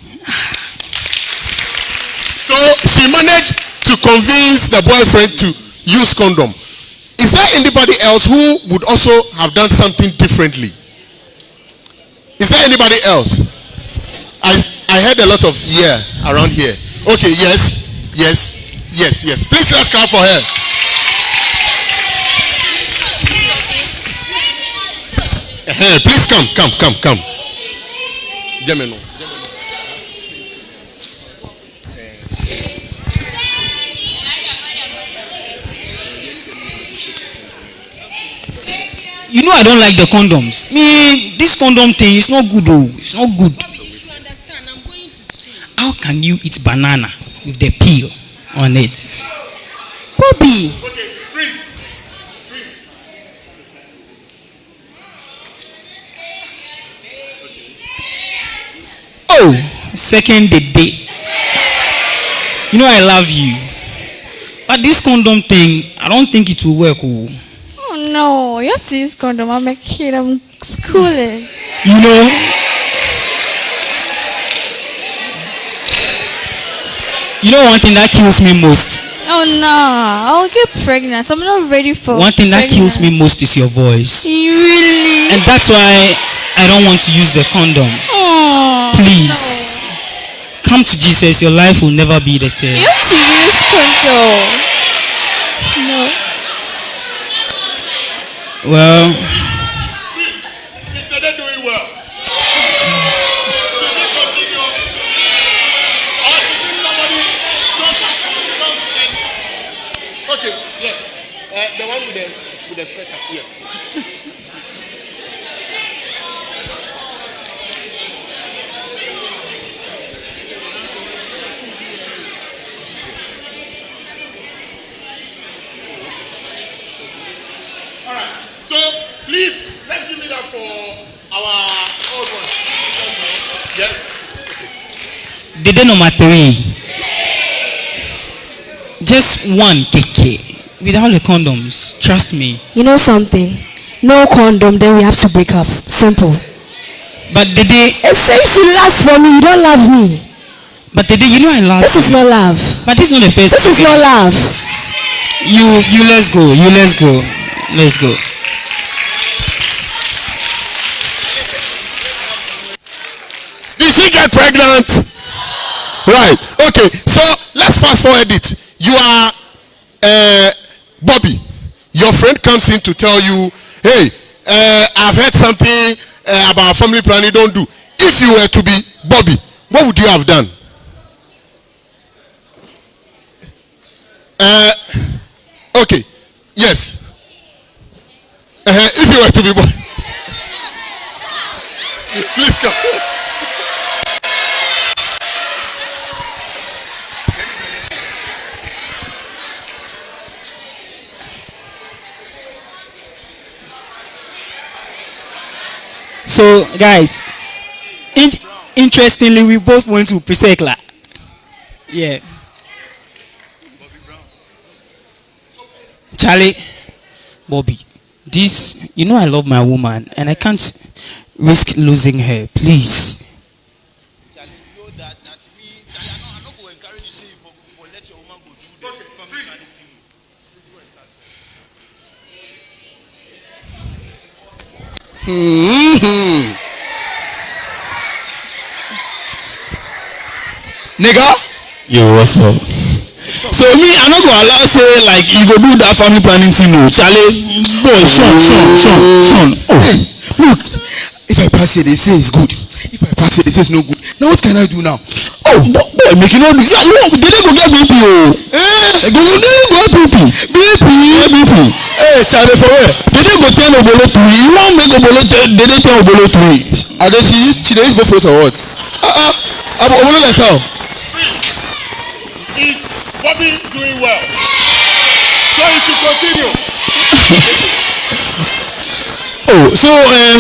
So she managed to convince the boyfriend to use condom. Is there anybody else who would also have done something differently? Is there anybody else? I heard a lot of yeah around here. Okay, yes. Yes, yes. Please let's clap for her. Please come. Gemino. You know I don't like the condoms. Me, this condom thing is not good though. It's not good. How can you eat banana with the peel on it? Bobby. Okay, freeze. Oh, second the day. You know I love you. But this condom thing, I don't think it will work. Oh. Oh no, you have to use condom. I'm a kid. I'm schooling. You know, one thing that kills me most. Oh no, I'll get pregnant. I'm not ready for. One thing that pregnant. kills me most is your voice. Really? And that's why I don't want to use the condom. Oh, please, come to Jesus. Your life will never be the same. You have to use condom. No. Well, Is Dede doing well? Should she continue? Or should we somebody come in? Okay, yes. The one with the sweater, yes. All right. So please, let's give it up for our old one. Yes. Dede number 3. Just one KK without the condoms. Trust me. You know something? No condom, then we have to break up. Simple. But Dede, it seems you last for me. You don't love me. But Dede, you know I love you. This is not love. But this is not the first. This is not love. You let's go. Let's go. Did she get pregnant? Right. Okay. So let's fast forward it. You are Bobby. Your friend comes in to tell you, hey, I've heard something about family planning. Don't do. If you were to be Bobby, what would you have done? Okay. Yes. If you were to be Bobby, please come. So, guys, interestingly, we both went to Presekla. Yeah. Charlie, Bobby, this, you know I love my woman, and I can't risk losing her. Please. Charlie, you know that me, Charlie, I'm not going to encourage you say for let your woman go do the family planning thing. Nigga? Yo, what's up? So me, I not gonna allow say like you go do that family planning thing. No, Charlie, boy, Sean. Oh, hey, look, if I pass it, they say it's good. If I pass it, they say it's no good. Now what can I do now? Oh, boy, make you know. Yeah, you didn't go get BP. You didn't go BP. Hey, Charlie, for where? They didn't go tell Obolo 3. You want make Obolo 3? They didn't tell Obolo 3. Are they she dey use both foot or what? Obolo like how? Is Bobby doing well? So he should continue. Oh, so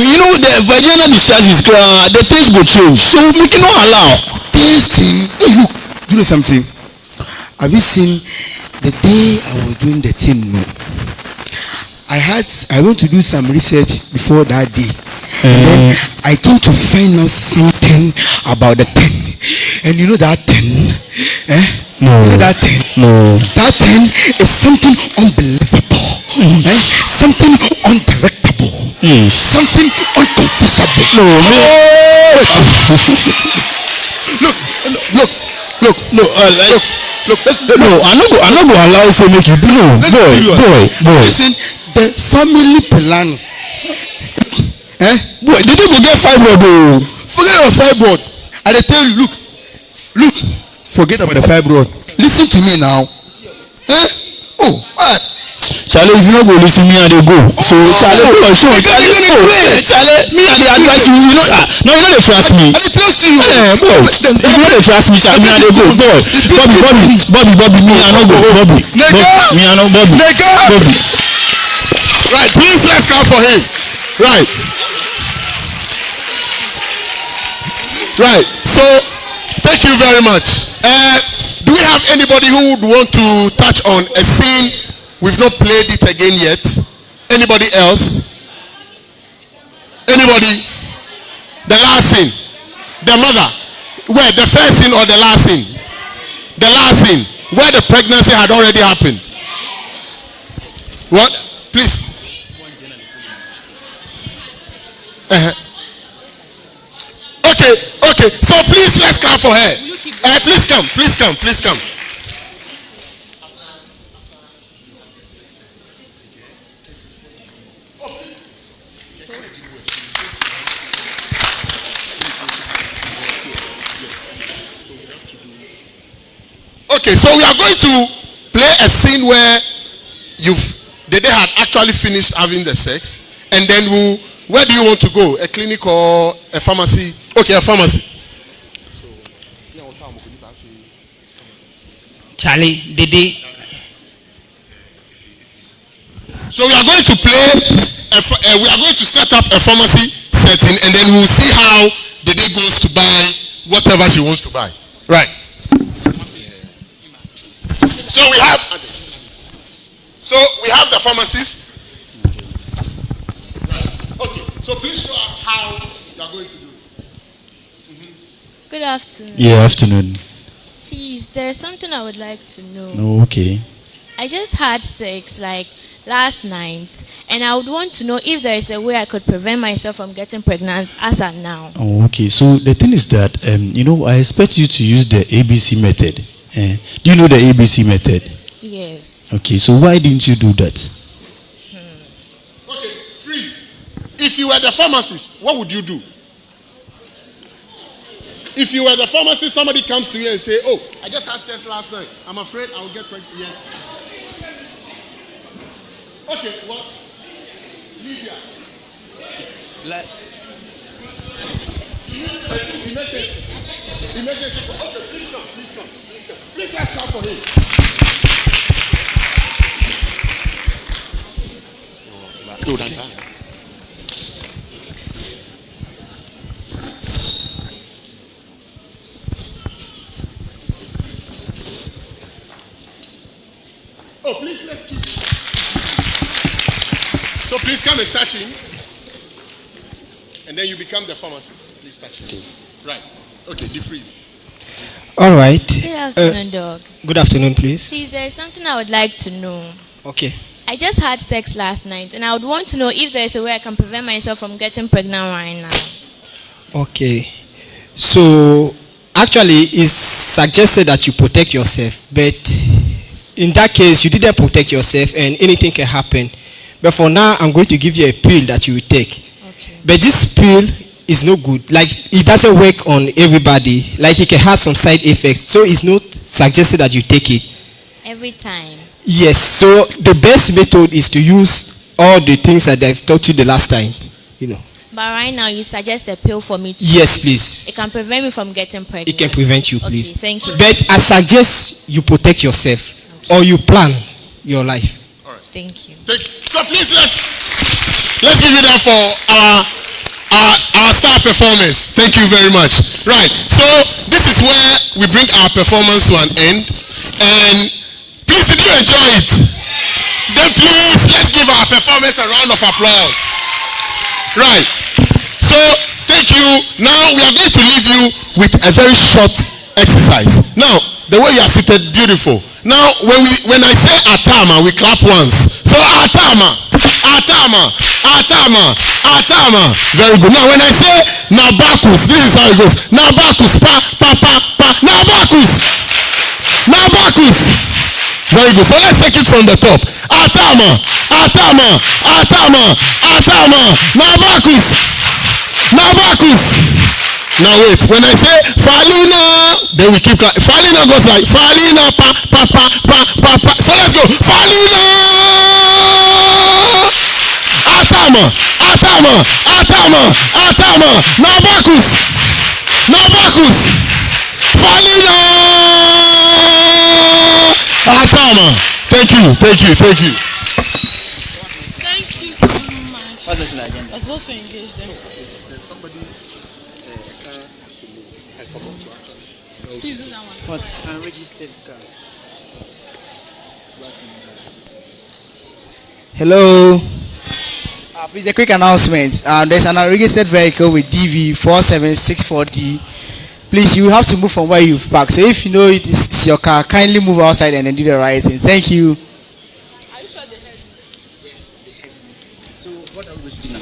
you know the vaginal discharge is the taste go change. So make you not allow. Tasting. Hey, look, you know something? Have you seen the day I was doing the thing? No. I went to do some research before that day. And then I came to find out something about the 10. And you know that 10? No. You know that 10? No. That 10 is something unbelievable. Something undirectable. Something unconfessable. No, look, Look, no, No, I'm not going to allow you to make you do. No, boy. Listen, the family planning. Boy, did you go get fibroid? Forget about fibroid. I tell you, look. Forget about the fibroid. Listen to me now. Oh, what? Charlie, if you not go listen, me and they go. So, Charlie, me and they advise you. You know that. No, you don't trust me. I trust you. Bro, if you don't trust me, Charlie, me and they go. Bobby, me and no go. Bobby, me and no Bobby. Right, please let's clap for him. Right. So, thank you very much. Do we have anybody who would want to touch on a scene we've not played it again yet? Anybody else? Anybody? The last scene. The mother. Where? The first scene or the last scene? The last scene. Where the pregnancy had already happened. What? Please. Okay. So please let's clap for her. Please come. Okay, so we are going to play a scene where they had actually finished having the sex, and then where do you want to go? A clinic or a pharmacy? Okay, a pharmacy. Charlie, Dede. So we are going to play. We are going to set up a pharmacy setting, and then we will see how Dede goes to buy whatever she wants to buy. Right. So we have the pharmacist. Right. Okay. So please show us how you are going to do it. Good afternoon. Yeah, afternoon. Please, there's something I would like to know. No, okay. I just had sex like last night, and I would want to know if there is a way I could prevent myself from getting pregnant as of now. Oh, okay. So the thing is that I expect you to use the ABC method. Do you know the ABC method? Yes. Okay, so why didn't you do that? Okay, freeze. If you were the pharmacist, what would you do? If you were the pharmacist, somebody comes to you and say, "Oh, I just had sex last night. I'm afraid I will get pregnant." Yes. Okay, what? Lydia. Emergency. Okay, please come. Please let's shout for him. Oh, please let's keep. So please come and touch him, and then you become the pharmacist. Please touch him. Okay. Right. Okay. Defreeze. All right. Good afternoon, Doc. Good afternoon, please. Please, there is something I would like to know. Okay. I just had sex last night, and I would want to know if there is a way I can prevent myself from getting pregnant right now. Okay. So, actually, it's suggested that you protect yourself, but in that case, you didn't protect yourself, and anything can happen. But for now, I'm going to give you a pill that you will take. Okay. But this pill is no good. Like, it doesn't work on everybody. Like, it can have some side effects. So it's not suggested that you take it. Every time? Yes. So the best method is to use all the things that I've taught you the last time. But right now, you suggest a pill for me to Yes, please. It can prevent me from getting pregnant. It can prevent you, please. Okay, thank you. But I suggest you protect yourself, or you plan your life. All right. Thank you. So please let's give it up for our star performers. Thank you very much. Right. So this is where we bring our performance to an end. And please, did you enjoy it? Then please let's give our performers a round of applause. Right. So thank you. Now we are going to leave you with a very short exercise. Now, the way you are seated, beautiful. Now, when I say Atama, we clap once. So Atama. Atama. Very good. Now when I say Nabakus, this is how it goes. Nabakus, pa. Nabakus. Very good. So let's take it from the top. Atama. Nabakus. Now wait, when I say Falina, then we keep Falina goes like Falina pa. So let's go. Falina. Atama. Nabakus. Falina. Atama. Thank you. Thank you so much. What's next on the agenda? I was supposed to engage them. There's somebody, car has to move. I forgot to actually. Please do that one. What? Unregistered car. Hello. Please, a quick announcement. There's an unregistered vehicle with DV 4764D. Please, you have to move from where you've parked. So if you know it's your car, kindly move outside and then do the right thing. Thank you. Are you sure they heard me? Yes, they heard me. So what are we going to do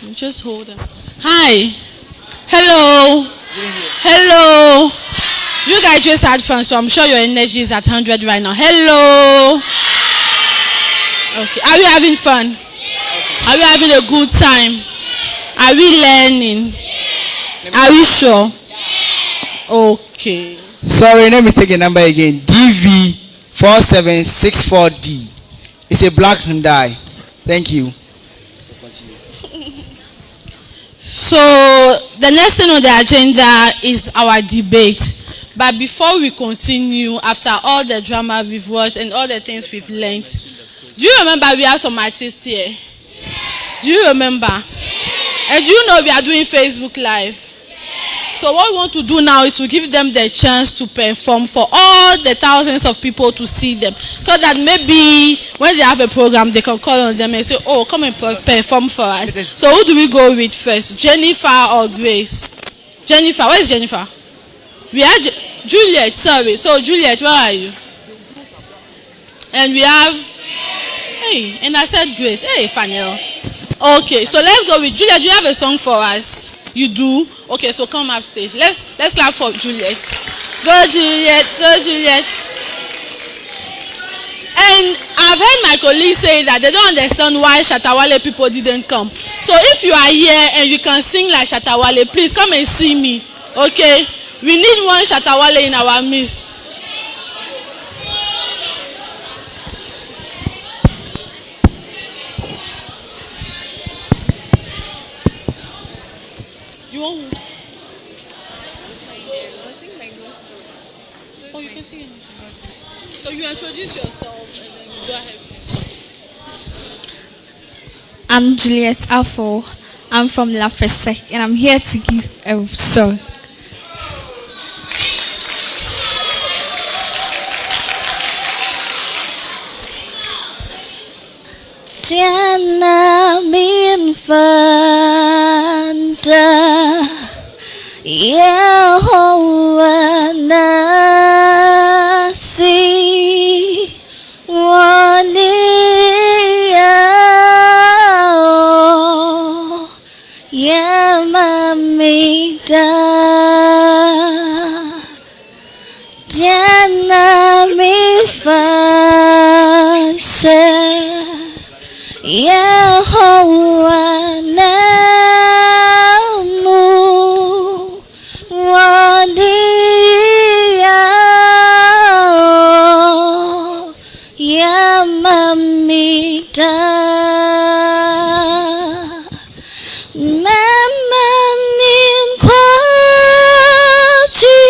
now? Just hold them. Hi. Hello. You guys just had fun, so I'm sure your energy is at 100 right now. Hello. Okay. Are we having fun? Okay. Are we having a good time? Are we learning? Are we sure? Okay. Sorry, let me take a number again. DV 4764D. It's a black Hyundai. Thank you. So continue. So the next thing on the agenda is our debate. But before we continue, after all the drama we've watched and all the things we've learned, do you remember we have some artists here? Do you remember? And do you know we are doing Facebook Live? So what we want to do now is to give them the chance to perform for all the thousands of people to see them. So that maybe when they have a program, they can call on them and say, oh, come and perform for us. So who do we go with first? Jennifer or Grace? Jennifer, where is Jennifer? We have Juliet, sorry. So Juliet, where are you? And we have, hey, and I said Grace. Hey, Fanel. Okay, so let's go with Juliet. You have a song for us? You do? Okay, so come upstage. Let's clap for Juliet. Go Juliet, go Juliet. And I've heard my colleagues say that they don't understand why Shatawale people didn't come. So if you are here and you can sing like Shatawale, please come and see me. Okay? We need one Shatawale in our midst. You want who? Oh, you can sing it. So you introduce yourself and then you go ahead with the song. I'm Juliet Afo. I'm from La Fesec and I'm here to give a song. Tiana minfanda Yehovah nasi waniao Yamamida Tiana minfashe Yehovah namu wadiao Yamamida Memanin kwaji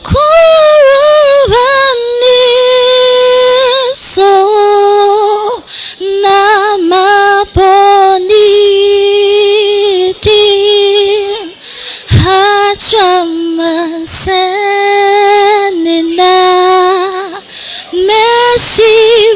kurubani so nama boniti hachamasenina meshivani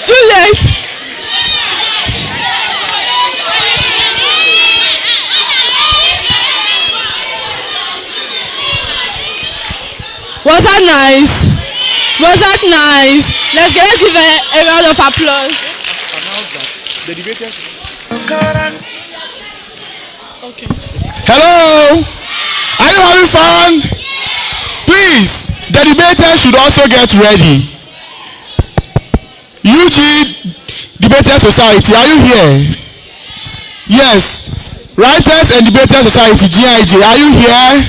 Juliet. Was that nice? Was that nice? Let's give a round of applause. Announce that the debaters. Okay. Hello, are you having fun? Please, the debaters should also get ready. UG Debater Society, are you here? Yes. Writers and Debater Society, GIJ, are you here?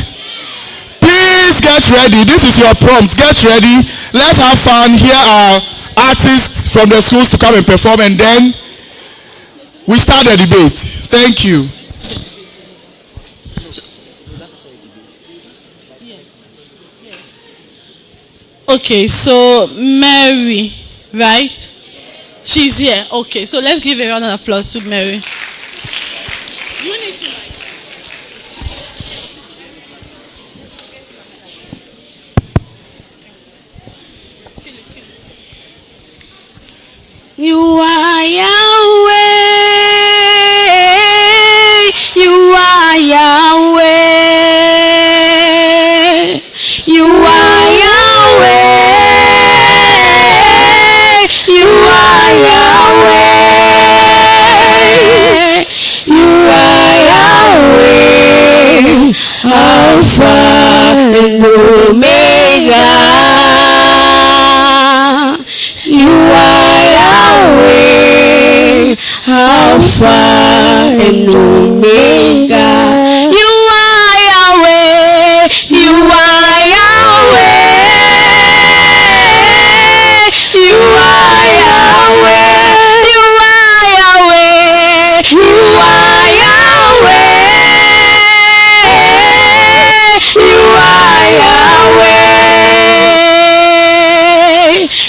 Please get ready. This is your prompt. Get ready. Let's have fun. Here are artists from the schools to come and perform, and then we start the debate. Thank you. Okay, so Mary, right? She's here. Okay, so let's give a round of applause to Mary. You need to You are Yahweh. You are Yahweh. You are Yahweh. You are Yahweh. You are Yahweh. Alpha and Omega. You are Yahweh, Alpha and Omega. You are Yahweh, you are Yahweh, you are Yahweh, you are Yahweh, you are Yahweh, you are Yahweh.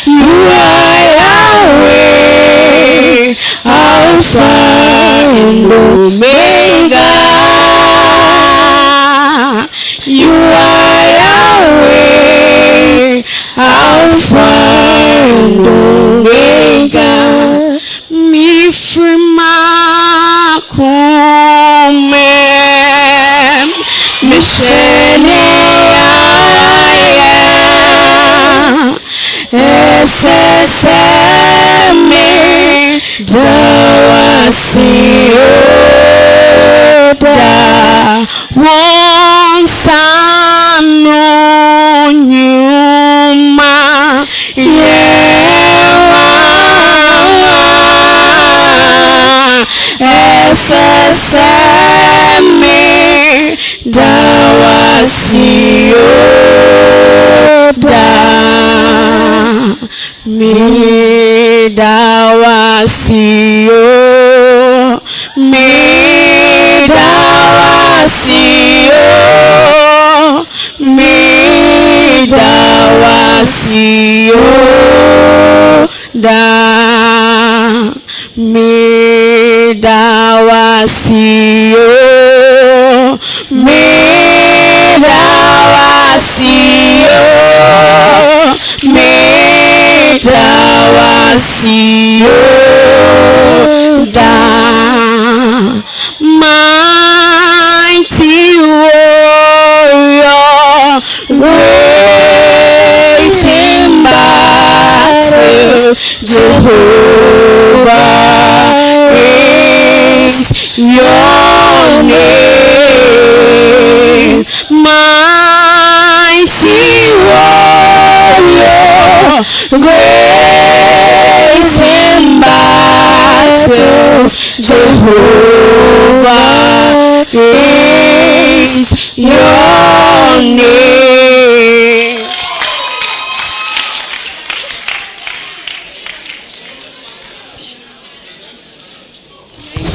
You are Yahweh, Alpha and Omega. You are Yahweh, Alpha and Omega. Mi firma kumem, mi SSM Dawasioda Wonsano Nyuma SSM Dawasioda Midawasio, Midawasio, Midawasio, da, Midawasio, Midawasio, Midawasio, da, mighty warrior, great in battle, Jehovah is your name, mighty warrior, great in battles, Jehovah is your name.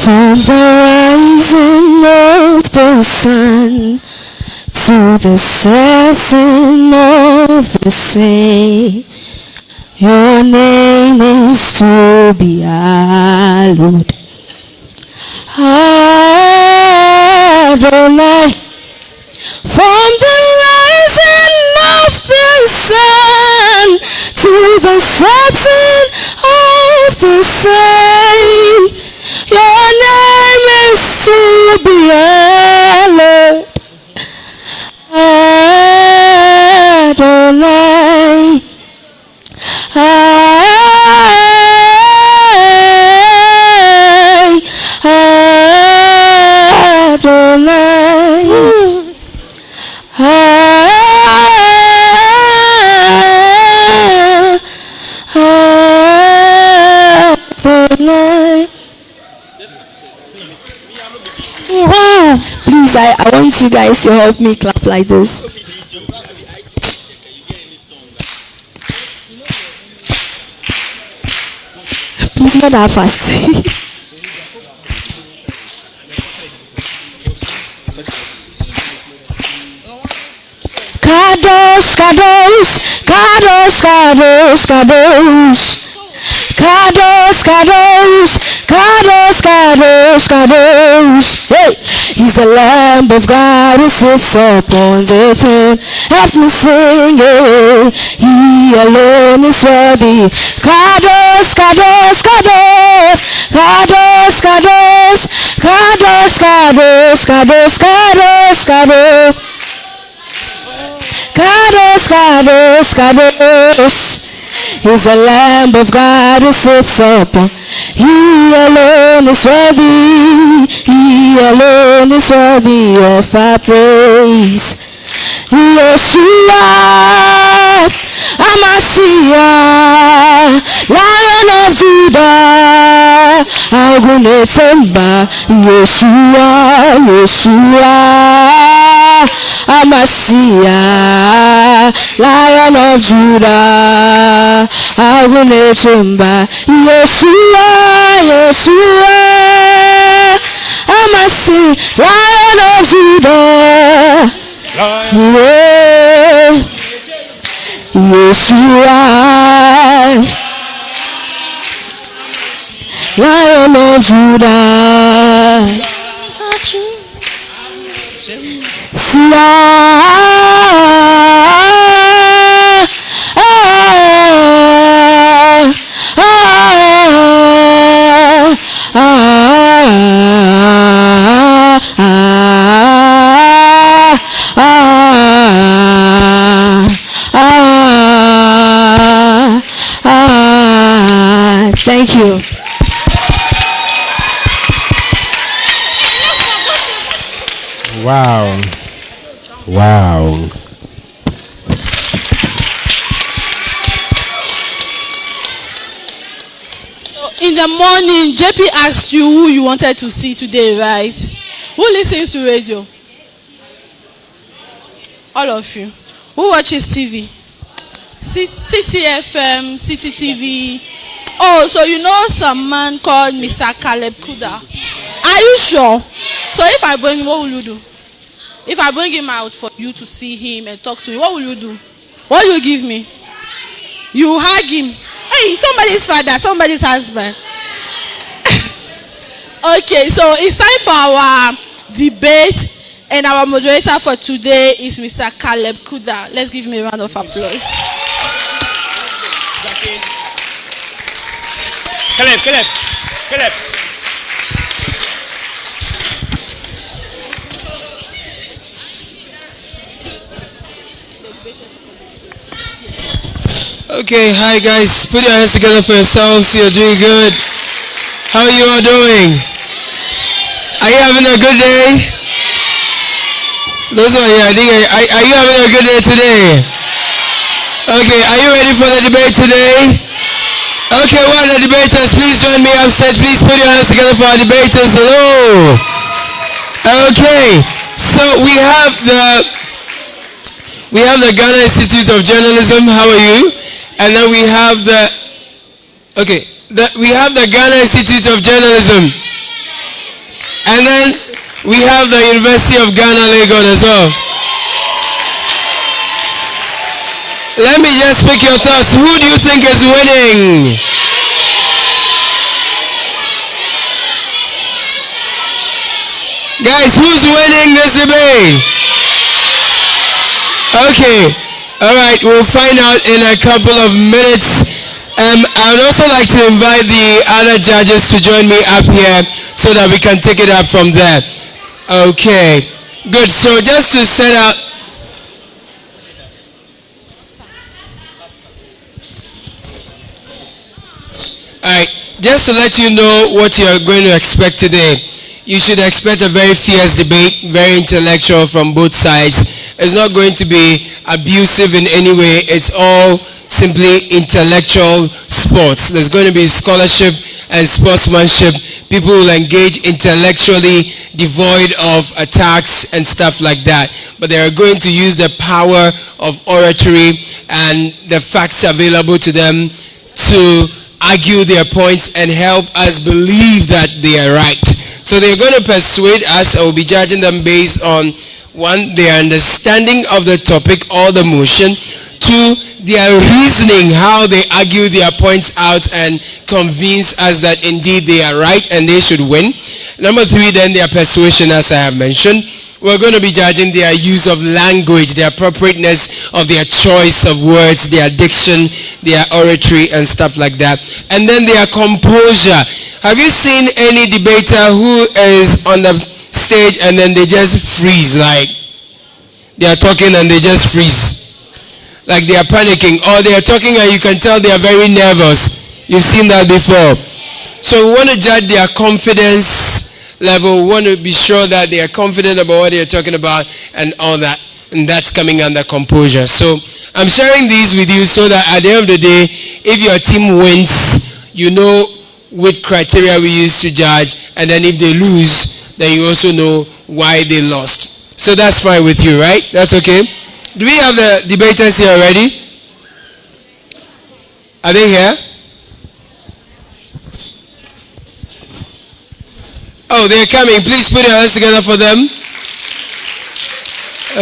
From the rising of the sun to the setting of the same, your name is to be hallowed. Adonai, from the rising of the sun to the setting of please, I want you guys to help me clap like this. Please, not that fast. Kadosh, Kadosh, Kadosh, Kadosh, Kadosh. Kadosh, Kadosh, Kadosh, Kadosh, Kadosh. Hey, he's the Lamb of God who sits upon the throne. Help me sing it. He alone is worthy. Kadosh, Kadosh, Kadosh, Kadosh, Kadosh, Kadosh, Kadosh, Kadosh, Kadosh, Kadosh. Kadosh, Kadosh, Kadosh. He's the Lamb of God who sits upon. He alone is worthy. He alone is worthy of our praise. Yeshua, Amashia, Lion of Judah, Agunesemba. Yeshua, Yeshua, Amashia, Lion of Judah, Agunesemba. Yeshua, Yeshua, Amashia, Lion of Judah. Yeah. Yeshua, Lion of Judah. Sia, thank you. Wow. Wow. In the morning, JP asked you who you wanted to see today, right? Who listens to radio? All of you. Who watches TV? City FM, City TV. Oh, so you know some man called Mr. Caleb Kuda. Are you sure? So if I bring him, what will you do? If I bring him out for you to see him and talk to him, what will you do? What will you give me? You hug him. Hey, somebody's father, somebody's husband. Okay, so it's time for our debate, and our moderator for today is Mr. Caleb Kuda. Let's give him a round of applause. Caleb. Okay, hi guys. Put your hands together for yourselves. You're doing good. How are you all doing? Are you having a good day? Those who are here, are you having a good day today? Okay, are you ready for the debate today? Okay, well, the debaters, please join me upside. Please put your hands together for our debaters. Hello. Okay, so we have the Ghana Institute of Journalism. How are you? And then we have the Ghana Institute of Journalism. And then we have the University of Ghana, Lagos as well. Let me just pick your thoughts. Who do you think is winning? Guys, who's winning this debate? Okay. All right, we'll find out in a couple of minutes. I would also like to invite the other judges to join me up here so that we can take it up from there. Okay, good. So just to set out. All right, just to let you know what you're going to expect today. You should expect a very fierce debate, very intellectual from both sides. It's not going to be abusive in any way. It's all simply intellectual sports. There's going to be scholarship and sportsmanship. people will engage intellectually, devoid of attacks and stuff like that. But they are going to use the power of oratory and the facts available to them to argue their points and help us believe that they are right. So they're going to persuade us. I will be judging them based on, one, their understanding of the topic or the motion, two, their reasoning, how they argue their points out and convince us that indeed they are right and they should win. Number three, then their persuasion, as I have mentioned. We're going to be judging their use of language, the appropriateness of their choice of words, their diction, their oratory, and stuff like that. And then their composure. Have you seen any debater who is on the stage and then they just freeze, like they are talking and they just freeze? Like they are panicking, or they are talking and you can tell they are very nervous. You've seen that before. So we want to judge their confidence level. We want to be sure that they are confident about what they are talking about and all that. And that's coming under composure. So I'm sharing these with you so that at the end of the day, if your team wins, you know which criteria we use to judge. And then if they lose, then you also know why they lost. So that's fine with you, right? That's okay? Do we have the debaters here already? Are they here? Oh, they're coming. Please put your hands together for them.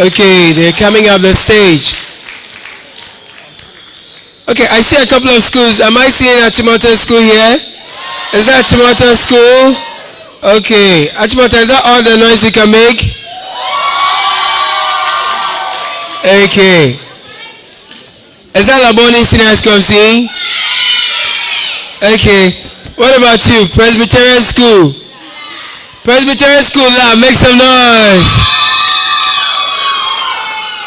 Okay, they're coming up the stage. Okay, I see a couple of schools. Am I seeing Achimota School here? Is that Achimota School? Okay, Achimota, is that all the noise you can make? Okay. Is that Laboni Senior School I'm seeing? Okay. What about you? Presbyterian School? Presbyterian School, lab, make some noise.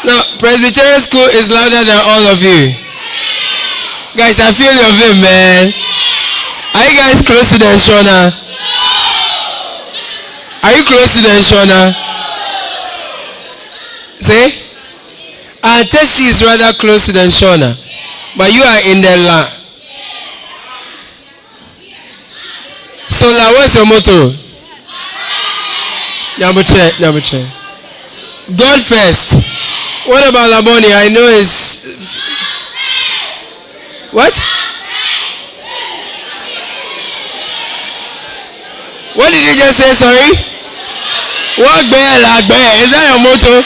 No, Presbyterian School is louder than all of you. Guys, I feel your vim, man. Are you guys close to the Shona? Are you close to the Shona? See? Teshi is rather close to the Shona. But you are in the land. So, what's your motto? Number check. God first. What about Laboni? I know it's... What? What did you just say, sorry? Walk bear like bear. Is that your motto?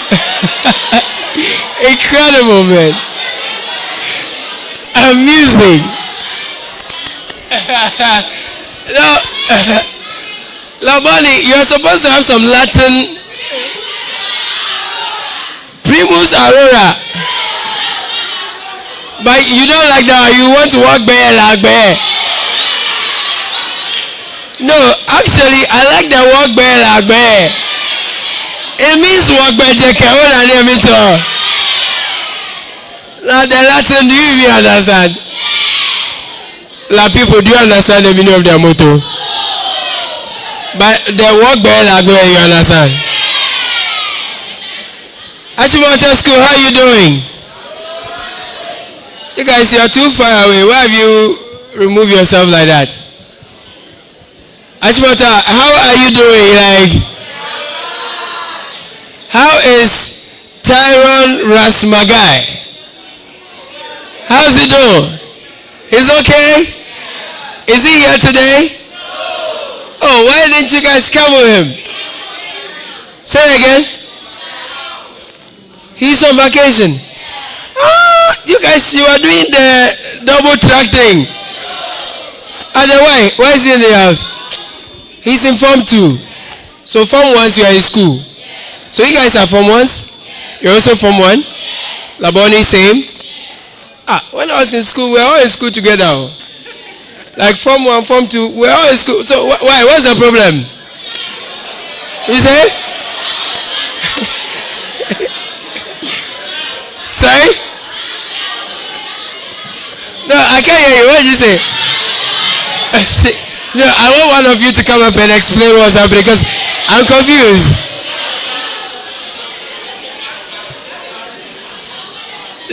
Incredible, man. Amusing. No. Laboni, you're supposed to have some Latin. Primus Aurora. But you don't like that. You want to walk bear like bear. No, actually, I like the walk bear like bear. It means walk bear jeke. What I name it all. Now the Latin, do you even understand? La people, do you understand the meaning of their motto? But the walk bear like bear, you understand? Achimota School, how are you doing? You guys, you are too far away. Why have you removed yourself like that? Achimota, how are you doing? Like, how is Tyrone Rasmagai? How's he doing? He's okay? Is he here today? Oh, why didn't you guys come with him? Say it again. He's on vacation. You guys, you are doing the double track thing. Why is he in the house? He's in Form 2. So Form 1, you are in school. So you guys are Form 1s? You're also Form 1? Laboni, same? When I was in school, we were all in school together. Like Form 1, Form 2, we're all in school. So why? What's the problem? You say? Sorry? No, I can't hear you. What did you say? No, I want one of you to come up and explain what's happening because I'm confused.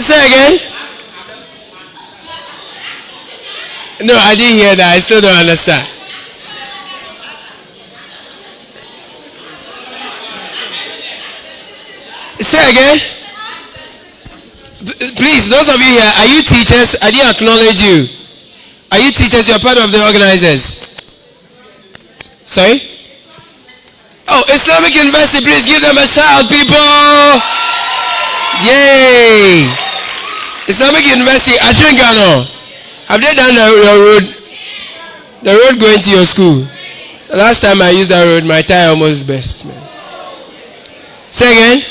Say again? No, I didn't hear that. I still don't understand. again. Please, those of you here, are you teachers? I didn't acknowledge you. Are you teachers? You're part of the organizers. Sorry? Oh, Islamic University, please give them a shout, people. Yay. Islamic University, Ghana. Have they done the road going to your school? The last time I used that road, my tire almost burst, man. Say again?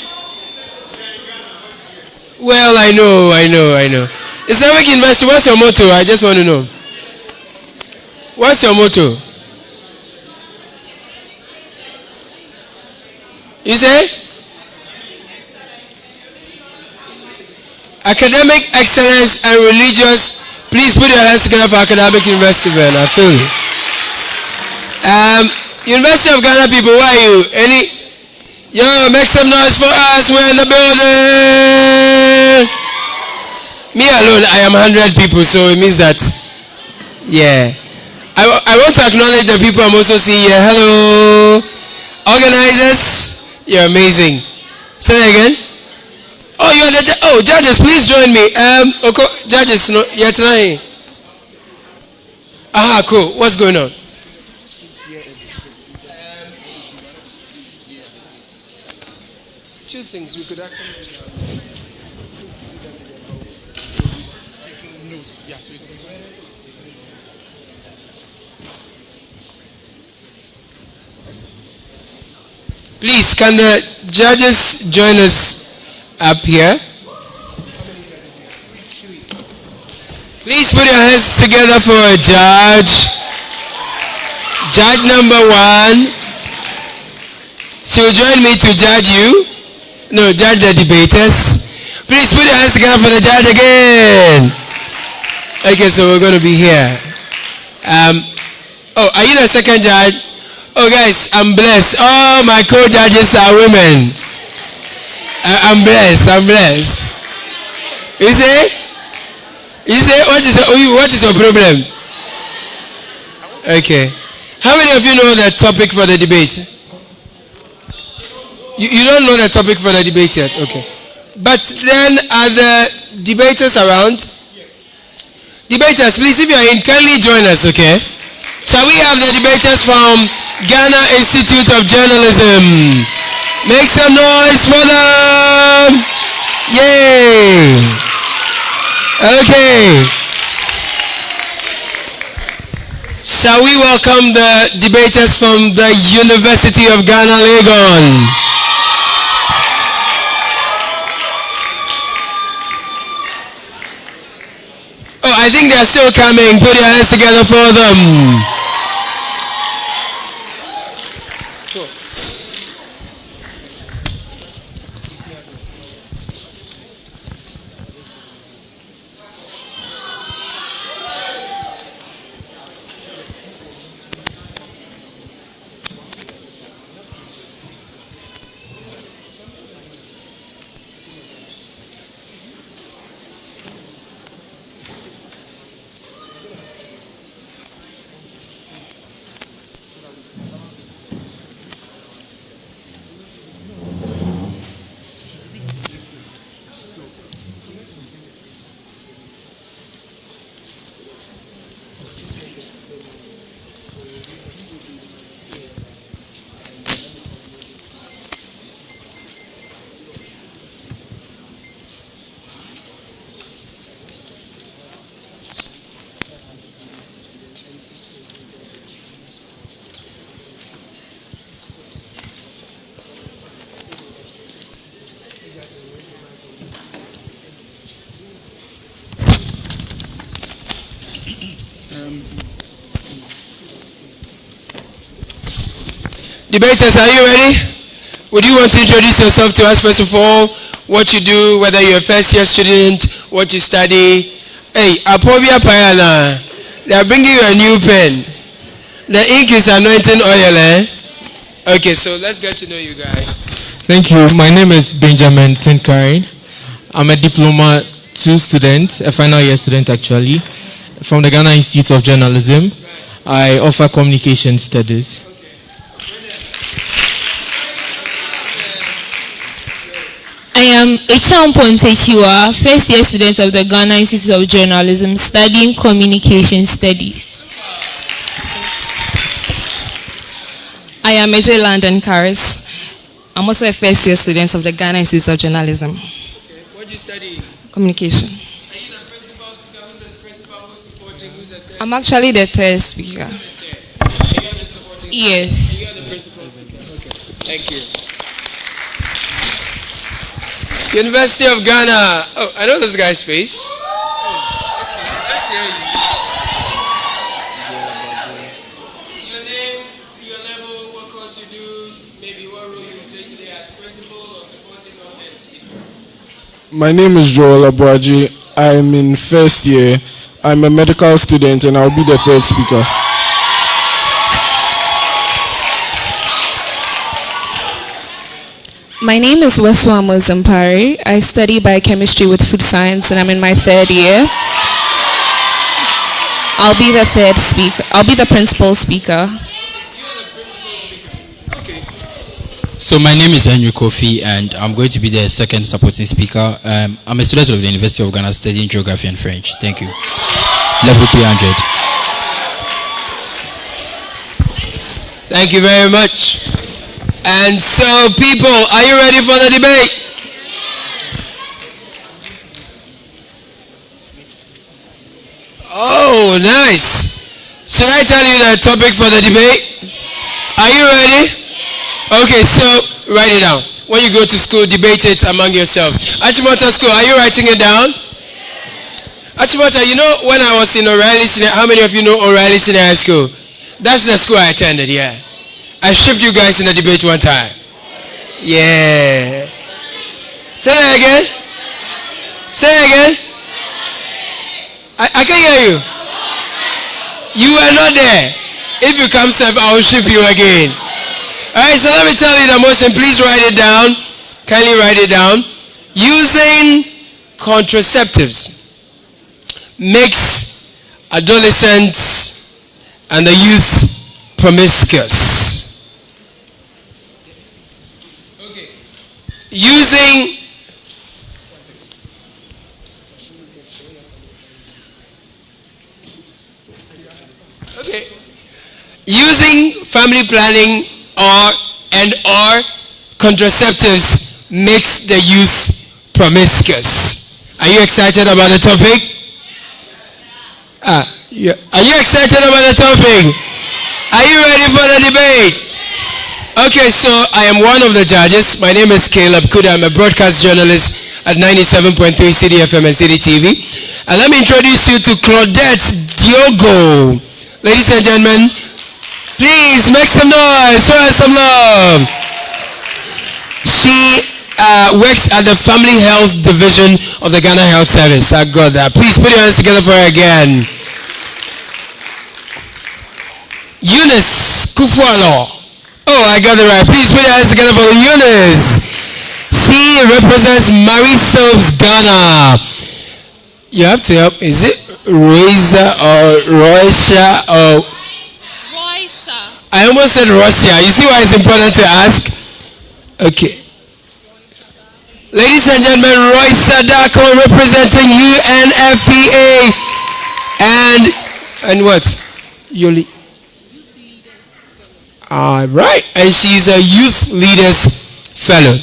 Well, I know. Islamic University, what's your motto? I just want to know. What's your motto? You say? Academic excellence and religious. Please put your hands together for Academic University, man. I feel it. University of Ghana people, where are you? Yo, make some noise for us. We're in the building. Me alone, I am 100 people, so it means that, yeah. I want to acknowledge the people I'm also seeing here. Hello. Organizers, you're amazing. Say that again. Oh, you're the judges, please join me. Judges, no, you're tonight. Aha, cool. What's going on? Two things we could actually taking notes. Yeah, so please, can the judges join us up here? Please put your hands together for a judge. Judge number 1. She will join me to judge you. No, judge the debaters. Please put your hands together for the judge again. Okay, so we're going to be here. Are you the second judge? Oh, guys, I'm blessed. All my co-judges are women. I'm blessed. You say, what is your problem? Okay. How many of you know the topic for the debate? You don't know the topic for the debate yet? Okay. But then are the debaters around? Debaters, please, if you are in, kindly join us, okay? Shall we have the debaters from Ghana Institute of Journalism? Make some noise for them! Yay! Okay. Shall we welcome the debaters from the University of Ghana, Legon? Oh, I think they're still coming. Put your hands together for them. Cool. Debaters, are you ready? Would you want to introduce yourself to us first of all? What you do, whether you're a first year student, what you study. Hey, Apovia Payana, they are bringing you a new pen. The ink is anointing oil, eh? Okay, so let's get to know you guys. Thank you. My name is Benjamin Tinkarin. I'm a Diploma 2 student, a final year student actually, from the Ghana Institute of Journalism. I offer communication studies. I am Echam Ponteshua, first year student of the Ghana Institute of Journalism, studying communication studies. I am Major Landon Karis. I'm also a first year student of the Ghana Institute of Journalism. Okay. What do you study? Communication. Are you the principal speaker? Who's the principal? Who's supporting? Who's the third? I'm actually the third speaker. Are you the supporting? Yes. Are you the principal speaker? Okay. Thank you. University of Ghana. Oh, I know this guy's face. Okay, let's hear you. Your name, your level, what course you do, maybe what role you play today as principal or supporting or head speaker. My name is Joel Abuaji. I'm in first year. I'm a medical student and I'll be the third speaker. My name is Weswa Mozampari. I study biochemistry with food science and I'm in my third year. I'll be the third speaker. I'll be the principal speaker. So my name is Henry Kofi and I'm going to be the second supporting speaker. I'm a student of the University of Ghana studying geography and French. Thank you. Level 300. Thank you very much. And so, people, are you ready for the debate? Oh, nice. Should I tell you the topic for the debate? Are you ready? Okay, so write it down. When you go to school, debate it among yourselves. Achimota School, are you writing it down? Achimota, you know when I was in O'Reilly Senior, how many of you know O'Reilly Senior High School? That's the school I attended, yeah. I stripped you guys in a debate one time. Yeah. Say that again. Say that again. I can't hear you. You were not there. If you come safe, I will strip you again. Alright, so let me tell you the motion. Please write it down. Kindly write it down. Using contraceptives makes adolescents and the youth promiscuous. Using family planning or contraceptives makes the youth promiscuous. Are you excited about the topic? Are you excited about the topic? Are you ready for the debate? Okay, so I am one of the judges. My name is Caleb Kuda. I'm a broadcast journalist at 97.3 City FM and City TV. And let me introduce you to Claudette Diogo. Ladies and gentlemen, please make some noise. Show her some love. She works at the Family Health Division of the Ghana Health Service. I got that. Please put your hands together for her again. Eunice Kufualo. Oh, I got it right. Please put your hands together for Eunice. She represents Marisops Ghana. You have to help. Is it Roisa or Roisha or Roisa? I almost said Russia. You see why it's important to ask? Okay. Ladies and gentlemen, Roisa Dako representing UNFPA and what? Yoli. All right, and she's a youth leaders fellow.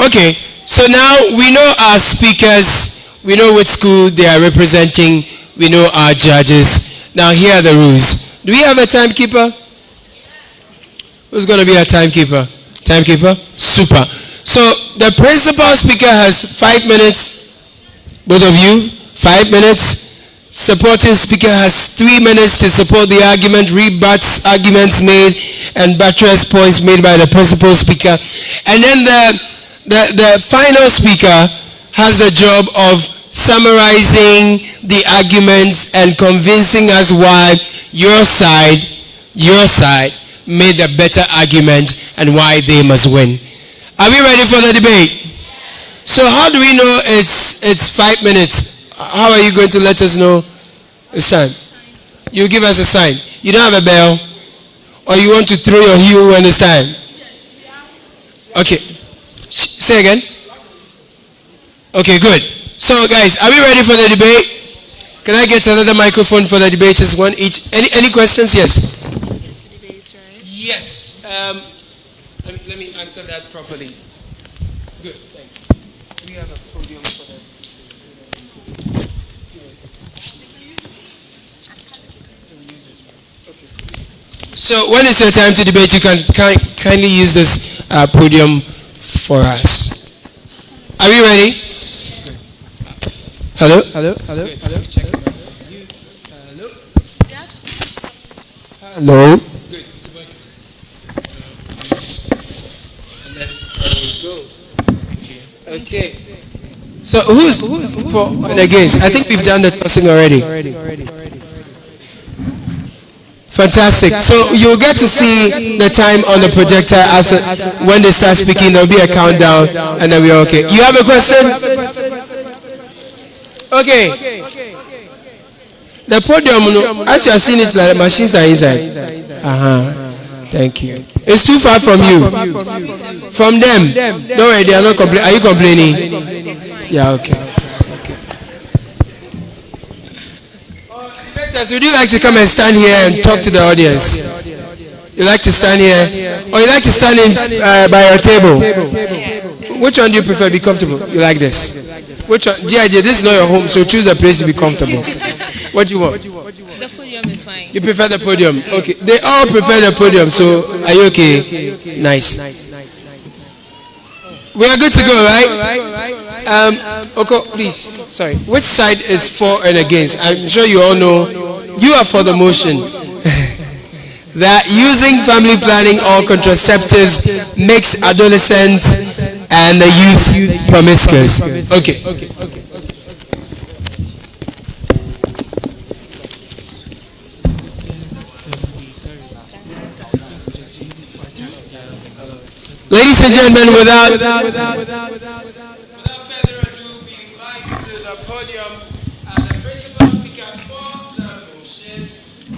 Okay, so now we know our speakers, we know what school they are representing, we know our judges. Now here are the rules. Do we have a timekeeper? Who's going to be a timekeeper? Timekeeper? Super. So the principal speaker has 5 minutes. Both of you, 5 minutes. Supporting speaker has 3 minutes to support the argument, rebuts arguments made, and buttress points made by the principal speaker. And then the final speaker has the job of summarizing the arguments and convincing us why your side made the better argument and why they must win. Are we ready for the debate? So how do we know it's 5 minutes? How are you going to let us know it's time? You give us a sign. You don't have a bell? Or you want to throw your heel when it's time? Okay. Say again. Okay, good. So, guys, are we ready for the debate? Can I get another microphone for the debaters? One each. Any questions? Yes. Yes. Let me answer that properly. Good. Thanks. Do we have a podium for that? So when it's your time to debate, you can kindly use this podium for us. Are we ready? Hello? Hello? Hello? Hello? Check. Hello? Hello? Good. Okay. So who's for and against? I think we've done the tossing already. Fantastic. So you'll get to see the time on the projector as when they start speaking. There'll be a countdown, and then we're okay. You have a question? Okay. The podium, as you have seen it, like the machines are inside. Thank you. It's too far from you. From them. Don't worry, they are not complaining. Are you complaining? Yeah, okay. Debaters, would you like to come and stand here and talk to the audience? You like to stand here? Or you like to stand in by your table? Which one do you prefer? Be comfortable. You like this? Which one? GIJ, this is not your home, so choose a place to be comfortable. What do you want? The podium is fine. You prefer the podium? Okay. They all prefer the podium, so are you okay? Nice. We are good to go, right? Okay, please. Sorry. Which side is for and against? I'm sure you all know. You are for the motion. That using family planning or contraceptives makes adolescents and the youth promiscuous. Okay. Ladies and gentlemen, without further ado, we invite to the podium the principal speaker for the motion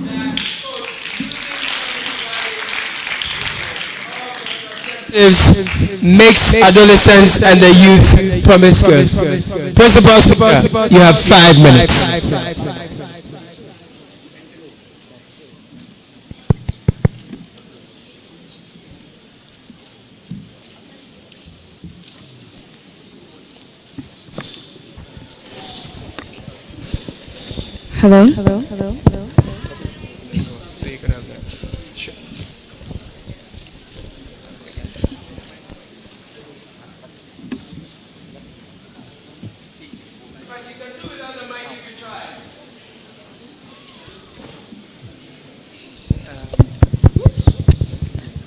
that contraceptives makes adolescents and the youth promiscuous. Principal speaker, you have 5 minutes. Hello? So you can have that. Sure.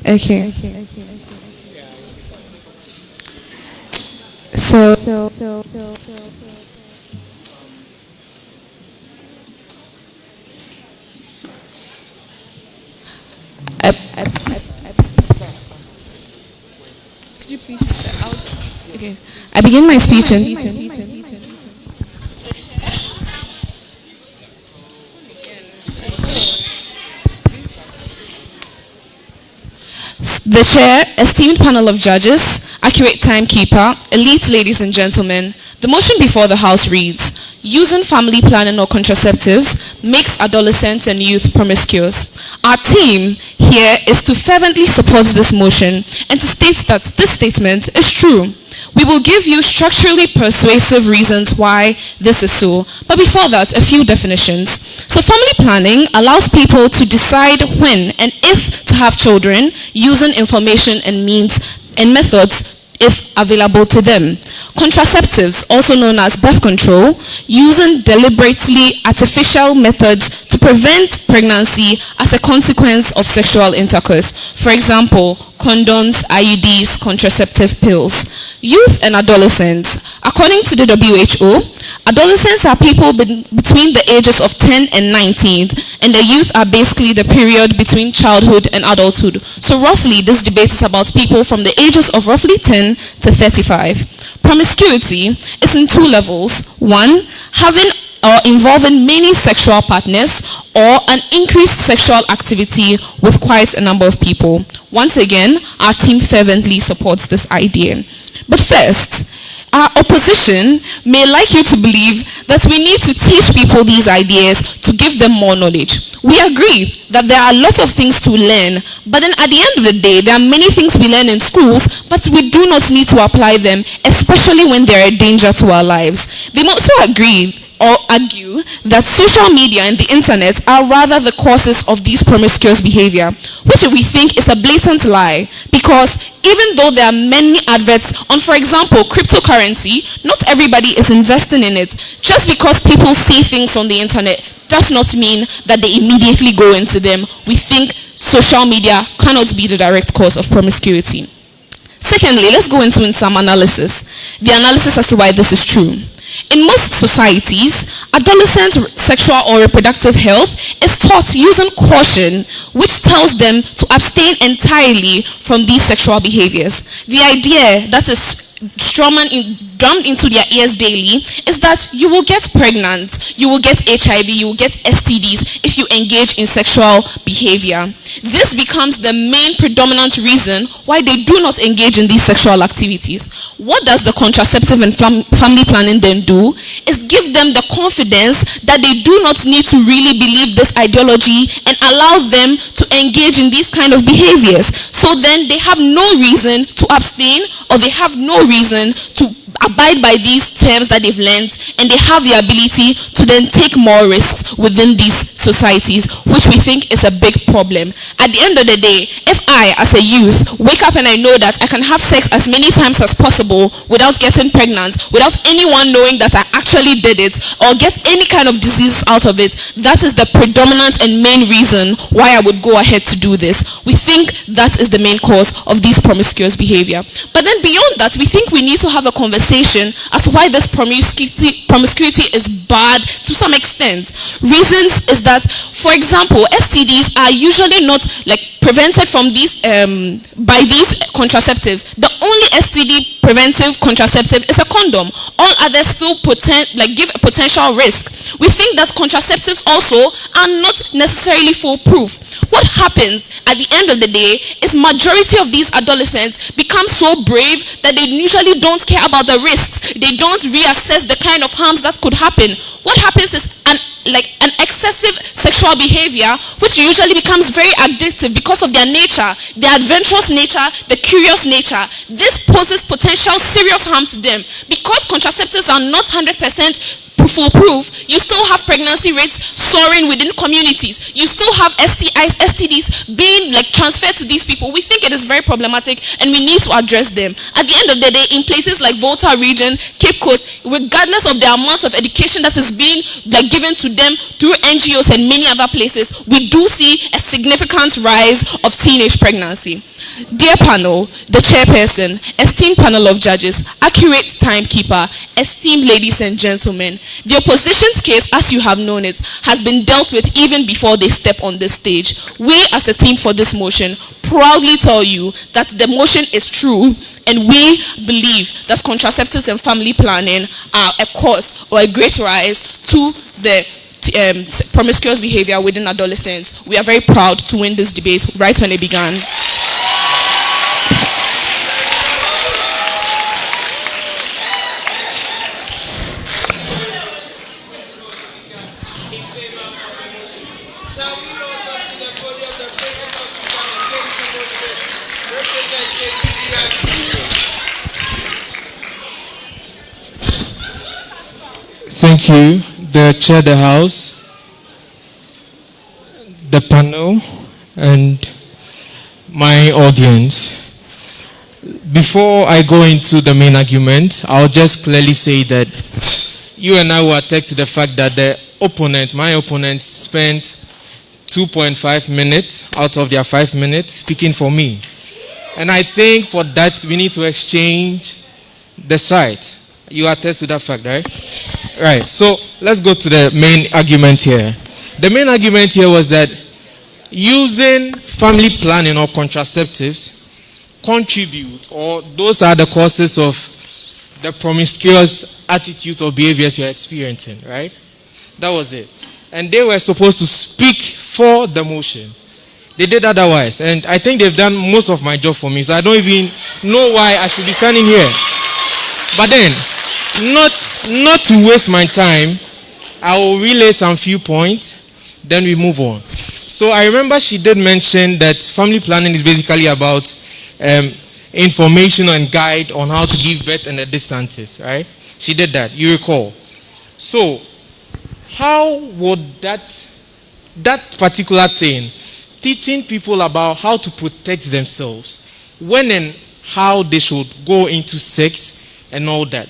Okay. So could you please read that out? Okay. I begin my speech in the chair, esteemed panel of judges, accurate timekeeper, elite ladies and gentlemen, the motion before the House reads, using family planning or contraceptives makes adolescents and youth promiscuous. Our team here is to fervently support this motion and to state that this statement is true. We will give you structurally persuasive reasons why this is so. But before that, a few definitions. So family planning allows people to decide when and if to have children using information and means and methods if available to them. Contraceptives, also known as birth control, using deliberately artificial methods to prevent pregnancy as a consequence of sexual intercourse. For example, condoms, IUDs, contraceptive pills. Youth and adolescents. According to the WHO, adolescents are people between the ages of 10 and 19, and the youth are basically the period between childhood and adulthood. So roughly, this debate is about people from the ages of roughly 10 to 35. Promiscuity is in 2 levels. 1, having or involving many sexual partners, or an increased sexual activity with quite a number of people. Once again, our team fervently supports this idea. But first, Our opposition may like you to believe that we need to teach people these ideas to give them more knowledge. We agree that there are lots of things to learn, but then at the end of the day, there are many things we learn in schools, but we do not need to apply them, especially when they are a danger to our lives. They also agree or argue that social media and the internet are rather the causes of these promiscuous behavior, which we think is a blatant lie, because even though there are many adverts on, for example, cryptocurrency, not everybody is investing in it. Just because people see things on the internet does not mean that they immediately go into them. We think social media cannot be the direct cause of promiscuity. Secondly, let's go into some analysis. The analysis as to why this is true. In most societies, adolescent sexual or reproductive health is taught using caution, which tells them to abstain entirely from these sexual behaviors. The idea that is drummed into their ears daily is that you will get pregnant, you will get HIV, you will get STDs if you engage in sexual behavior. This becomes the main predominant reason why they do not engage in these sexual activities. What does the contraceptive and family planning then do? Is give them the confidence that they do not need to really believe this ideology and allow them to engage in these kind of behaviors. So then they have no reason to abstain, or they have no reason to abide by these terms that they've learned, and they have the ability to then take more risks within these societies, which we think is a big problem. At the end of the day, if I, as a youth, wake up and I know that I can have sex as many times as possible without getting pregnant, without anyone knowing that I actually did it, or get any kind of diseases out of it, that is the predominant and main reason why I would go ahead to do this. We think that is the main cause of these promiscuous behavior. But then beyond that, we think we need to have a conversation as to why this promiscuity is bad to some extent. Reasons is that, for example, STDs are usually not like prevented from these by these contraceptives. The only STD preventive contraceptive is a condom. All others still give a potential risk. We think that contraceptives also are not necessarily foolproof. What happens at the end of the day is majority of these adolescents become so brave that they usually don't care about the risks. They don't reassess the kind of harms that could happen. What happens is an excessive sexual behavior, which usually becomes very addictive because of their nature, their adventurous nature, the curious nature. This poses potential serious harm to them. Because contraceptives are not 100% foolproof, you still have pregnancy rates soaring within communities. You still have STIs, STDs being transferred to these people. We think it is very problematic and we need to address them. At the end of the day, in places like Volta region, Cape Coast, regardless of the amount of education that is being given to them through NGOs and many other places, we do see a significant rise of teenage pregnancy. Dear panel, the chairperson, esteemed panel of judges, accurate timekeeper, esteemed ladies and gentlemen, the opposition's case, as you have known it, has been dealt with even before they step on this stage. We, as a team for this motion, proudly tell you that the motion is true, and we believe that contraceptives and family planning are a cause or a great rise to the promiscuous behavior within adolescents. We are very proud to win this debate right when it began. Thank you, the chair of the house, the panel, and my audience. Before I go into the main argument, I'll just clearly say that you and I will attest to the fact that my opponent, spent 2.5 minutes out of their 5 minutes speaking for me. And I think for that we need to exchange the side. You attest to that fact, right? Right. So let's go to the main argument here. The main argument here was that using family planning or contraceptives contribute, or those are the causes of the promiscuous attitudes or behaviors you're experiencing, right? That was it. And they were supposed to speak for the motion. They did otherwise. And I think they've done most of my job for me, so I don't even know why I should be standing here. But then, not to waste my time, I will relay some few points, then we move on. So I remember she did mention that family planning is basically about information and guide on how to give birth and the distances, right? She did that, you recall. So, how would that particular thing, teaching people about how to protect themselves, when and how they should go into sex and all that,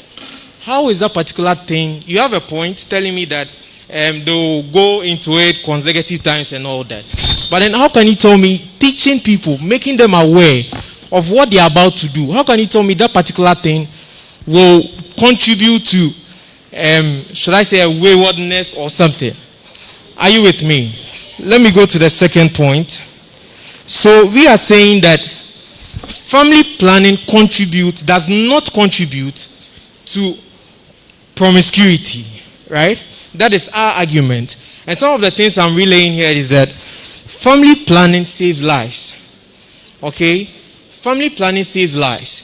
how is that particular thing? You have a point telling me that they'll go into it consecutive times and all that. But then how can you tell me teaching people, making them aware of what they're about to do? How can you tell me that particular thing will contribute to, should I say, a waywardness or something? Are you with me? Let me go to the second point. So we are saying that family planning does not contribute to promiscuity, right? That is our argument. And some of the things I'm relaying here is that family planning saves lives. Okay? Family planning saves lives.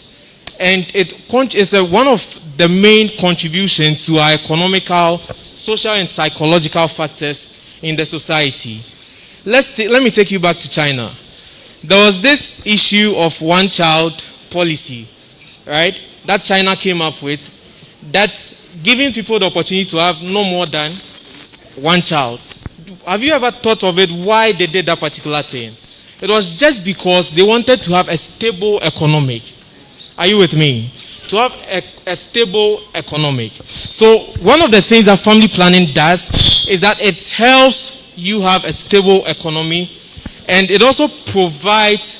And it's one of the main contributions to our economical, social, and psychological factors in the society. Let me take you back to China. There was this issue of one-child policy, right? That China came up with, that giving people the opportunity to have no more than one child. Have you ever thought of it, why they did that particular thing? It was just because they wanted to have a stable economic. Are you with me? To have a stable economic. So one of the things that family planning does is that it helps you have a stable economy, and it also provides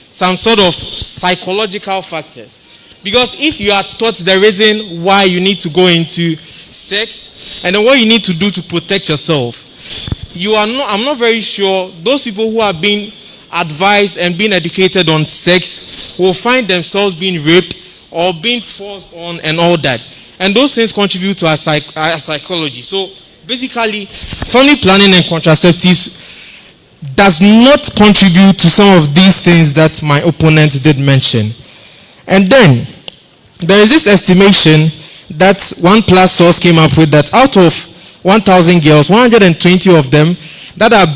some sort of psychological factors. Because if you are taught the reason why you need to go into sex and then what you need to do to protect yourself, I'm not very sure those people who are being advised and being educated on sex will find themselves being raped or being forced on and all that. And those things contribute to our psychology. So basically, family planning and contraceptives does not contribute to some of these things that my opponent did mention. And then, there is this estimation that OnePlus source came up with, that out of 1,000 girls, 120 of them that are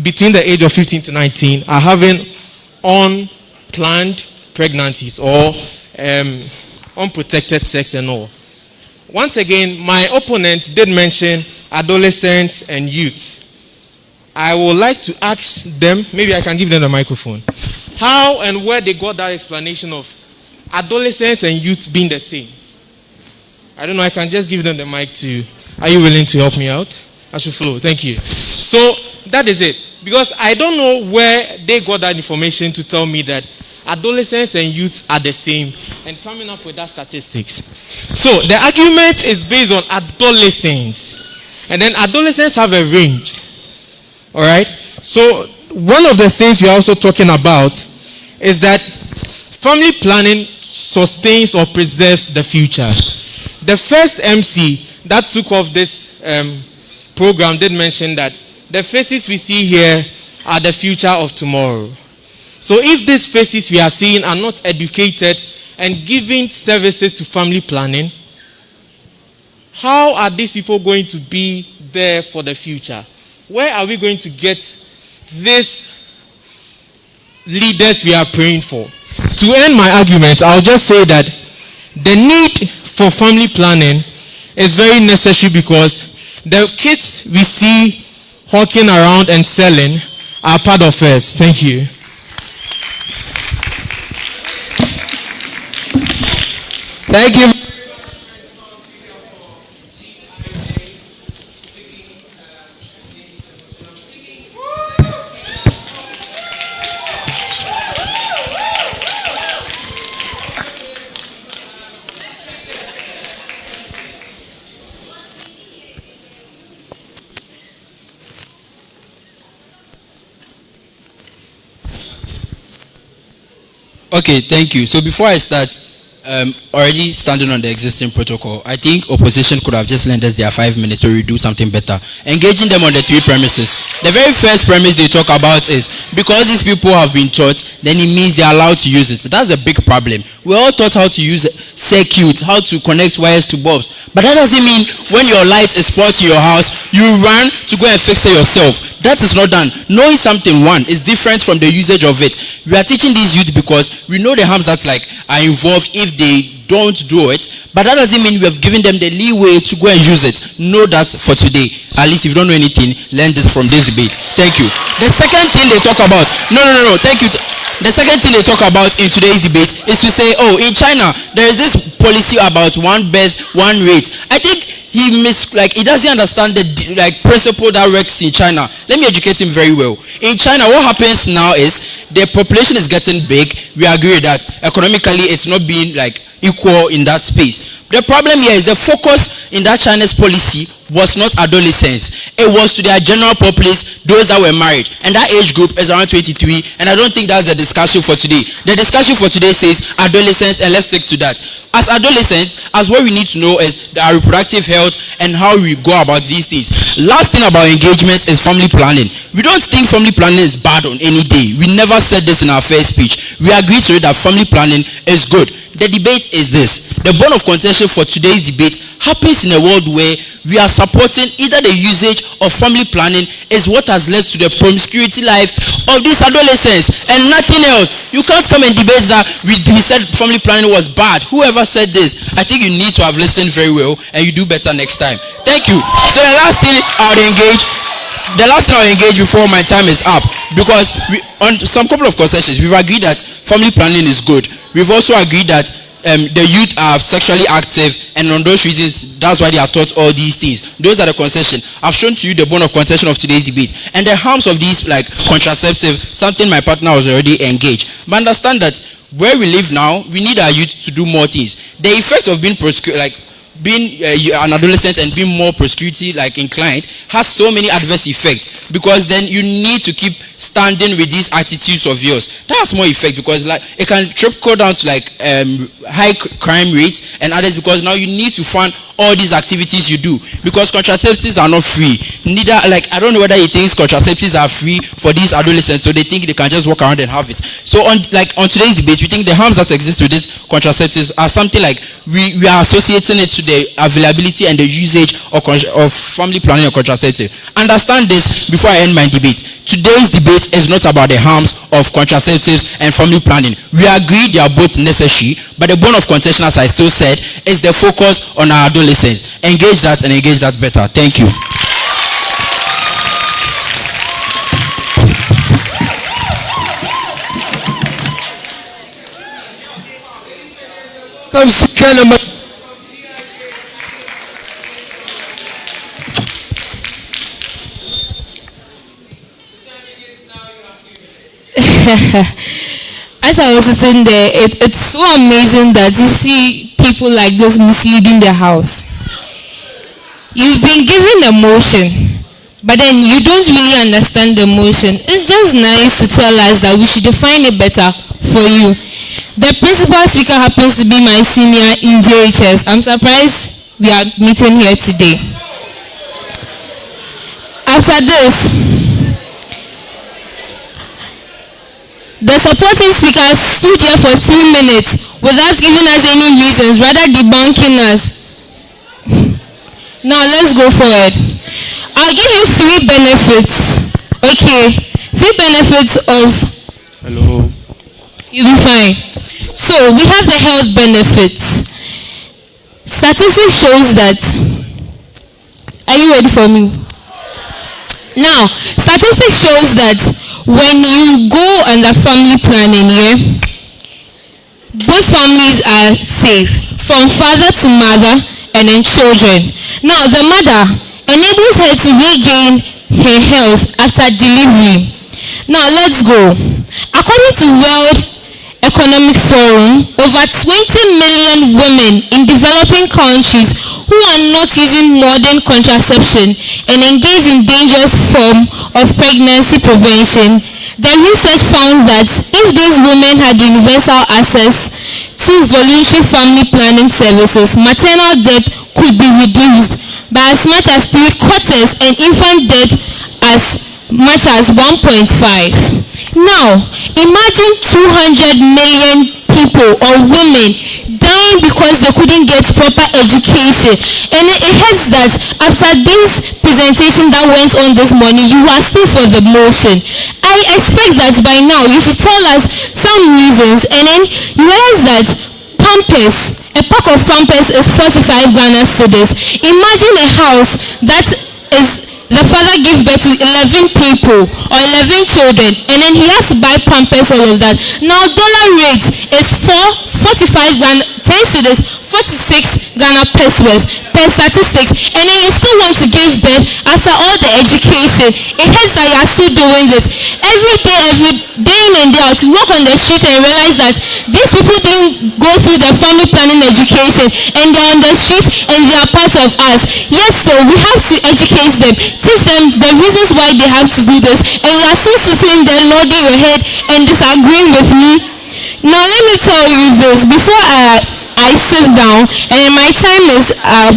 between the age of 15 to 19 are having unplanned pregnancies or unprotected sex and all. Once again, my opponent did mention adolescents and youth. I would like to ask them, maybe I can give them the microphone, how and where they got that explanation of adolescents and youth being the same. I don't know, I can just give them the mic to. Are you willing to help me out? I should flow. Thank you. So that is it. Because I don't know where they got that information to tell me that adolescents and youth are the same and coming up with that statistics. So the argument is based on adolescents. And then adolescents have a range. Alright? So one of the things we are also talking about is that family planning sustains or preserves the future. The first MC that took off this program did mention that the faces we see here are the future of tomorrow. So if these faces we are seeing are not educated and giving services to family planning, how are these people going to be there for the future? Where are we going to get these leaders we are praying for? To end my argument, I'll just say that the need for family planning is very necessary because the kids we see hawking around and selling are part of us. Thank you. Thank you. Okay, thank you. So before I start, already standing on the existing protocol, I think opposition could have just lent us their 5 minutes to do something better. Engaging them on the 3 premises. The very first premise they talk about is because these people have been taught, then it means they are allowed to use it. That's a big problem. We're all taught how to use circuits, how to connect wires to bulbs. But that doesn't mean when your light is spoiled in your house, you run to go and fix it yourself. That is not done. Knowing something, one, is different from the usage of it. We are teaching these youth because we know the harms that are involved if they don't do it, but that doesn't mean we have given them the leeway to go and use it. Know that for today. At least if you don't know anything, learn this from this debate. Thank you. The second thing they talk about, no, thank you. The second thing they talk about in today's debate is to say, oh, in China, there is this policy about one birth, one rate. I think he doesn't understand the principle that works in China. Let me educate him very well. In China, what happens now is the population is getting big. We agree that economically it's not being equal in that space. The problem here is the focus in that Chinese policy was not adolescents. It was to their general populace, those that were married. And that age group is around 23, and I don't think that's the discussion for today. The discussion for today says adolescents, and let's stick to that. As adolescents, what we need to know is our reproductive health and how we go about these things. Last thing about engagement is family planning. We don't think family planning is bad on any day. We never said this in our first speech. We agreed to it that family planning is good. The debate is this. The bone of contention for today's debate happens in a world where we are supporting either the usage of family planning is what has led to the promiscuity life of these adolescents and nothing else. You can't come and debate that we said family planning was bad. Whoever said this, I think you need to have listened very well and you do better next time. Thank you. So the last thing I'll engage before my time is up, because on some couple of concessions we've agreed that family planning is good. We've also agreed that the youth are sexually active, and on those reasons, that's why they are taught all these things. Those are the concessions. I've shown to you the bone of contention of today's debate, and the harms of these contraceptive, something my partner was already engaged. But understand that where we live now, we need our youth to do more things. The effect of being being an adolescent and being more promiscuity inclined has so many adverse effects, because then you need to keep standing with these attitudes of yours. That has more effect, because it can trickle down to high crime rates and others, because now you need to fund all these activities you do, because contraceptives are not free. Neither I don't know whether he thinks contraceptives are free for these adolescents, so they think they can just walk around and have it. So on today's debate, we think the harms that exist with these contraceptives are something we are associating it to the availability and the usage of family planning or contraceptive. Understand this before I end my debate. Today's debate is not about the harms of contraceptives and family planning. We agree they are both necessary, but the bone of contention, as I still said, is the focus on our adolescents. Engage that and engage that better. Thank you. Come speaker number. As I was sitting there, it's so amazing that you see people like this misleading the house. You've been given a motion, but then you don't really understand the motion. It's just nice to tell us that we should define it better for you. The principal speaker happens to be my senior in JHS. I'm surprised we are meeting here today. After this, the supporting speaker stood here for 3 minutes without giving us any reasons, rather debunking us. Now let's go forward. I'll give you 3 benefits. Okay, 3 benefits of... Hello. You'll be fine. So we have the health benefits. Statistics shows that... Are you ready for me? Now, statistics shows that when you go under family planning, both families are safe, from father to mother and then children. Now, the mother enables her to regain her health after delivery. Now, let's go. According to World Economic Forum, over 20 million women in developing countries who are not using modern contraception and engage in dangerous form of pregnancy prevention. The research found that if these women had universal access through voluntary family planning services, maternal death could be reduced by as much as 3/4 and infant death as much as 1.5. Now, imagine 200 million people or women dying because they couldn't get proper education. And it hurts that after this presentation that went on this morning, you are still for the motion. I expect that by now you should tell us some reasons, and then you realize that Pampers, a pack of Pampers is 45 Ghana cedis. Imagine a house that is the father gives birth to 11 people or 11 children, and then he has to buy Pampers, all of that. Now dollar rate is 45 Ghana, 10 cedis, 46 Ghana pesos per statistics, and then you still want to give birth after all the education. It hurts that you are still doing this every day in and day out. You walk on the street and realize that these people didn't go through the family planning education, and they are on the street and they are part of us. Yes, so we have to educate them, teach them the reasons why they have to do this, and you are still sitting there nodding your head and disagreeing with me. Now let me tell you this before I sit down, and my time is up.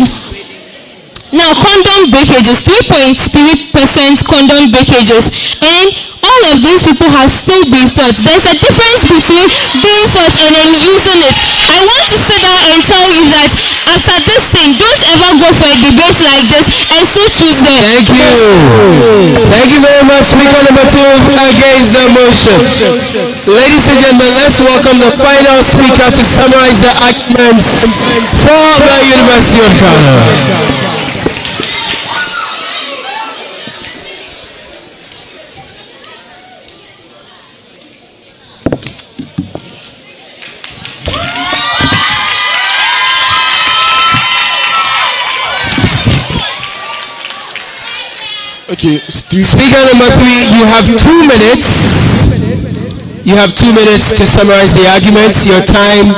Now condom breakages, 3.3% condom breakages, and all of these people have still been taught. There's a difference between being taught and then using it. I want to sit down and tell you that after this thing, don't ever go for a debate like this and still choose them. Thank you. Thank you very much. Speaker number 2 against the motion. Ladies and gentlemen, let's welcome the final speaker to summarize the arguments for the University of Ghana. Okay, speaker number 3, you have 2 minutes. You have 2 minutes to summarize the arguments. Your time.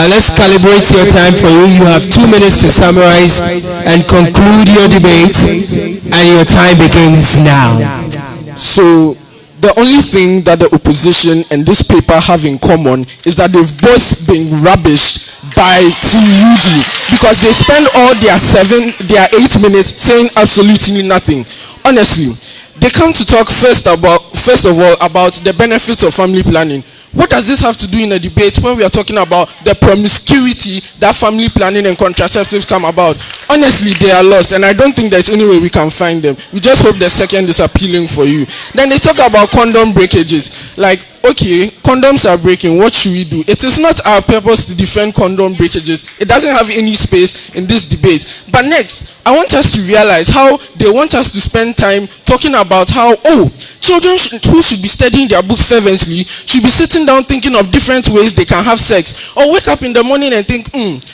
Let's calibrate your time for you. You have 2 minutes to summarize and conclude your debate, and your time begins now. So the only thing that the opposition and this paper have in common is that they've both been rubbished by Team UG, because they spend all their 8 minutes saying absolutely nothing. Honestly, they come to talk first of all about the benefits of family planning. What does this have to do in a debate when we are talking about the promiscuity that family planning and contraceptives come about? Honestly, they are lost, and I don't think there's any way we can find them. We just hope the second is appealing for you. Then they talk about condom breakages. Like, okay, condoms are breaking, what should we do? It is not our purpose to defend condom breakages. It doesn't have any space in this debate. But next, I want us to realize how they want us to spend time talking about how, children who should be studying their books fervently should be sitting down thinking of different ways they can have sex, or wake up in the morning and think,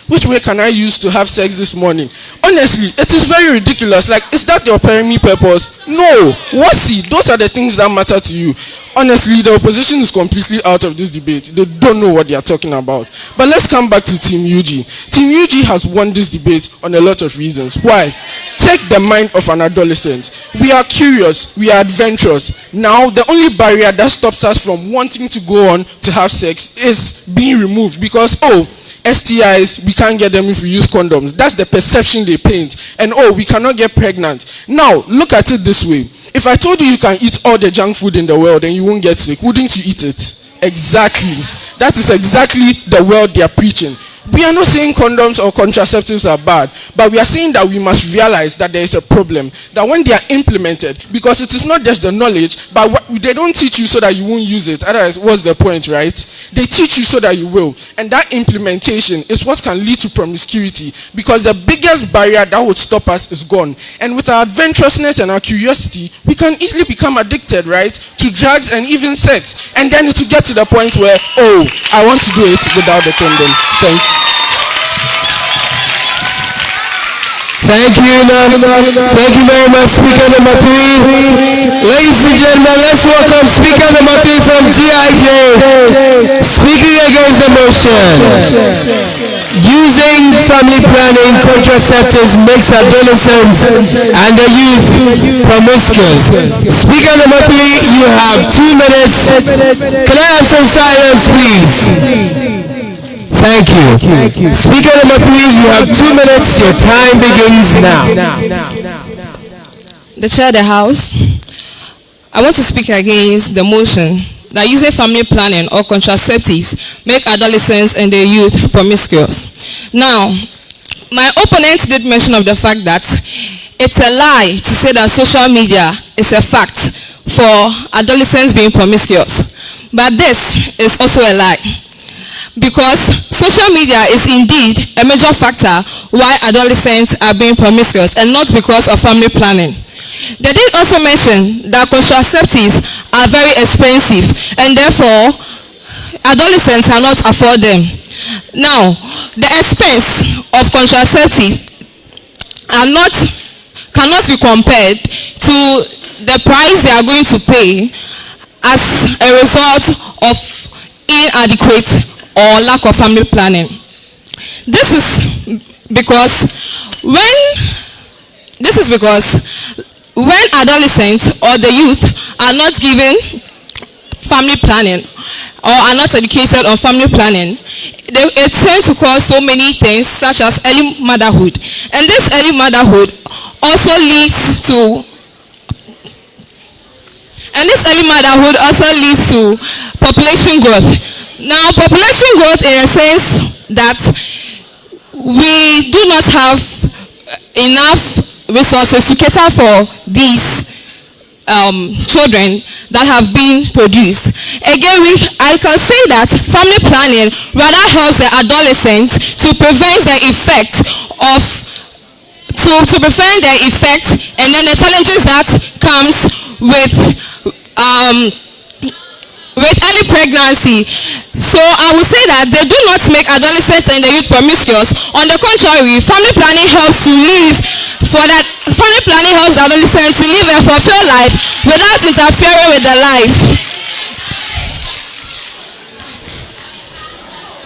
which way can I use to have sex this morning? Honestly, it is very ridiculous. Like, is that your primary purpose? No. What's it? Those are the things that matter to you. Honestly, the opposition is completely out of this debate. They don't know what they are talking about. But let's come back to Team UG. Team UG has won this debate on a lot of reasons. Why? Take the mind of an adolescent. We are curious. We are adventurous. Now, the only barrier that stops us from wanting to go on to have sex is being removed, because, STIs, we can't get them if we use condoms. That's the perception they paint. And we cannot get pregnant. Now, look at it this way. If I told you can eat all the junk food in the world and you won't get sick, wouldn't you eat it? Exactly. That is exactly the world they are preaching. We are not saying condoms or contraceptives are bad, but we are saying that we must realize that there is a problem, that when they are implemented, because it is not just the knowledge, but they don't teach you so that you won't use it. Otherwise, what's the point, right? They teach you so that you will. And that implementation is what can lead to promiscuity, because the biggest barrier that would stop us is gone. And with our adventurousness and our curiosity, we can easily become addicted, right, to drugs and even sex. And then it will get to the point where, I want to do it without the condom. Thank you. Thank you, thank you very much, speaker number 3. Ladies and gentlemen, let's welcome speaker number 3 from GIJ, speaking against the motion. using family planning contraceptives makes adolescents and the youth promiscuous. Speaker number 3, you have 2 minutes. Can I have some silence, please? Thank you. Speaker number 3, you have 2 minutes. Your time begins now. The Chair of the House, I want to speak against the motion that using family planning or contraceptives make adolescents and the youth promiscuous. Now, my opponent did mention of the fact that it's a lie to say that social media is a fact for adolescents being promiscuous. But this is also a lie, because social media is indeed a major factor why adolescents are being promiscuous, and not because of family planning. They did also mention that contraceptives are very expensive and therefore adolescents cannot afford them. Now, the expense of contraceptives cannot be compared to the price they are going to pay as a result of inadequate or lack of family planning. This is because when adolescents or the youth are not given family planning or are not educated on family planning, it tends to cause so many things such as early motherhood. And this early motherhood also leads to population growth. Now, population growth in a sense that we do not have enough resources to cater for these children that have been produced. Again, I can say that family planning rather helps the adolescent to prevent the effect and then the challenges that comes with early pregnancy. So I would say that they do not make adolescents and the youth promiscuous. On the contrary, family planning helps adolescents to live a fulfilled life without interfering with their life.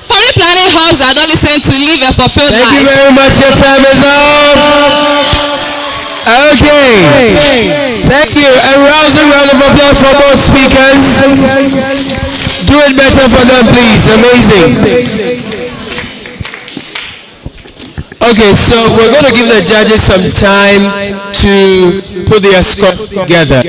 Family planning helps adolescents to live a fulfilled life. Thank you very much. Your time is up. Okay. Thank you. A rousing round of applause for both speakers. Do it better for them, please. Amazing. Okay, so we're going to give the judges some time to put their scores together.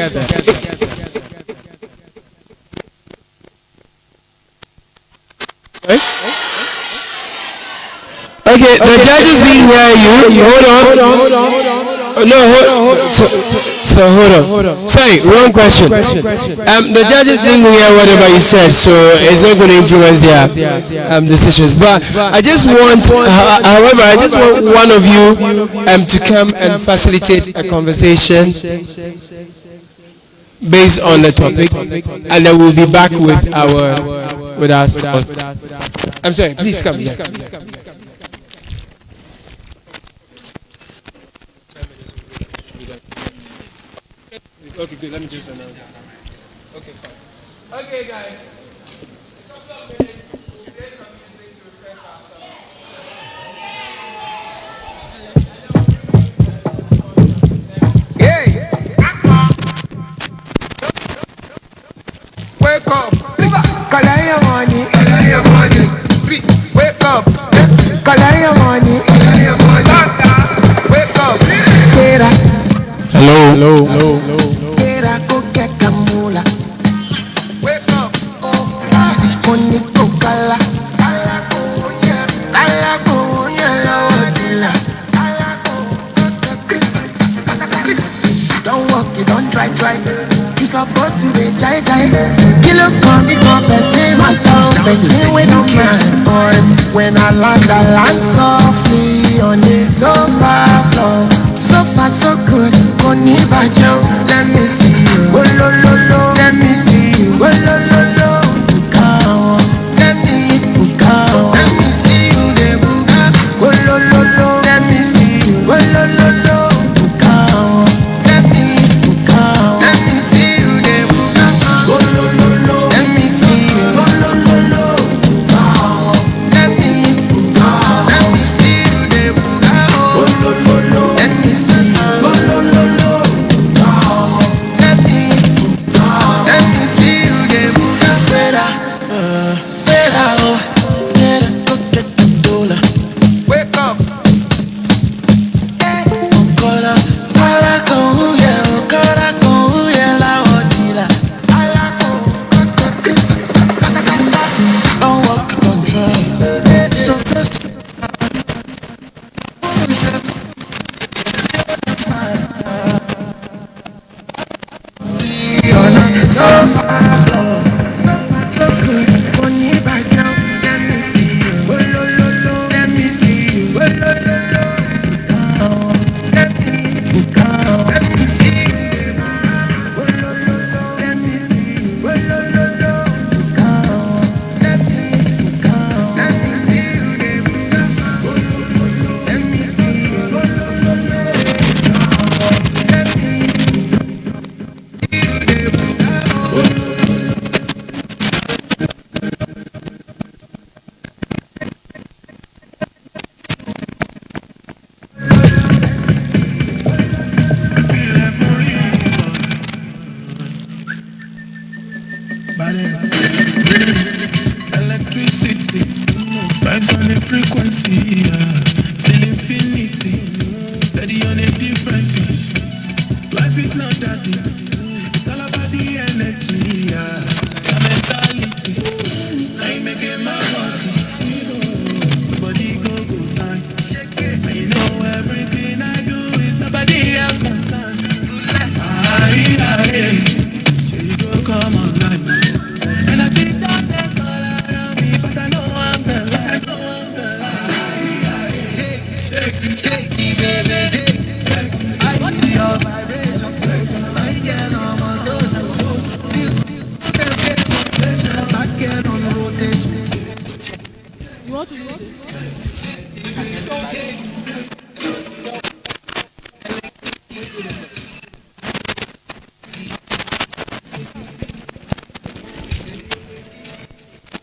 Okay, the judges didn't hear you. Hold on. Hold on. Sorry, wrong question. The judges didn't hear whatever you said, so it's not going to influence their decisions. But I just want, however, I just want one of you to come and facilitate a conversation based on the topic, and then we'll be back with our scores. I'm sorry, please come. Okay, good. Let me just announce it. Okay, fine. Okay, guys. A couple of minutes. We'll play some music to refresh ourselves. Hey! Wake up! Collect your money. Wake up! Collect your money. Wake up! Hello. Wake up! Don't walk, you don't try. You supposed to be jai. You look on me, person with no man. But when I land softly on the sofa floor. So far so good, Koni Bajo. Let me see you, go lo lo lo. Let me see you, go lo lo lo. Bukao, let me bukao. Let me see you, de buka. Go lo lo lo. Let me see you, go lo lo lo. Bukao, let me bukao. Let me see you, de buka. Go lo lo lo. Let me see you, go lo lo lo. Bukao, let me bukao. Let me Electricity, vibes on the frequency, till infinity, steady on a different beat. Life is not that deep, it's all about the energy, the mentality. I ain't making my body go sign. I know everything I do is nobody else concerned. You go come online, and I see that there's all around me, but I know I'm the light. Shake, baby, shake. I want your vibration, I get on my toes. I get on rotation. You want to use this?